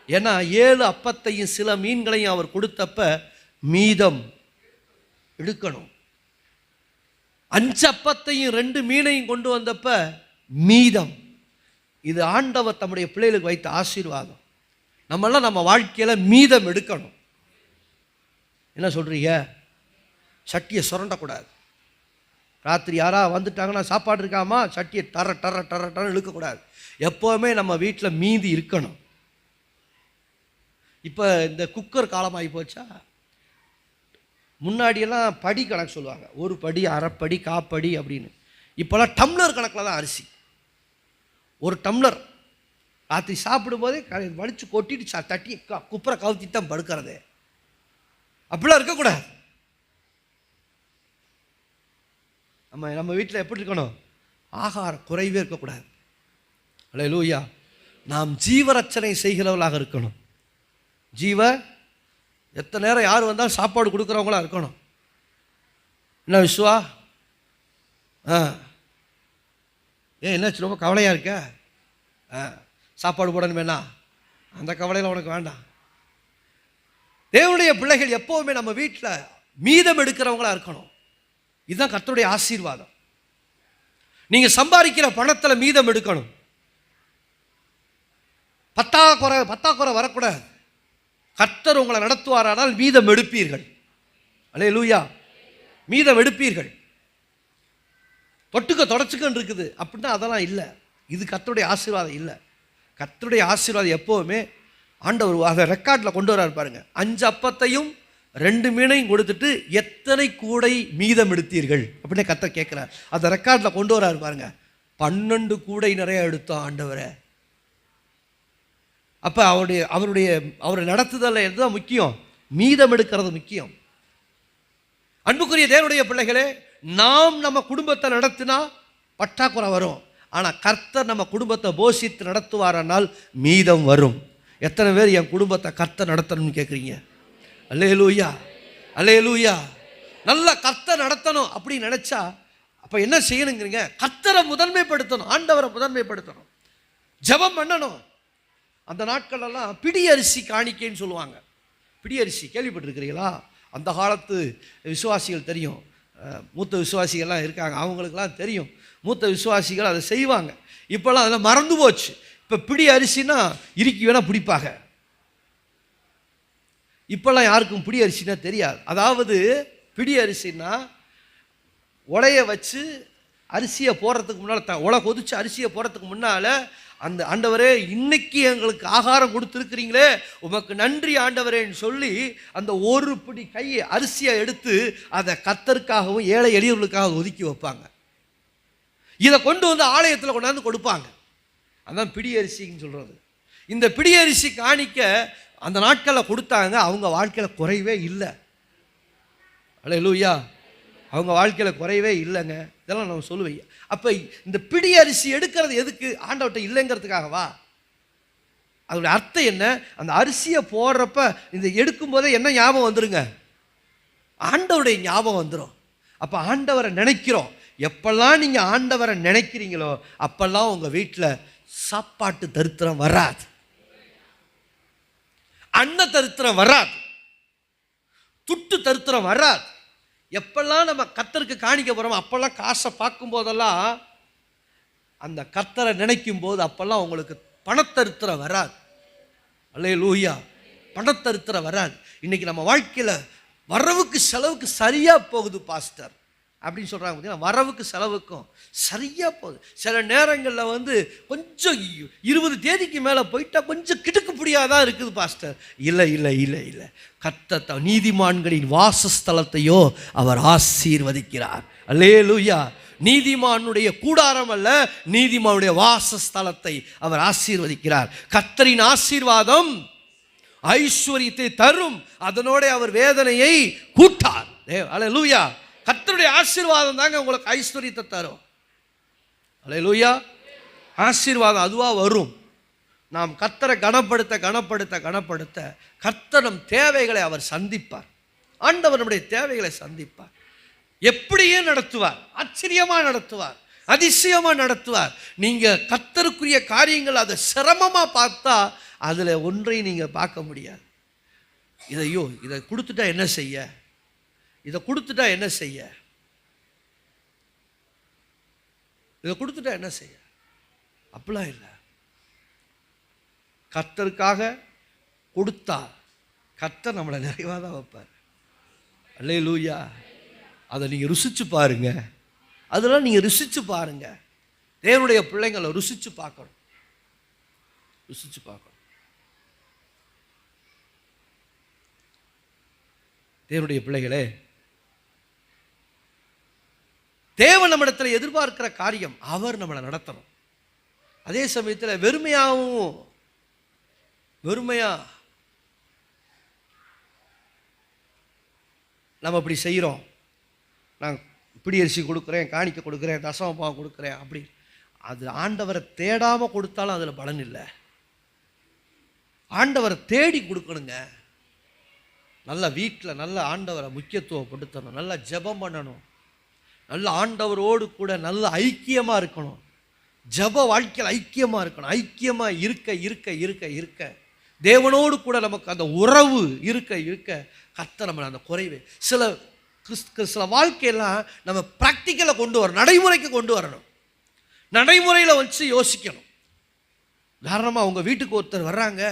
ஏன்னா 7 அப்பத்தையும் சில மீன்களையும் அவர் கொடுத்தப்ப மீதம் எடுக்கணும். 5 அப்பத்தையும் 2 மீனையும் கொண்டு வந்தப்ப மீதம். இது ஆண்டவர் தம்முடைய பிள்ளைகளுக்கு வைத்த ஆசீர்வாதம். நம்மெல்லாம் நம்ம வாழ்க்கையில் மீதம் எடுக்கணும். என்ன சொல்கிறீங்க? சட்டியை சுரண்டக்கூடாது. ராத்திரி யாராவது வந்துட்டாங்கன்னா சாப்பாடு இருக்காமா, சட்டியை டர இழுக்கக்கூடாது. எப்போவுமே நம்ம வீட்டில் மீதி இருக்கணும். இப்போ இந்த குக்கர் காலமாகி போச்சா? முன்னாடியெல்லாம் படி கணக்கு சொல்லுவாங்க, 1 படி, அரைப்படி, காப்படி அப்படின்னு. இப்போல்லாம் டம்ளர் கணக்கில் தான் அரிசி. 1 டம்ளர் ராத்திரி சாப்பிடும்போதே வலிச்சு கொட்டிட்டு தட்டி குப்பரை கவுத்தி தான் படுக்கிறதே. அப்படிலாம் இருக்கக்கூடாது. நம்ம வீட்டில் எப்படி இருக்கணும்? ஆகாரம் குறைவே இருக்கக்கூடாது. அல்லேலூயா. நாம் ஜீவரட்சணை செய்கிறவர்களாக இருக்கணும். எத்தனை நேரம் யார் வந்தாலும் சாப்பாடு கொடுக்குறவங்களா இருக்கணும். என்ன விஸ்வா? என்னாச்சு, ரொம்ப கவலையாக இருக்க? சாப்பாடு போடணும் வேணா, அந்த கவலையில் உனக்கு வேண்டாம். தேவனுடைய பிள்ளைகள் எப்போவுமே நம்ம வீட்டில் மீதம் எடுக்கிறவங்களா இருக்கணும். இதுதான் கர்த்தருடைய ஆசீர்வாதம். நீங்கள் சம்பாதிக்கிற பணத்தில் மீதம் எடுக்கணும். பத்தாக்குறை வரக்கூடாது. கர்த்தர் உங்களை நடத்துவாரானால் மீதம் எடுப்பீர்கள். அல்லேலூயா. மீதம் எடுப்பீர்கள். தொடச்சுக்கன்னு இருக்குது அப்படின்னா அதெல்லாம் இல்லை. இது கர்த்தருடைய ஆசீர்வாதம் இல்லை. கர்த்தருடைய ஆசீர்வாதம் எப்போவுமே ஆண்டவர் அதை ரெக்கார்டில் கொண்டு வராரு பாருங்க. 5 அப்பத்தையும் 2 மீனையும் கொடுத்துட்டு எத்தனை கூடை மீதம் எடுத்தீர்கள் அப்படின்னு கர்த்தர் கேட்குறார். அதை ரெக்கார்டில் கொண்டு வராரு பாருங்க. 12 கூடை நிறைய எடுத்தோம் ஆண்டவரை. அப்போ அவருடைய நடத்துதல் எதுதான் முக்கியம்? மீதம் எடுக்கிறது முக்கியம். அன்புக்குரிய தேவனுடைய பிள்ளைகளே, நாம் நம்ம குடும்பத்தை நடத்தினா பற்றாக்குறை வரும். ஆனால் கர்த்தர் நம்ம குடும்பத்தை போஷித்து நடத்துவாரானால் மீதம் வரும். எத்தனை பேர் என் குடும்பத்தை கர்த்தர் நடத்தணும்னு கேட்குறீங்க? அல்லேலூயா, அல்லேலூயா. நல்லா கர்த்தர் நடத்தணும் அப்படின்னு நினச்சா அப்போ என்ன செய்யணுங்கிறீங்க? கர்த்தரை முதன்மைப்படுத்தணும், ஆண்டவரை முதன்மைப்படுத்தணும், ஜெபம் பண்ணணும். அந்த நாட்களெல்லாம் பிடி அரிசி காணிக்கைன்னு சொல்லுவாங்க. பிடி அரிசி கேள்விப்பட்டிருக்கிறீங்களா? அந்த காலத்து விசுவாசிகள் தெரியும், மூத்த விசுவாசிகள்லாம் இருக்காங்க, அவங்களுக்கெல்லாம் தெரியும். மூத்த விசுவாசிகள் அதை செய்வாங்க. இப்போல்லாம் அதெல்லாம் மறந்து போச்சு. இப்போ பிடி அரிசினா இறுக்கி வேணால் பிடிப்பாங்க. இப்போல்லாம் யாருக்கும் பிடி அரிசினா தெரியாது. அதாவது பிடி அரிசின்னா உலைய வச்சு அரிசியை போடுறதுக்கு முன்னால், உலை கொதிச்சு அரிசியை போடுறதுக்கு முன்னால் அந்த ஆண்டவரே இன்னைக்கு எங்களுக்கு ஆகாரம் கொடுத்துருக்கிறீங்களே உமக்கு நன்றி ஆண்டவரேன்னு சொல்லி அந்த ஒரு பிடி கையை அரிசியை எடுத்து அதை கர்த்தருக்காகவும் ஏழை எளியவர்களுக்காக ஒதுக்கி வைப்பாங்க. இதை கொண்டு வந்து ஆலயத்தில் கொண்டாந்து கொடுப்பாங்க. அதான் பிடி அரிசின்னு சொல்கிறது. இந்த பிடி அரிசி காணிக்க அந்த நாட்களில் கொடுத்தாங்க. அவங்க வாழ்க்கையில் குறைவே இல்லை. அல்லேலூயா. அவங்க வாழ்க்கையில் குறைவே இல்லைங்க. இதெல்லாம் நம்ம சொல்லுவேன். அப்போ இந்த பிடி அரிசி எடுக்கிறது எதுக்கு? ஆண்டவர்கிட்ட இல்லைங்கிறதுக்காகவா? அதோடைய அர்த்தம் என்ன? அந்த அரிசியை போடுறப்ப இந்த எடுக்கும் போதே என்ன ஞாபகம் வந்துருங்க? ஆண்டவருடைய ஞாபகம் வந்துடும். அப்போ ஆண்டவரை நினைக்கிறோம். எப்பெல்லாம் நீங்கள் ஆண்டவரை நினைக்கிறீங்களோ அப்பெல்லாம் உங்கள் வீட்டில் சாப்பாட்டு தரித்திரம் வராது, அன்ன தரித்திரம் வராது, துட்டு தரித்திரம் வராது. எப்பெல்லாம் நம்ம கர்த்தருக்கு காணிக்க போகிறோம் அப்பெல்லாம் காசை பார்க்கும் போதெல்லாம் அந்த கர்த்தரை நினைக்கும் போது அப்பெல்லாம் உங்களுக்கு பணத்தரித்திரம் வராது. அல்லேலூயா. பணத்தரித்திரம் வராது. இன்னைக்கு நம்ம வாழ்க்கையில் வரவுக்கு செலவுக்கு சரியாக போகுது பாஸ்டர் அப்படின்னு சொல்கிறாங்க. பார்த்தீங்கன்னா வரவுக்கு செலவுக்கும் சரியாக போகுது. சில நேரங்களில் கொஞ்சம் 20 தேதிக்கு மேலே போயிட்டா கொஞ்சம் கிடுக்குப்படியாக இருக்குது பாஸ்டர். இல்லை இல்லை இல்லை இல்லை. கர்த்தர் நீதிமான்களின் வாசஸ்தலத்தையோ அவர் ஆசீர்வதிக்கிறார். அல்லேலூயா. நீதிமானுடைய கூடாரம் அல்ல, நீதிமானுடைய வாசஸ்தலத்தை அவர் ஆசீர்வதிக்கிறார். கர்த்தரின் ஆசீர்வாதம் ஐஸ்வரியத்தை தரும், அதனோட அவர் வேதனையை கூட்டார். அல்லேலூயா. கர்த்தருடைய ஆசீர்வாதம் தாங்க உங்களுக்கு ஐஸ்வரியத்தை தரும். அல்லேலூயா. ஆசீர்வாதம் அதுவாக வரும். நாம் கர்த்தரை கனப்படுத்த கனப்படுத்த கனப்படுத்த கர்த்தர் நம் தேவைகளை அவர் சந்திப்பார். ஆண்டவர் நம்முடைய தேவைகளை சந்திப்பார். எப்படியே நடத்துவார், ஆச்சரியமாக நடத்துவார், அதிசயமாக நடத்துவார். நீங்கள் கர்த்தருக்குரிய காரியங்கள் அதை சிரமமாக பார்த்தா அதில் ஒன்றையும் நீங்கள் பார்க்க முடியாது. இதை கொடுத்துட்டா என்ன செய்ய, இதை கொடுத்துட்டா என்ன செய்ய, இதை கொடுத்துட்டா என்ன செய்ய, அப்படிலாம் இல்லை. கர்த்தருக்காக கொடுத்தா கர்த்தர் நம்மளை நிறைவாக தான் வைப்பார். அல்லேலூயா. அதை நீங்கள் ருசிச்சு பாருங்க. அதெல்லாம் நீங்கள் ருசிச்சு பாருங்க. தேவனுடைய பிள்ளைங்களை ருசிச்சு பார்க்கணும், ருசிச்சு பார்க்கணும். தேவனுடைய பிள்ளைகளே, தேவன் நம்மிடத்தில் எதிர்பார்க்கிற காரியம் அவர் நம்மளை நடத்தணும். அதே சமயத்தில் வெறுமையா நம்ம இப்படி செய்கிறோம், நான் இப்படி அரிசி கொடுக்குறேன், காணிக்க கொடுக்குறேன், தசமபாவம் கொடுக்குறேன், அப்படி அது ஆண்டவரை தேடாமல் கொடுத்தாலும் அதில் பலன் இல்லை. ஆண்டவரை தேடி கொடுக்கணுங்க. நல்ல வீட்டில் நல்ல ஆண்டவரை முக்கியத்துவப்படுத்தணும், நல்லா ஜெபம் பண்ணணும், நல்ல ஆண்டவரோடு கூட நல்ல ஐக்கியமாக இருக்கணும், ஜெப வாழ்க்கையில் ஐக்கியமாக இருக்கணும். ஐக்கியமாக இருக்க இருக்க இருக்க இருக்க தேவனோடு கூட நமக்கு அந்த உறவு இருக்க இருக்க கர்த்தர் நம்மளை அந்த குறைவு சில வாழ்க்கையெல்லாம் நம்ம ப்ராக்டிக்கலை கொண்டு வரணும், நடைமுறைக்கு கொண்டு வரணும். நடைமுறையில் வச்சு யோசிக்கணும். உதாரணமாக உங்கள் வீட்டுக்கு ஒருத்தர் வர்றாங்க,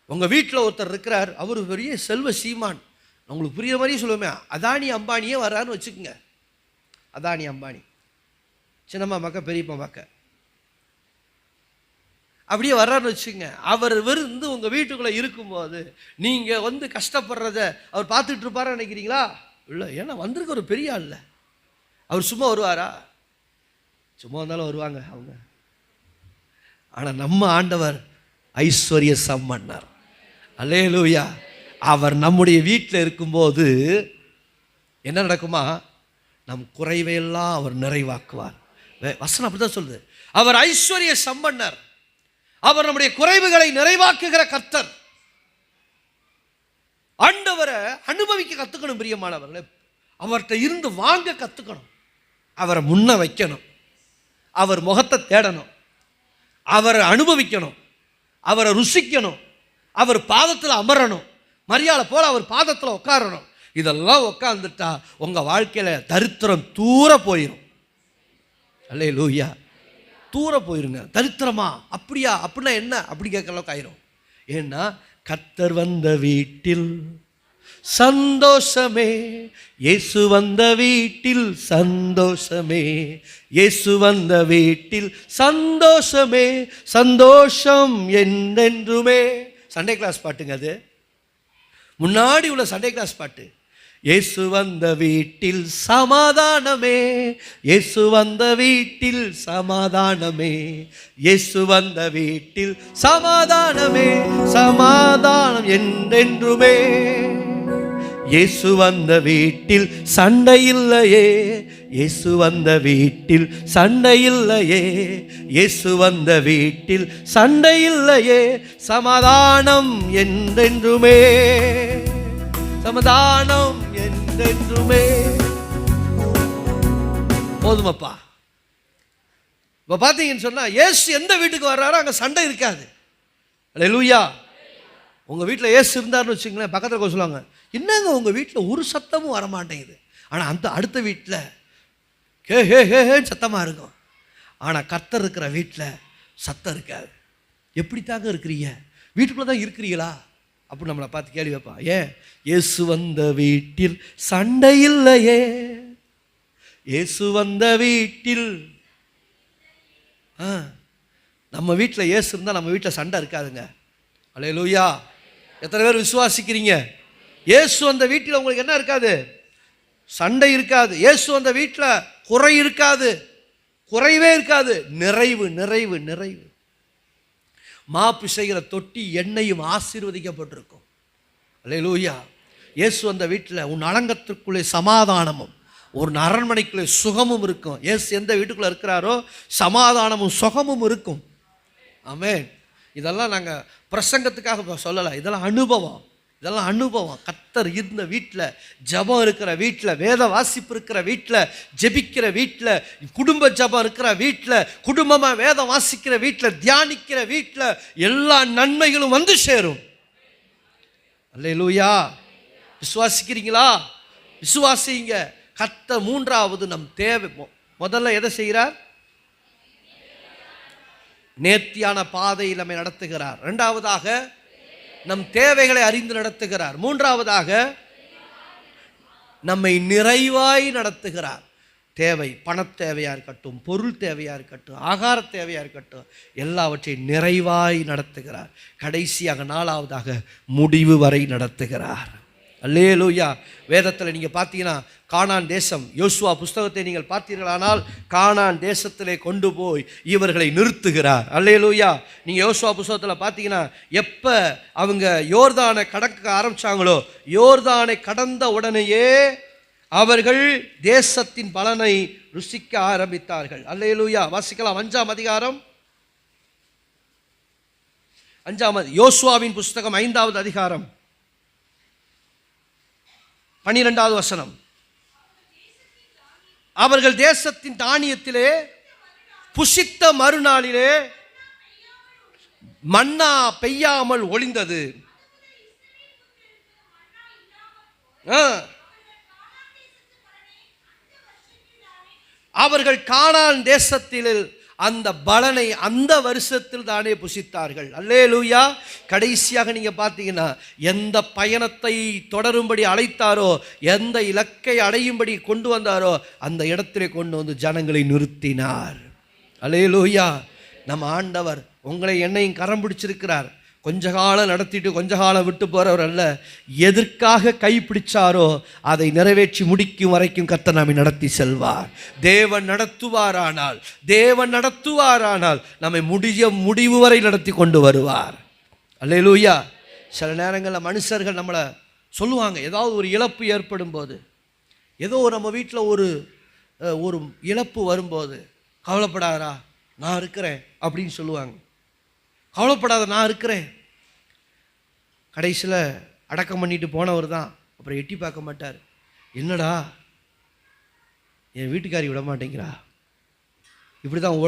உங்கள் வீட்டில் ஒருத்தர் இருக்கிறார், அவர் பெரிய செல்வ சீமான், உங்களுக்கு புரியுற மாதிரியே சொல்லுவோமே, அதானி அம்பானியே வர்றாருன்னு வச்சுக்கோங்க. அதானி அம்பானி சின்னம்மா மக்க பெரியப்பா மக்க, அப்படியே வர்றாருன்னு வச்சுங்க. அவர் விருந்து உங்கள் வீட்டுக்குள்ளே இருக்கும்போது நீங்கள் கஷ்டப்படுறத அவர் பார்த்துட்டு இருப்பாரா நினைக்கிறீங்களா? இல்லை. ஏன்னா வந்திருக்க ஒரு பெரிய ஆள் இல்லை. அவர் சும்மா வருவாரா? சும்மா வந்தாலும் வருவாங்க அவங்க. ஆனால் நம்ம ஆண்டவர் ஐஸ்வர்ய சம்பன்னர். அல்லேலூயா. அவர் நம்முடைய வீட்டில் இருக்கும்போது என்ன நடக்குமா? நம் குறைவையெல்லாம் அவர் நிறைவாக்குவார். வசனம் அப்படிதான் சொல்லுது. அவர் ஐஸ்வர்ய சம்பன்னர். அவர் நம்முடைய குறைவுகளை நிறைவாக்குகிற கர்த்தர். ஆண்டவரை அனுபவிக்க கத்துக்கணும் பிரியமானவர்களே. அவர்கிட்ட இருந்து வாங்க கத்துக்கணும். அவரை முன்ன வைக்கணும். அவர் முகத்தை தேடணும். அவரை அனுபவிக்கணும். அவரை ருசிக்கணும். அவர் பாதத்தில் அமரணும். மரியாதை போல அவர் பாதத்தில் உட்காரணும். இதெல்லாம் உட்கார்ந்துட்டா உங்கள் வாழ்க்கையில் தரித்திரம் தூர போயிடும். அல்லேலூயா. தூர போயிருங்க. தரித்திரமா? அப்படியா? அப்படின்னா என்ன? அப்படி கேட்கற அளவுக்கு ஆயிரும். ஏன்னா கர்த்தர் வந்த வீட்டில் சந்தோஷமே, இயேசு வந்த வீட்டில் சந்தோஷமே, இயேசு வந்த வீட்டில் சந்தோஷமே, சந்தோஷம் என்றென்றுமே. சண்டே கிளாஸ் பாட்டுங்க அது. முன்னாடி உள்ள சண்டே கிளாஸ் பாட்டு. இயேசு வந்த வீட்டில் சமாதானமே, இயேசு வந்த வீட்டில் சமாதானமே, இயேசு வந்த வீட்டில் சமாதானமே, சமாதானம் என்றென்றுமே. இயேசு வந்த வீட்டில் சண்டை இல்லையே, இயேசு வந்த வீட்டில் சண்டை இல்லையே, இயேசு வந்த வீட்டில் சண்டை இல்லையே, சமாதானம் என்றென்றுமே, சமாதானம் என்றென்றுமே. போதுமப்பா. இப்போ பார்த்தீங்கன்னு சொன்னால் இயேசு எந்த வீட்டுக்கு வர்றாரோ அங்கே சண்டை இருக்காது. அல்லேலூயா. உங்கள் வீட்டில் இயேசு இருந்தார்னு வச்சுங்களேன், பக்கத்தில் சொல்லுவாங்க, என்னங்க உங்கள் வீட்டில் ஒரு சத்தமும் வரமாட்டேங்குது. ஆனால் அந்த அடுத்த வீட்டில் ஹே ஹே ஹே ஹேன்னு சத்தமாக இருக்கும். ஆனால் கர்த்தர் இருக்கிற வீட்டில் சத்தம் இருக்காது. எப்படி தாங்க இருக்கிறீங்க? வீட்டுக்குள்ளே தான் இருக்கிறீங்களா அப்படின்னு நம்மளை பார்த்து கேள்வி வைப்பா. ஏன்? இயேசு வந்த வீட்டில் சண்டை இல்லையே, இயேசு வந்த வீட்டில். நம்ம வீட்டில் இயேசு இருந்தால் நம்ம வீட்டில் சண்டை இருக்காதுங்க. அல்லேலூயா. எத்தனை பேர் விசுவாசிக்கிறீங்க? இயேசு அந்த வீட்டில் உங்களுக்கு என்ன இருக்காது? சண்டை இருக்காது. இயேசு அந்த வீட்டில் குறை இருக்காது, குறைவே இருக்காது. நிறைவு நிறைவு நிறைவு. மாப்பு செய்கிற தொட்டி எண்ணெயும் ஆசீர்வதிக்கப்பட்டிருக்கும். அல்லேலூயா. இயேசு அந்த வீட்டில் உன் அலங்கத்திற்குள்ளே சமாதானமும் ஒரு அரண்மனைக்குள்ளே சுகமும் இருக்கும். இயேசு எந்த வீட்டுக்குள்ளே இருக்கிறாரோ சமாதானமும் சுகமும் இருக்கும். ஆமென். இதெல்லாம் நாங்கள் பிரசங்கத்துக்காக சொல்லலை. இதெல்லாம் அனுபவம். இதெல்லாம் அனுபவம். கர்த்தர் இருந்த வீட்டில், ஜபம் இருக்கிற வீட்டில், வேத வாசிப்பு இருக்கிற வீட்டில், ஜெபிக்கிற வீட்டில், குடும்ப ஜபம் இருக்கிற வீட்டில், குடும்பமாக வேதம் வாசிக்கிற வீட்டில், தியானிக்கிற வீட்டில் எல்லா நன்மைகளும் வந்து சேரும். அல்லேலூயா. விசுவாசிக்கிறீங்களா? விசுவாசிங்க. கர்த்தர் மூன்றாவது நம் தேவை. முதல்ல எதை செய்கிறார்? நேர்த்தியான பாதையில் நம்மை நடத்துகிறார். இரண்டாவதாக நம் தேவைகளை அறிந்து நடத்துகிறார். மூன்றாவதாக நம்மை நிறைவாய் நடத்துகிறார். தேவை, பணத்தேவையாக இருக்கட்டும், பொருள் தேவையாக இருக்கட்டும், ஆகார தேவையாக இருக்கட்டும், எல்லாவற்றையும் நிறைவாய் நடத்துகிறார். கடைசியாக நாலாவதாக முடிவு வரை நடத்துகிறார். அல்லேலூயா. வேதத்தில் நீங்கள் பார்த்தீங்கன்னா கானான் தேசம், யோசுவா புஸ்தகத்தை நீங்கள் பார்த்தீர்களானால் கானான் தேசத்திலே கொண்டு போய் இவர்களை நிறுத்துகிறார். அல்லேலூயா. நீங்கள் யோசுவா புஸ்தகத்தில் பார்த்தீங்கன்னா எப்போ அவங்க யோர்தானை கடக்க ஆரம்பித்தாங்களோ, யோர்தானை கடந்த உடனேயே அவர்கள் தேசத்தின் பலனை ருசிக்க ஆரம்பித்தார்கள். அல்லேலூயா. வாசிக்கலாம். 5ஆம் அதிகாரம், 5ஆம் யோசுவாவின் புஸ்தகம் 5வது அதிகாரம் 12வது வசனம். அவர்கள் தேசத்தின் தானியத்திலே புசித்த மறுநாளிலே மன்னா பெய்யாமல் ஒளிந்தது. அவர்கள் கானான் தேசத்தில் அந்த பலனை அந்த வருஷத்தில் தானே புசித்தார்கள். அல்லேலூயா. கடைசியாக நீங்கள் பார்த்தீங்கன்னா எந்த பயணத்தை தொடரும்படி அழைத்தாரோ, எந்த இலக்கை அடையும்படி கொண்டு வந்தாரோ அந்த இடத்திலே கொண்டு வந்து ஜனங்களை நிறுத்தினார். அல்லேலூயா. நம்ம ஆண்டவர் உங்களை என்னையும் கரம் பிடிச்சிருக்கிறார். கொஞ்ச காலம் நடத்திட்டு கொஞ்ச காலம் விட்டு போகிறவர் அல்ல. எதற்காக கைப்பிடிச்சாரோ அதை நிறைவேற்றி முடிக்கும் வரைக்கும் கர்த்தர் நம்மை நடத்தி செல்வார். தேவன் நடத்துவாரானால் நம்மை முடிவு வரை நடத்தி கொண்டு வருவார். அல்லேலூயா. சில நேரங்களில் மனுஷர்கள் நம்மளை சொல்லுவாங்க, ஏதாவது ஒரு இழப்பு ஏற்படும் போது, ஏதோ நம்ம வீட்டில் ஒரு இழப்பு வரும்போது, கவலைப்படாதா நான் இருக்கிறேன் அப்படின்னு சொல்லுவாங்க. கவலைப்படாத நான் இருக்கிறேன். கடைசியில் அடக்கம் பண்ணிட்டு போனவர் தான் அப்புறம் எட்டி பார்க்க மாட்டார். என்னடா என் வீட்டுக்காரி விட மாட்டேங்கிறா. இப்படி தான்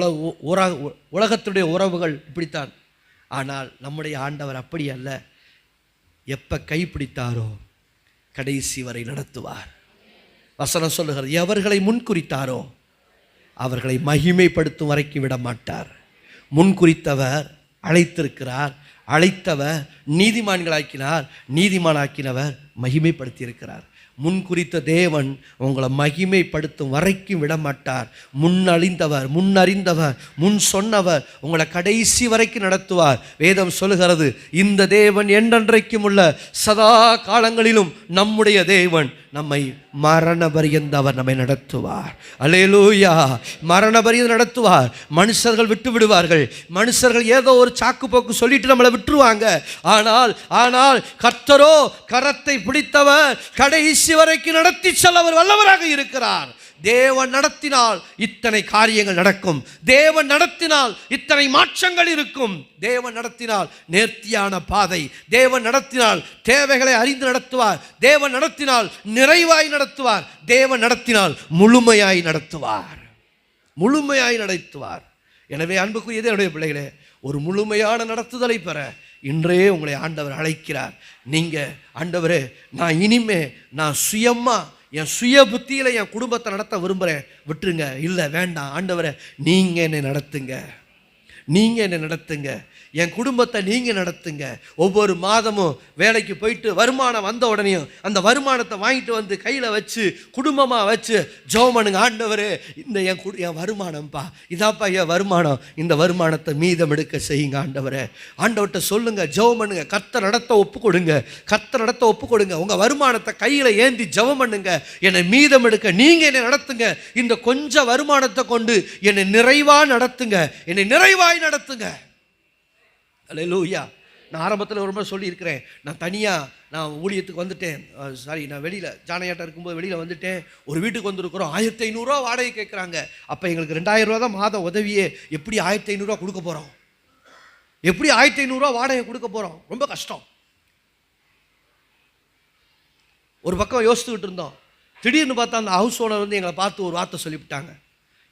உலகத்துடைய உறவுகள் இப்படித்தான். ஆனால் நம்முடைய ஆண்டவர் அப்படி அல்ல. எப்போ கைப்பிடித்தாரோ கடைசி வரை நடத்துவார். வசனம் சொல்லுகிறது, எவர்களை முன்குறித்தாரோ அவர்களை மகிமைப்படுத்தும் வரைக்கும் விட மாட்டார். முன்குறித்தவர் அழைத்திருக்கிறார், அழைத்தவர் நீதிமான்களாக்கினார், நீதிமானாக்கினவர் மகிமைப்படுத்தியிருக்கிறார். முன்குறித்த தேவன் உங்களை மகிமைப்படுத்தும் வரைக்கும் விடமாட்டார். முன்னறிந்தவர் முன் சொன்னவர் உங்களை கடைசி வரைக்கும் நடத்துவார். வேதம் சொல்லுகிறது, இந்த தேவன் என்றென்றைக்கும் உள்ள சதா காலங்களிலும் நம்முடைய தேவன் நம்மை மரண பரியந்தவர் நம்மை நடத்துவார். அல்லேலூயா. மரண பரியந்தம் நடத்துவார். மனுஷர்கள் விட்டு விடுவார்கள். மனுஷர்கள் ஏதோ ஒரு சாக்கு போக்கு சொல்லிட்டு நம்மளை விட்டுருவாங்க. ஆனால் கர்த்தரோ கரத்தை பிடித்தவர் கடைசி வரைக்கும் நடத்தி செல்ல அவர் வல்லவராக இருக்கிறார். தேவன் நடத்தினால் இத்தனை காரியங்கள் நடக்கும். தேவன் நடத்தினால் இத்தனை மாற்றங்கள் இருக்கும். தேவன் நடத்தினால் நேர்த்தியான பாதை, தேவன் நடத்தினால் தேவைகளை அறிந்து நடத்துவார், தேவன் நடத்தினால் நிறைவாய் நடத்துவார், தேவன் நடத்தினால் முழுமையாய் நடத்துவார். எனவே அன்புக்குரியதே என்னுடைய பிள்ளைகளே, ஒரு முழுமையான நடத்துதலை பெற இன்றே உங்களை ஆண்டவர் அழைக்கிறார். நீங்கள் ஆண்டவரே நான் சுயமா என் சுய புத்தியில் என் குடும்பத்தை நடத்த விரும்புகிறேன், விட்டுருங்க. இல்லை வேண்டாம் ஆண்டவரே, நீங்கள் என்னை நடத்துங்க, என் குடும்பத்தை நீங்கள் நடத்துங்க. ஒவ்வொரு மாதமும் வேலைக்கு போயிட்டு வருமானம் வந்த உடனேயும் அந்த வருமானத்தை வாங்கிட்டு வந்து கையில் வச்சு குடும்பமாக வச்சு ஜெபம் பண்ணுங்க. ஆண்டவரே, இந்த என் வருமானம்ப்பா, இதாப்பா என் வருமானம், இந்த வருமானத்தை மீதம் எடுக்க செய்யுங்க. ஆண்டவர்கிட்ட சொல்லுங்க, ஜெபம் பண்ணுங்க. கர்த்தர் நடத்த ஒப்பு கொடுங்க. உங்கள் வருமானத்தை கையில் ஏந்தி ஜெபம் பண்ணுங்க. என்னை மீதம் எடுக்க நீங்கள் என்னை நடத்துங்க. இந்த கொஞ்சம் வருமானத்தை கொண்டு என்னை நிறைவாய் நடத்துங்க. அல்லேலூயா. நான் ஆரம்பத்தில் ரொம்ப சொல்லியிருக்கிறேன், நான் ஊழியத்துக்கு வந்துட்டேன். நான் வெளியில் ஜானையாட்டம் இருக்கும்போது வெளியில் வந்துட்டேன். ஒரு வீட்டுக்கு வந்திருக்கிறோம், 1500 வாடகை கேட்குறாங்க. அப்போ எங்களுக்கு 2000 தான் மாதம் உதவியே. எப்படி 1500 கொடுக்க போகிறோம்? எப்படி 1500 வாடகை கொடுக்க போகிறோம்? ரொம்ப கஷ்டம். ஒரு பக்கம் யோசித்துக்கிட்டு இருந்தோம். திடீர்னு பார்த்தா அந்த ஹவுஸ் ஓனர் வந்து எங்களை பார்த்து ஒரு வார்த்தை சொல்லிவிட்டாங்க.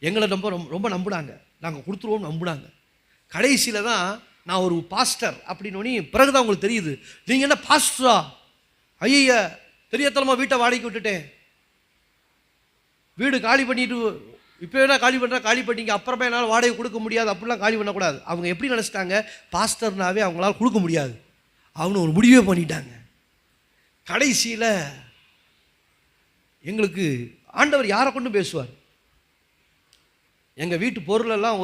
எங்களை ரொம்ப நம்பினாங்க, நாங்கள் கொடுத்துருவோம் நம்பினாங்க. கடைசியில் தான் நான் ஒரு பாஸ்டர் அப்படின்னு பிறகுதான் உங்களுக்கு தெரியுது, நீங்கள் என்ன பாஸ்டரா? ஐயா, தெரியாதலமா வீட்டை வாடகைக்கு விட்டுட்டேன், வீடு காலி பண்ணிட்டு இப்போ என்ன காலி பண்ணிங்க, அப்புறமா என்னால் வாடகை கொடுக்க முடியாது, அப்படிலாம் காலி பண்ணக்கூடாது. அவங்க எப்படி நினச்சிட்டாங்க, பாஸ்டர்னாவே அவங்களால கொடுக்க முடியாது, அவங்க ஒரு முடிவே பண்ணிட்டாங்க. கடைசியில் எங்களுக்கு ஆண்டவர் யாரை கொண்டு பேசுவார்? எங்கள் வீட்டு பொருளெல்லாம்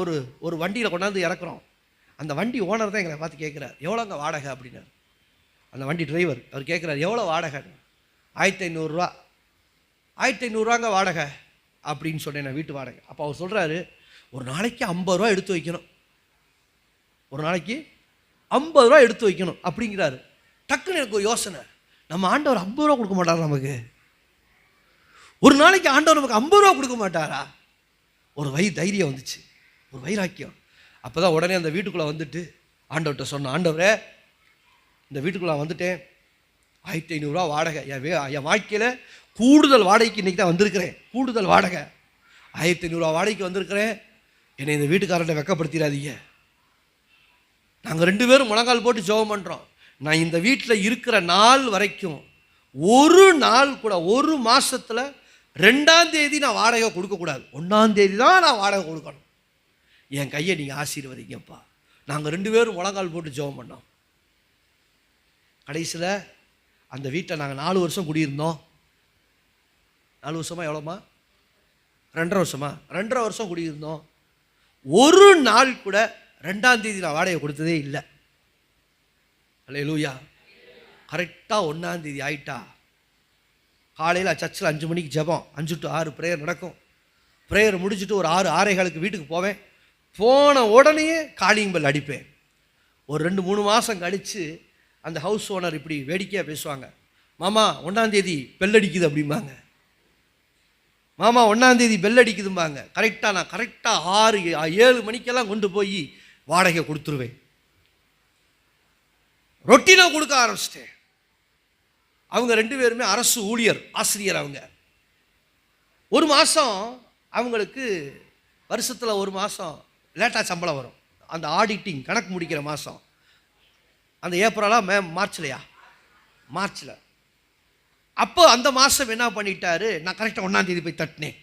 ஒரு வண்டியில் கொண்டாந்து இறக்குறோம். அந்த வண்டி ஓனர் தான் எங்களை பார்த்து கேட்குறார், எவ்வளோங்க வாடகை அப்படின்னார். அந்த வண்டி டிரைவர் அவர் கேட்குறார், எவ்வளோ வாடகை? 1500 1500 வாடகை அப்படின்னு சொன்னேன், நான் வீட்டு வாடகை. அப்போ அவர் சொல்கிறாரு, ஒரு நாளைக்கு 50 ரூபா எடுத்து வைக்கணும், ஒரு நாளைக்கு 50 ரூபா எடுத்து வைக்கணும் அப்படிங்கிறாரு. டக்குன்னு எனக்கு ஒரு யோசனை, நம்ம ஆண்டவர் 50 ரூபா கொடுக்க மாட்டாரா நமக்கு? ஒரு நாளைக்கு ஆண்டவர் நமக்கு 50 ரூபா கொடுக்க மாட்டாரா? ஒரு தைரியம் வந்துச்சு, ஒரு வைராக்கியம். அப்போ தான் உடனே அந்த வீட்டுக்குள்ளே வந்துட்டு ஆண்டவர்கிட்ட சொன்னேன், ஆண்டவரே, இந்த வீட்டுக்குள்ளே வந்துட்டேன், 1500 வாடகை, என் வாழ்க்கையில் கூடுதல் வாடகைக்கு இன்றைக்கி தான் வந்திருக்கிறேன், கூடுதல் வாடகை 1500 வாடகைக்கு வந்திருக்கிறேன், என்னை இந்த வீட்டுக்காரர்கிட்ட வெக்கப்படுத்திடாதீங்க. நாங்கள் 2 பேரும் முழங்கால் போட்டு ஜெபம் பண்ணுறோம். நான் இந்த வீட்டில் இருக்கிற நாள் வரைக்கும் ஒரு நாள் கூட, ஒரு மாதத்தில் 2ஆம் தேதி நான் வாடகை கொடுக்கக்கூடாது, 1ஆம் தேதி தான் நான் வாடகை கொடுக்கணும். என் கையை நீங்கள் ஆசீர்வதிங்கப்பா. நாங்கள் 2 பேரும் முழங்கால் போட்டு ஜெபம் பண்ணோம். கடைசியில் அந்த வீட்டில் நாங்கள் 4 வருஷம் குடியிருந்தோம். 4 வருஷமா எவ்வளோமா? 2.5 வருஷமா? 2.5 வருஷம் குடியிருந்தோம். ஒரு நாள் கூட 2ஆம் தேதி நான் வாடகை கொடுத்ததே இல்லை. அல்லேலூயா. கரெக்டாக 1ஆம் தேதி ஆயிட்டா, காலையில் சர்ச்சில் 5 மணிக்கு ஜெபம், 5 to 6 ப்ரேயர் நடக்கும். ப்ரேயர் முடிச்சுட்டு ஒரு 6, 6:15 வீட்டுக்கு போவேன். போன உடனே காலிங் பெல் அடிப்பேன். ஒரு 2-3 மாதம் கழித்து அந்த ஹவுஸ் ஓனர் இப்படி வேடிக்கையாக பேசுவாங்க. மாமா 1ஆம் தேதி பெல் அடிக்குது அப்படிம்பாங்க. மாமா 1ஆம் தேதி பெல் அடிக்குதும்பாங்க. நான் கரெக்டாக 6-7 மணிக்கெல்லாம் கொண்டு போய் வாடகை கொடுத்துருவேன். ரொட்டீனாக கொடுக்க ஆரம்பிச்சிட்டேன். அவங்க 2 பேருமே அரசு ஊழியர், ஆசிரியர். அவங்க ஒரு மாதம் அவங்களுக்கு வருஷத்தில் ஒரு மாதம் லேட்டாக சம்பளம் வரும். அந்த ஆடிட்டிங் கணக்கு முடிக்கிற மாதம், அந்த ஏப்ரலா மார்ச்சில். அப்போ அந்த மாதம் என்ன பண்ணிட்டாரு, நான் கரெக்டாக 1ஆம் தேதி போய் தட்டினேன்.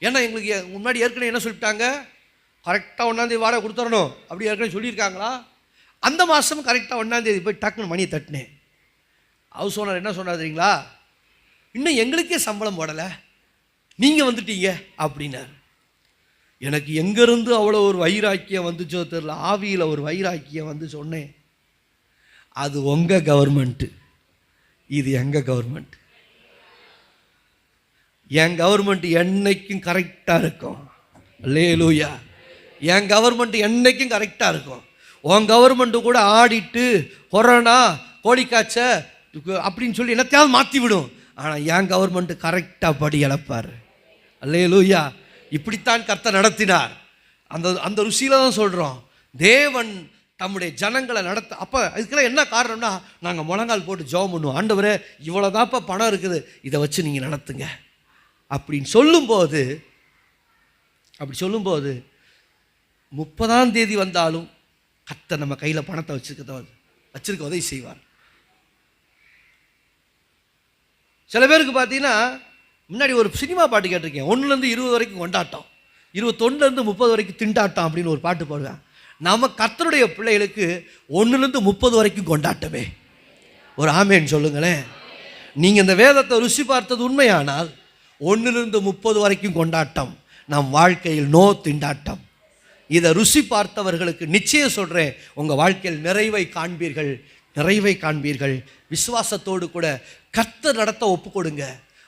ஏன்னா எங்களுக்கு முன்னாடி ஏற்கனவே என்ன சொல்லிட்டாங்க, கரெக்டாக 1ஆம் தேதி வாடகை கொடுத்துடணும் அப்படி ஏற்கனவே சொல்லியிருக்காங்களா. அந்த மாதம் கரெக்டாக 1ஆம் தேதி போய் டக்குன்னு மணியை தட்டினேன். ஹவுஸ் ஓனர் என்ன சொன்னார் தெரியுங்களா, இன்னும் எங்களுக்கே சம்பளம் போடலை, நீங்கள் வந்துட்டீங்க அப்படின்னார். எனக்கு எங்கேருந்து அவ்வளோ ஒரு வைராக்கியம் வந்துச்சோ தெரியல. ஆவியில் ஒரு வைராக்கியம் வந்து சொன்னேன், அது உங்கள் கவர்மெண்ட்டு, இது எங்கள் கவர்மெண்ட். என் கவர்மெண்ட் என்னைக்கும் கரெக்டாக இருக்கும். அல்லேலூயா. என் கவர்மெண்ட் என்னைக்கும் கரெக்டாக இருக்கும். உன் கவர்மெண்ட்டு கூட ஆடிட்டு கொரோனா கோழிக்காய்ச்ச அப்படின்னு சொல்லி என்னத்தையாவது மாற்றி விடும். ஆனால் என் கவர்மெண்ட்டு கரெக்டாக படி இழப்பார். அல்லேலூயா. இப்படித்தான் கர்த்தர் நடத்தினார். அந்த ருசியில் தான் சொல்கிறோம், தேவன் தம்முடைய ஜனங்களை நடத்த. அப்போ இதுக்கெல்லாம் என்ன காரணம்னா, நாங்கள் முழங்கால் போட்டு ஜெபம் பண்ணுவோம், ஆண்டவரே இவ்வளோதாப்பா பணம் இருக்குது, இதை வச்சு நீங்கள் நடத்துங்க அப்படின்னு சொல்லும்போது 30ஆம் தேதி வந்தாலும் கர்த்தர் நம்ம கையில் பணத்தை வச்சிருக்க உதவி செய்வார். சில பேருக்கு பார்த்தீங்கன்னா, முன்னாடி ஒரு சினிமா பாட்டு கேட்டிருக்கேன், 1லேருந்து 20 வரைக்கும் கொண்டாட்டம், 21லேருந்து 30 வரைக்கும் திண்டாட்டம் அப்படின்னு ஒரு பாட்டு பாடுவேன். நம்ம கர்த்தருடைய பிள்ளைகளுக்கு 1லேருந்து 30 வரைக்கும் கொண்டாட்டமே. ஒரு ஆமேன்னு சொல்லுங்களேன். நீங்கள் இந்த வேதத்தை ருசி பார்த்தது உண்மையானால் 1லேருந்து 30 வரைக்கும் கொண்டாட்டம், நம் வாழ்க்கையில் நோ திண்டாட்டம். இதை ருசி பார்த்தவர்களுக்கு நிச்சயம் சொல்கிறேன், உங்கள் வாழ்க்கையில் நிறைவை காண்பீர்கள். விசுவாசத்தோடு கூட கர்த்தர் நடத்த ஒப்புக்கொடுங்க.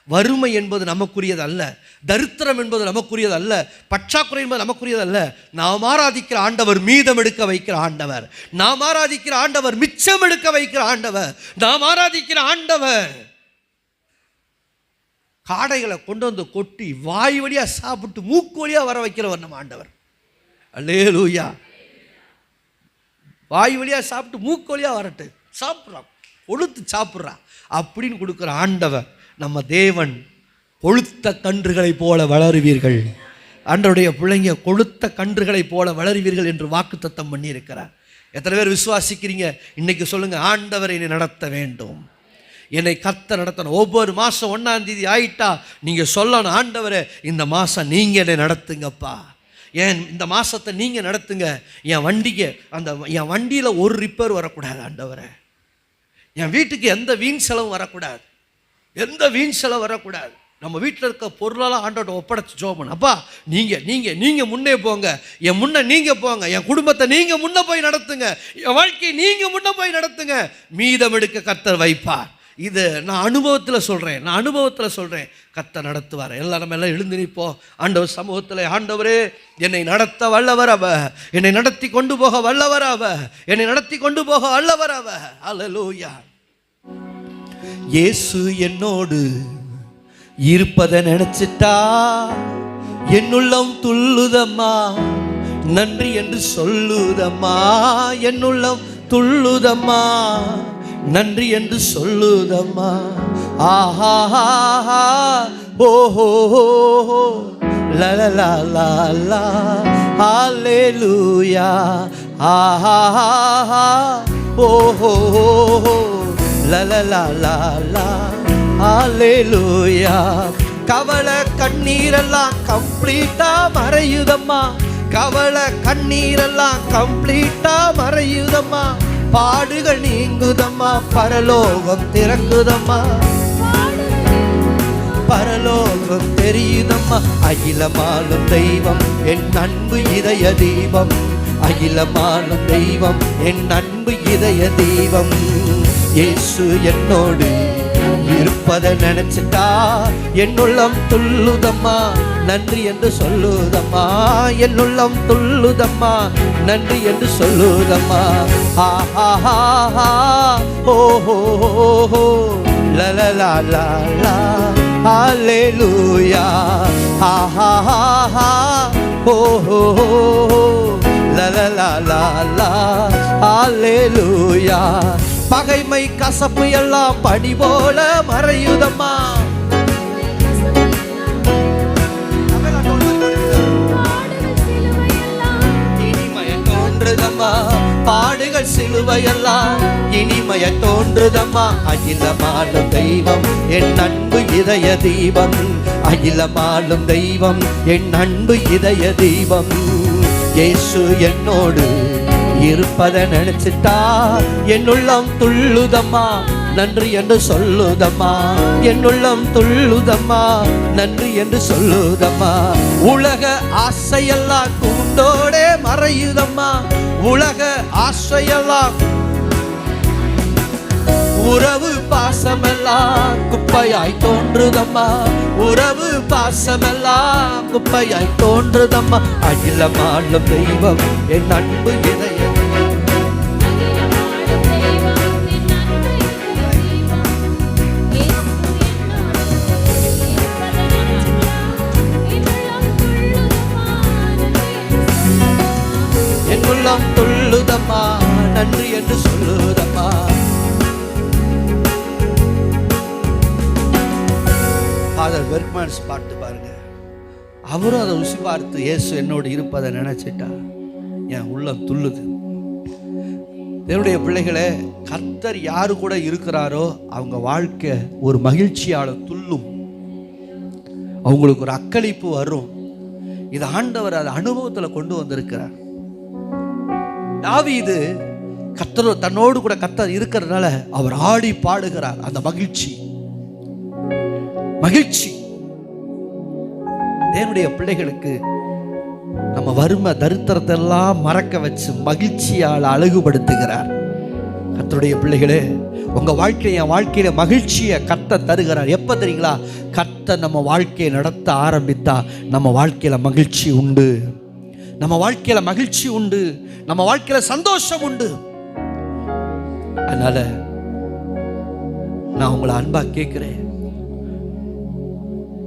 வறுமை என்பது நமக்குரியது அல்ல, தரித்திரம் என்பது நமக்குரியது அல்ல, பற்றாக்குறை என்பது நமக்குரியது அல்ல. நாம் ஆராதிக்கிற ஆண்டவர் மீதம் எடுக்க வைக்கிற ஆண்டவர், நாம் ஆராதிக்கிற ஆண்டவர் மிச்சம் எடுக்க வைக்கிற ஆண்டவர், நாம் ஆராதிக்கிற ஆண்டவர் காடைகளை கொண்டு வந்து கொட்டி வாய் வழியாக சாப்பிட்டு மூக்கு வழியாக வர வைக்கிறவர் நம்ம ஆண்டவர். அல்லேலூயா. வாய் வழியாக சாப்பிட்டு மூக்கு வழியாக வரட்டு, சாப்பிட்றான் கொழுத்து சாப்பிட்றான் அப்படின்னு கொடுக்குற ஆண்டவர் நம்ம தேவன். கொழுத்த கன்றுகளை போல வளருவீர்கள். ஆண்டவருடைய பிள்ளைங்க கொழுத்த கன்றுகளை போல வளருவீர்கள் என்று வாக்குத்தத்தம் பண்ணி இருக்கிறார். எத்தனை பேர் விசுவாசிக்கிறீங்க? இன்னைக்கு சொல்லுங்க, ஆண்டவர் என்னை நடத்த வேண்டும், என்னை கர்த்தர் நடத்தணும். ஒவ்வொரு மாதம் 1ஆம் தேதி ஆயிட்டா நீங்கள் சொல்லணும், ஆண்டவரே இந்த மாதம் நீங்கள் என்னை நடத்துங்கப்பா, இந்த மாதத்தை நீங்கள் நடத்துங்க. என் வண்டியில் ஒரு ரிப்பேர் வரக்கூடாது ஆண்டவரே, என் வீட்டுக்கு எந்த வீண் செலவும் வரக்கூடாது, நம்ம வீட்டில் இருக்க பொருளெல்லாம் ஆண்டோட ஒப்படைச்சு ஜோபன். அப்பா நீங்கள் முன்னே போங்க, என் முன்னே நீங்கள் போங்க, என் குடும்பத்தை நீங்கள் முன்னே போய் நடத்துங்க, என் வாழ்க்கையை நீங்கள் முன்னே போய் நடத்துங்க, மீதம் எடுக்க கர்த்தர் வைப்பார். இது நான் அனுபவத்தில் சொல்கிறேன், கர்த்தர் நடத்துவார். நம்ம எல்லாம் எழுந்து நிற்போம் ஆண்டவர் சமூகத்தில். ஆண்டவரே என்னை நடத்த வல்லவர் அவர், என்னை நடத்தி கொண்டு போக வல்லவர் அவர், என்னை நடத்தி கொண்டு போக வல்லவர் அவர். அல்லேலூயா. இயேசு என்னோடு இருப்பதை நினைச்சிட்டா என்னுள்ளம் துள்ளுதம்மா, நன்றி என்று சொல்லுதம்மா, என்னுள்ளம் துள்ளுதம்மா, நன்றி என்று சொல்லுதம்மா. ஆஹா ஓஹோ லலலா லா ஹல்லேலூயா. ஆஹா ஓஹோ லலலா லா ஹல்லேலூயா. கவலை கண்ணீரெல்லாம் கம்ப்ளீட்டா மறையுதம்மா, கவலை கண்ணீரெல்லாம் கம்ப்ளீட்டா மறையுதம்மா, பாடுகள் நீங்குதம்மா, பரலோகம் திறக்குதம்மா, பரலோகம் தெரியுதம்மா. அகிலமாலும் தெய்வம் என் அன்பு இதய தீபம், அகிலமானும் தெய்வம், என் அன்பு இதய தெய்வம். இயேசு என்னோடு இருப்பதை நினைச்சிட்டா என் உள்ளம் துள்ளுதம்மா, நன்றி என்று சொல்லுதம்மா. என் உள்ளம் துள்ளுதம்மா, நன்றி என்று சொல்லுதம்மா. ஹா ஹா ஹா ஹா ஓ ஹோ ஹோ லா லா லா லா லா ஹல்லேலூயா. ஹா ஹா ஹா ஹா ஓ ஹோ ஹோ லா லா லா லா லா ஹல்லேலூயா. பகைமை கசப்பு எல்லாம் பனி போல மறையுதம்மா. இனிமைய தோன்றுதம்மா, பாடுகள் சிலுவையெல்லாம் இனிமைய தோன்றுதம்மா. அகிலமானும் தெய்வம், என் அன்பு இதய தெய்வம். அகிலமானும் தெய்வம், என் அன்பு இதய தெய்வம். இயேசு என்னோடு இருப்பதை நினைச்சிட்டா என் உள்ளம் துள்ளுதம்மா, நன்றி என்று சொல்லுதம்மா. என் உள்ளம் துள்ளுதம்மா, நன்றி என்று சொல்லுதம்மா. உலக ஆசையெல்லாம் கூண்டோடே மறையுதம்மா. உலக ஆசையெல்லாம், உறவு பாசமெல்லாம் குப்பையாய் தோன்றுதம்மா. உறவு பாசமெல்லாம் குப்பையாய் தோன்றுதம்மா. அகிலமானும் தெய்வம், என் அன்பு இதய என் உள்ளம் துள்ளுதம்மா, நன்றி என்று சொல்லுதம்மா. ஃபாதர் பெர்க்மன்ஸ் பாட்டு பாருங்க. அவரும் அதை ருசி பார்த்து இயேசு என்னோடு இருப்பதை நினைச்சிட்டா என் உள்ளம் துள்ளுது. என்னுடைய பிள்ளைகளே, கர்த்தர் யாரு கூட இருக்கிறாரோ அவங்க வாழ்க்கை ஒரு மகிழ்ச்சியால துள்ளும். அவங்களுக்கு ஒரு அக்களிப்பு வரும். இது ஆண்டவர் அதை அனுபவத்தில் கொண்டு வந்திருக்கிறார். தாவீது கர்த்தர் தன்னோடு கூட கர்த்தர் இருக்கிறதுனால அவர் ஆடி பாடுகிறார். அந்த மகிழ்ச்சி மகிழ்ச்சி தேவனுடைய பிள்ளைகளுக்கு நம்ம வறுமை தரித்திரத்தை எல்லாம் மறக்க வச்சு மகிழ்ச்சியால் அழகுபடுத்துகிறார். கர்த்தருடைய பிள்ளைகளே, உங்க என் வாழ்க்கையில மகிழ்ச்சியை கர்த்தர் தருகிறார். எப்ப தெரியுங்களா? கர்த்தர் நம்ம வாழ்க்கையை நடத்த ஆரம்பித்தா நம்ம வாழ்க்கையில மகிழ்ச்சி உண்டு. நம்ம வாழ்க்கையில மகிழ்ச்சி உண்டு. நம்ம வாழ்க்கையில சந்தோஷம் உண்டு. அதனால நான் உங்களை அன்பா கேட்கிறேன்,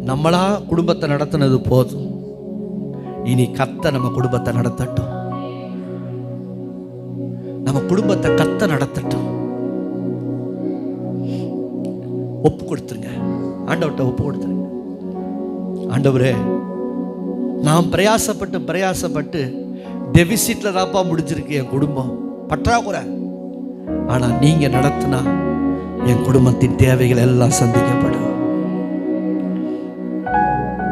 நம்மளா குடும்பத்தை நடத்தினது போதும். இனி கர்த்தர் நம்ம குடும்பத்தை நடத்தட்டும். நம்ம குடும்பத்தை கர்த்தர் நடத்தட்டும். ஒப்பு கொடுத்துருங்க, ஆண்டவர்கிட்ட ஒப்பு கொடுத்துருங்க. ஆண்டவரே, நான் பிரயாசப்பட்டு டெபிசிட்ல தான்ப்பா முடிஞ்சிருக்கு என் குடும்பம், பற்றாக்குறை. ஆனா நீங்க நடத்தினா என் குடும்பத்தின் தேவைகள் எல்லாம் சந்திக்கப்படும்.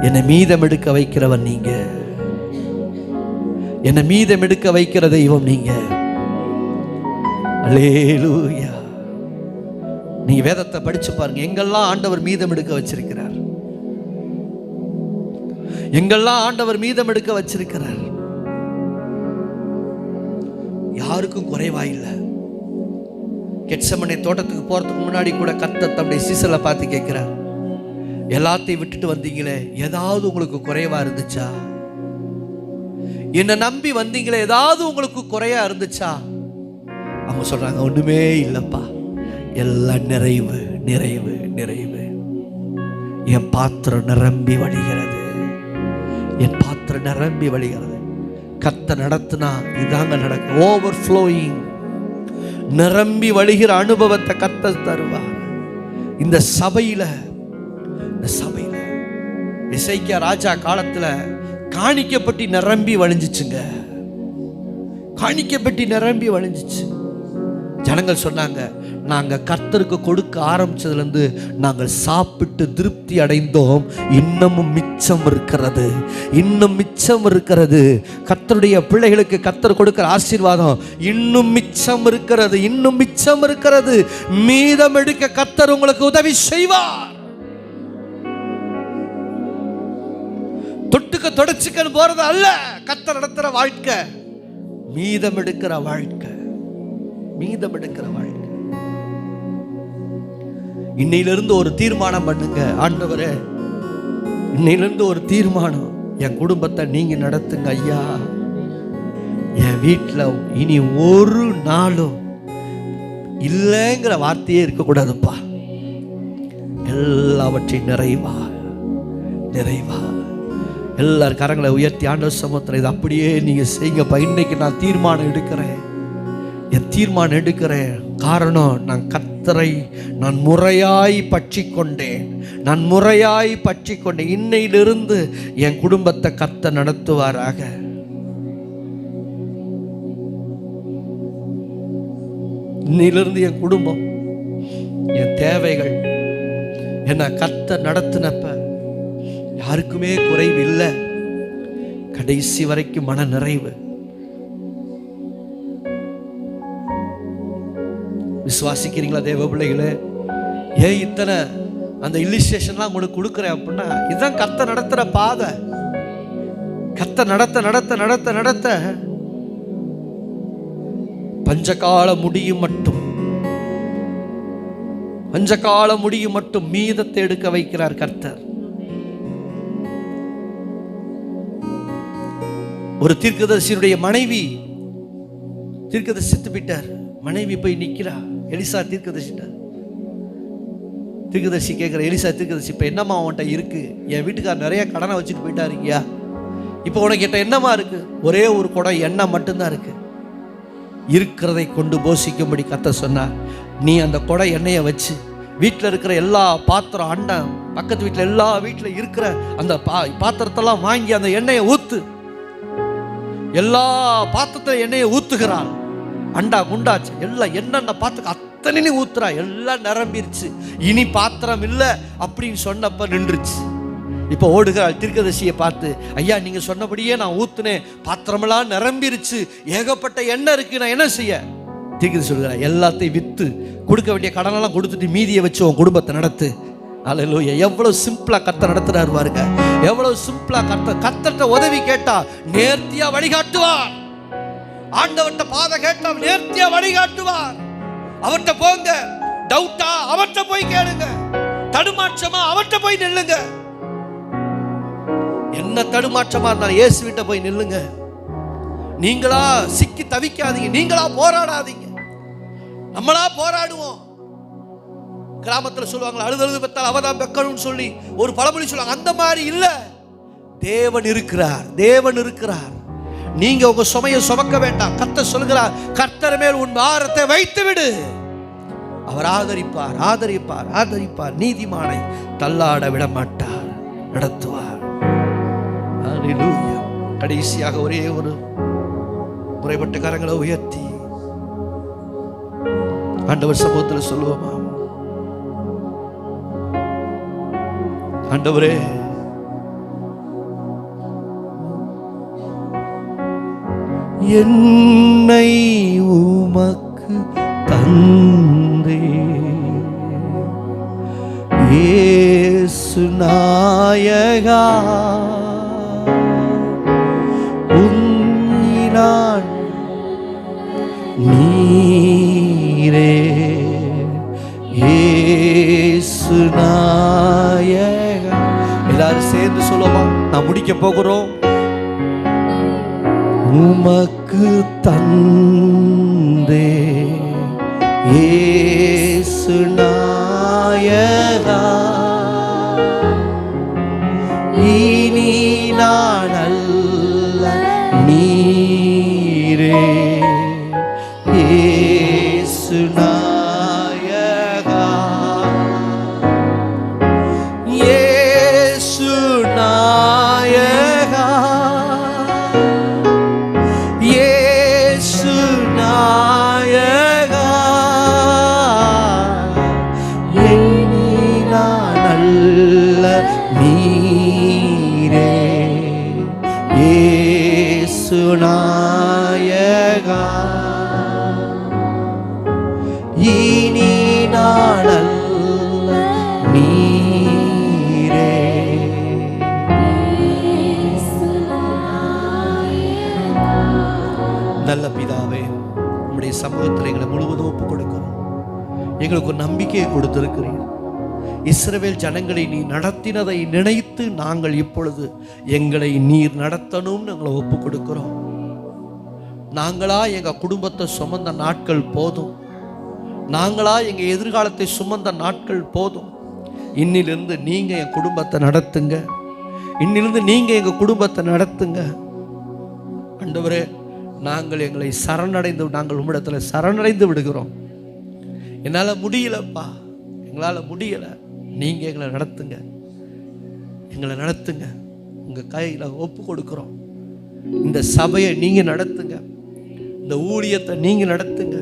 என்னை மீதம் எடுக்க வைக்கிறவன் நீங்க. என்னை மீதம் எடுக்க வைக்கிற தெய்வம் நீங்க. அல்லேலூயா. நீங்க வேதத்தை படிச்சு பாருங்க, எங்கெல்லாம் ஆண்டவர் மீதம் எடுக்க வச்சிருக்கிறார். எங்கெல்லாம் ஆண்டவர் மீதம் எடுக்க வச்சிருக்கிறார். யாருக்கும் குறைவா இல்லை. கெத்செமனே தோட்டத்துக்கு போறதுக்கு முன்னாடி கூட கர்த்தர் தம்முடைய சீசலை பார்த்து கேட்கிறார், எல்லாத்தையும் விட்டுட்டு வந்தீங்களே, ஏதாவது உங்களுக்கு குறைவா இருந்துச்சா? என்ன நம்பி வந்தீங்களே, ஏதாவது உங்களுக்கு குறையா இருந்துச்சா? அவங்க சொல்றாங்க, ஒண்ணுமே இல்லப்பா, எல்லாம் நிறைவு நிறைவு நிறைவு. என் பாத்திரம் நிரம்பி வழிகிறது. என் பாத்திரம் நிரம்பி வழிகிறது. கர்த்தர் நடத்தினா இதாங்க நடக்கும். ஓவர் ஃப்ளோயிங், நிரம்பி வழிகிற அனுபவத்தை கர்த்தர் தருவார். இந்த சபையில எசேக்கியா ராஜா காலத்துல காணிக்கப்பட்டி நிரம்பி வழிஞ்சிச்சுங்க. காணிக்கப்பட்டி நிரம்பி வழிஞ்சிச்சு. ஜனங்கள் சொன்னாங்க, நாங்க கர்த்தருக்கு கொடுக்க ஆரம்பிச்சதுல இருந்து நாங்கள் சாப்பிட்டு திருப்தி அடைந்தோம், இன்னமும் மிச்சம் இருக்கிறது, இன்னும் மிச்சம் இருக்கிறது. கர்த்தருடைய பிள்ளைகளுக்கு கர்த்தர் கொடுக்கிற ஆசீர்வாதம் இன்னும் மிச்சம் இருக்கிறது, இன்னும் மிச்சம் இருக்கிறது. மீதம் எடுக்க கர்த்தர் உங்களுக்கு உதவி செய்வார். தொட்டுக்க தொடச்சுக்கன்னு போறது அல்ல கர்த்தர் நடத்துற வாழ்க்கை. மீதம் எடுக்கிற வாழ்க்கை, மீதம் எடுக்கிற வாழ்க்கை. இன்னையிலிருந்து ஒரு தீர்மானம் பண்ணுங்க. ஆண்டவரே, இன்னையிலிருந்து ஒரு தீர்மானம், என் குடும்பத்தை நீங்க நடத்துங்க ஐயா. என் வீட்டில் இனி ஒரு நாளும் இல்லைங்கிற வார்த்தையே இருக்கக்கூடாதுப்பா. எல்லாவற்றையும் நிறைவா நிறைவா எல்லாரும் கரங்களை உயர்த்தி ஆண்டவர் சமூகத்தில் இது அப்படியே நீங்க செய்யுங்கப்பா. இன்னைக்கு நான் தீர்மானம் எடுக்கிறேன், என் தீர்மானம் எடுக்கிறேன். காரணம், நான் கர்த்தரை நான் முறையாய் பற்றி கொண்டேன், நான் முறையாய் பற்றி கொண்டேன். இன்னையிலிருந்து என் குடும்பத்தை கர்த்தர் நடத்துவாராக. இன்னையிலிருந்து என் குடும்பம், என் தேவைகள் என்ன கர்த்தர் நடத்தினப்ப யாருக்குமே குறைவு இல்லை. கடைசி வரைக்கும் மன நிறைவு. விசுவாசிக்கிறீங்களா தேவ பிள்ளைகளே? ஏன் இத்தனை அந்த இல்லிஸ்ட்ரேஷன்லாம் உங்களுக்கு கொடுக்குறேன் அப்படின்னா, இதுதான் கர்த்தர் நடத்துற பாதை. கர்த்தர் நடத்த நடத்த நடத்த நடத்த பஞ்சகால முடியும் மட்டும், பஞ்சகால முடியும் மட்டும் மீதத்தை எடுக்க வைக்கிறார் கர்த்தர். ஒரு தீர்க்கதரிசியுடைய மனைவி, தீர்க்கதரிசி செத்து போயிட்டார், மனைவி போய் நிக்கிறா. எலிசா தீர்க்கதரிசிட்டார். தீர்க்கதரிசி கேட்கிற, எலிசா தீர்க்கதரிசி, இப்ப என்னம்மா உன்கிட்ட இருக்கு? என் வீட்டுக்கார் நிறைய கடனை வச்சுட்டு போயிட்டாருங்கயா, இப்போ உனக்கு கிட்ட என்னமா இருக்கு? ஒரே ஒரு குடம் எண்ணெய் மட்டும்தான் இருக்கு. இருக்கிறதை கொண்டு போஷிக்கும்படி கர்த்தர் சொன்னார். நீ அந்த குடம் எண்ணெயை வச்சு வீட்டில் இருக்கிற எல்லா பாத்திரம், அண்டம், பக்கத்து வீட்டில் எல்லா வீட்டில் இருக்கிற அந்த பாத்திரத்தெல்லாம் வாங்கி அந்த எண்ணெயை ஊத்து. எல்லா பாத்திரத்தில் எண்ணெயை ஊத்துகிறாள். அண்டா குண்டாச்சு எல்லாம் என்னென்ன பாத்திரம் அத்தனை ஊத்துறா. எல்லாம் நிரம்பிருச்சு. இனி பாத்திரம் இல்லை அப்படின்னு சொன்னப்ப நின்றுச்சு. இப்போ ஓடுகிறாள் தீர்க்கதரிசியை பார்த்து, ஐயா நீங்க சொன்னபடியே நான் ஊத்துனேன், பாத்திரமெல்லாம் நிரம்பிருச்சு, ஏகப்பட்ட எண்ணெய் இருக்கு, நான் என்ன செய்ய? தீர்க்கதரிசி சொல்கிறார், எல்லாத்தையும் வித்து கொடுக்க வேண்டிய கடனெல்லாம் கொடுத்துட்டு மீதியை வச்சு உன் குடும்பத்தை நடத்து. அல்லேலூயா. எவ்வளவு சிம்பிளா கர்த்தர் நடத்துறாரு பாருங்க. எவ்வளவு சிம்பிளா கர்த்தர்ட்ட உதவி கேட்டா நேர்த்தியா வழிகாட்டுவார். ஆண்டவர்ட்ட பாதை கேட்டா நேர்த்தியா வழிகாட்டுவார். அவர்கிட்ட போங்க. டவுட்டா அவர்கிட்ட போய் கேளுங்க. தடுமாற்றமா அவர்கிட்ட போய் நில்லுங்க. என்ன தடுமாற்றமா இருந்தாலும் இயேசு கிட்ட போய் நில்லுங்க. நீங்களா சிக்கி தவிக்காதீங்க, நீங்களா போராடாதீங்க. நம்மளா போராடுவோம். கிராமத்தில் சொல்லுவாங்க, அழுது பெற்றால் அவதான் பெக்கணும்னு சொல்லி ஒரு பழமொழி சொல்லுவாங்க. அந்த மாதிரி இல்ல. தேவன் இருக்கிறார், தேவன் இருக்கிறார். நீங்க உங்க சுமையை சுமக்க வேண்டாம். கர்த்தர் சொல்கிறார், கர்த்தர் மேல் உன் பாரத்தை வைத்து விடு, அவர் ஆதரிப்பார், ஆதரிப்பார், ஆதரிப்பார். நீதிமானை தள்ளாட விட மாட்டார், நடத்துவார். ஹல்லேலூயா. கடைசியாக ஒரே ஒரு முறைப்பட்ட கரங்களை உயர்த்தி ஆண்டவர் சமூகத்தில் சொல்லுவோமா? ஆண்டவரே, என்னை உமக்கு தந்தே, இயேசு நாயகா, உன்னினான் நீரே, இயேசு நாயகா. எல்லாரும் சேர்ந்து சொல்லுவோமா? நான் முடிக்க போகிறோம். உமக்கு தந்தே, இயேசு நாயகா, இனி நான் அல்ல நீரே, இயேசு நாயகா, இயேசு நாயகா, இயேசு நாயகா, இனி நான் அல்ல நீரே, இயேசு நாயகா, இனி நான் அல்ல நீரே. நல்ல பிதாவே, உம்முடைய சமூகத்தில் எங்களை முழுவதும் ஒப்புக் கொடுக்கிறோம். எங்களுக்கு ஒரு நம்பிக்கையை கொடுத்திருக்கிறீர். இஸ்ரவேல் ஜனங்களை நீ நடத்தினதை நினைத்து நாங்கள் இப்பொழுது எங்களை நீர் நடத்தணும்னு எங்களை ஒப்புக் கொடுக்கிறோம். நாங்களா எங்க குடும்பத்தை சுமந்த நாட்கள் போதும். நாங்களா எங்க எதிர்காலத்தை சுமந்த நாட்கள் போதும். இன்னிலிருந்து நீங்க என் குடும்பத்தை நடத்துங்க. இன்னிலிருந்து நீங்க எங்க குடும்பத்தை நடத்துங்க. ஆண்டவரே, நாங்கள் எங்களை நாங்கள் உம்மிடத்தில் சரணடைந்து விடுகிறோம். என்னால் முடியலப்பா, எங்களால் முடியல, நீங்க எங்களை நடத்துங்க, எங்களை நடத்துங்க. உங்க கையில் ஒப்பு கொடுக்கிறோம். இந்த சபையை நீங்க நடத்துங்க, இந்த ஊழியத்தை நீங்க நடத்துங்க,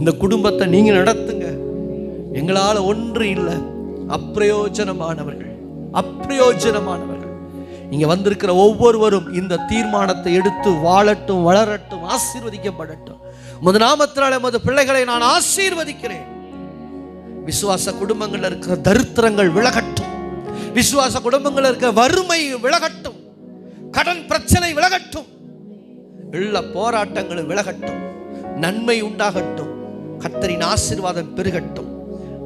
இந்த குடும்பத்தை நீங்க நடத்துங்க. எங்களால் ஒன்று இல்லை, அப்பிரயோஜனமானவர்கள். இங்க வந்திருக்கிற ஒவ்வொருவரும் இந்த தீர்மானத்தை எடுத்து வாழட்டும், வளரட்டும், ஆசீர்வதிக்கப்படட்டும். உமது நாமத்தினாலே உமது பிள்ளைகளை நான் ஆசீர்வதிக்கிறேன். விசுவாச குடும்பங்கள் இருக்கிற தரித்திரங்கள் விலகட்டும். விசுவாச குடும்பங்கள் இருக்கிற வறுமை விலகட்டும். கடன் பிரச்சனை விலகட்டும். எல்லா போராட்டங்களும் விலகட்டும். நன்மை உண்டாகட்டும். கர்த்தரின் ஆசீர்வாதம் பெருகட்டும்.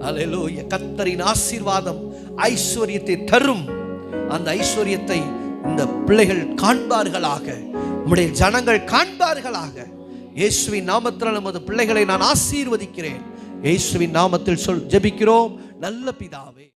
அல்லேலூயா. கர்த்தரின் ஆசீர்வாதம் ஐஸ்வர்யத்தை தரும். அந்த ஐஸ்வர்யத்தை இந்த பிள்ளைகள் காண்பார்களாக, உம்முடைய ஜனங்கள் காண்பார்களாக. இயேசுவின் நாமத்தில் நமது பிள்ளைகளை நான் ஆசீர்வதிக்கிறேன். இயேசுவின் நாமத்தில் ஜெபிக்கிறோம் நல்ல பிதாவே.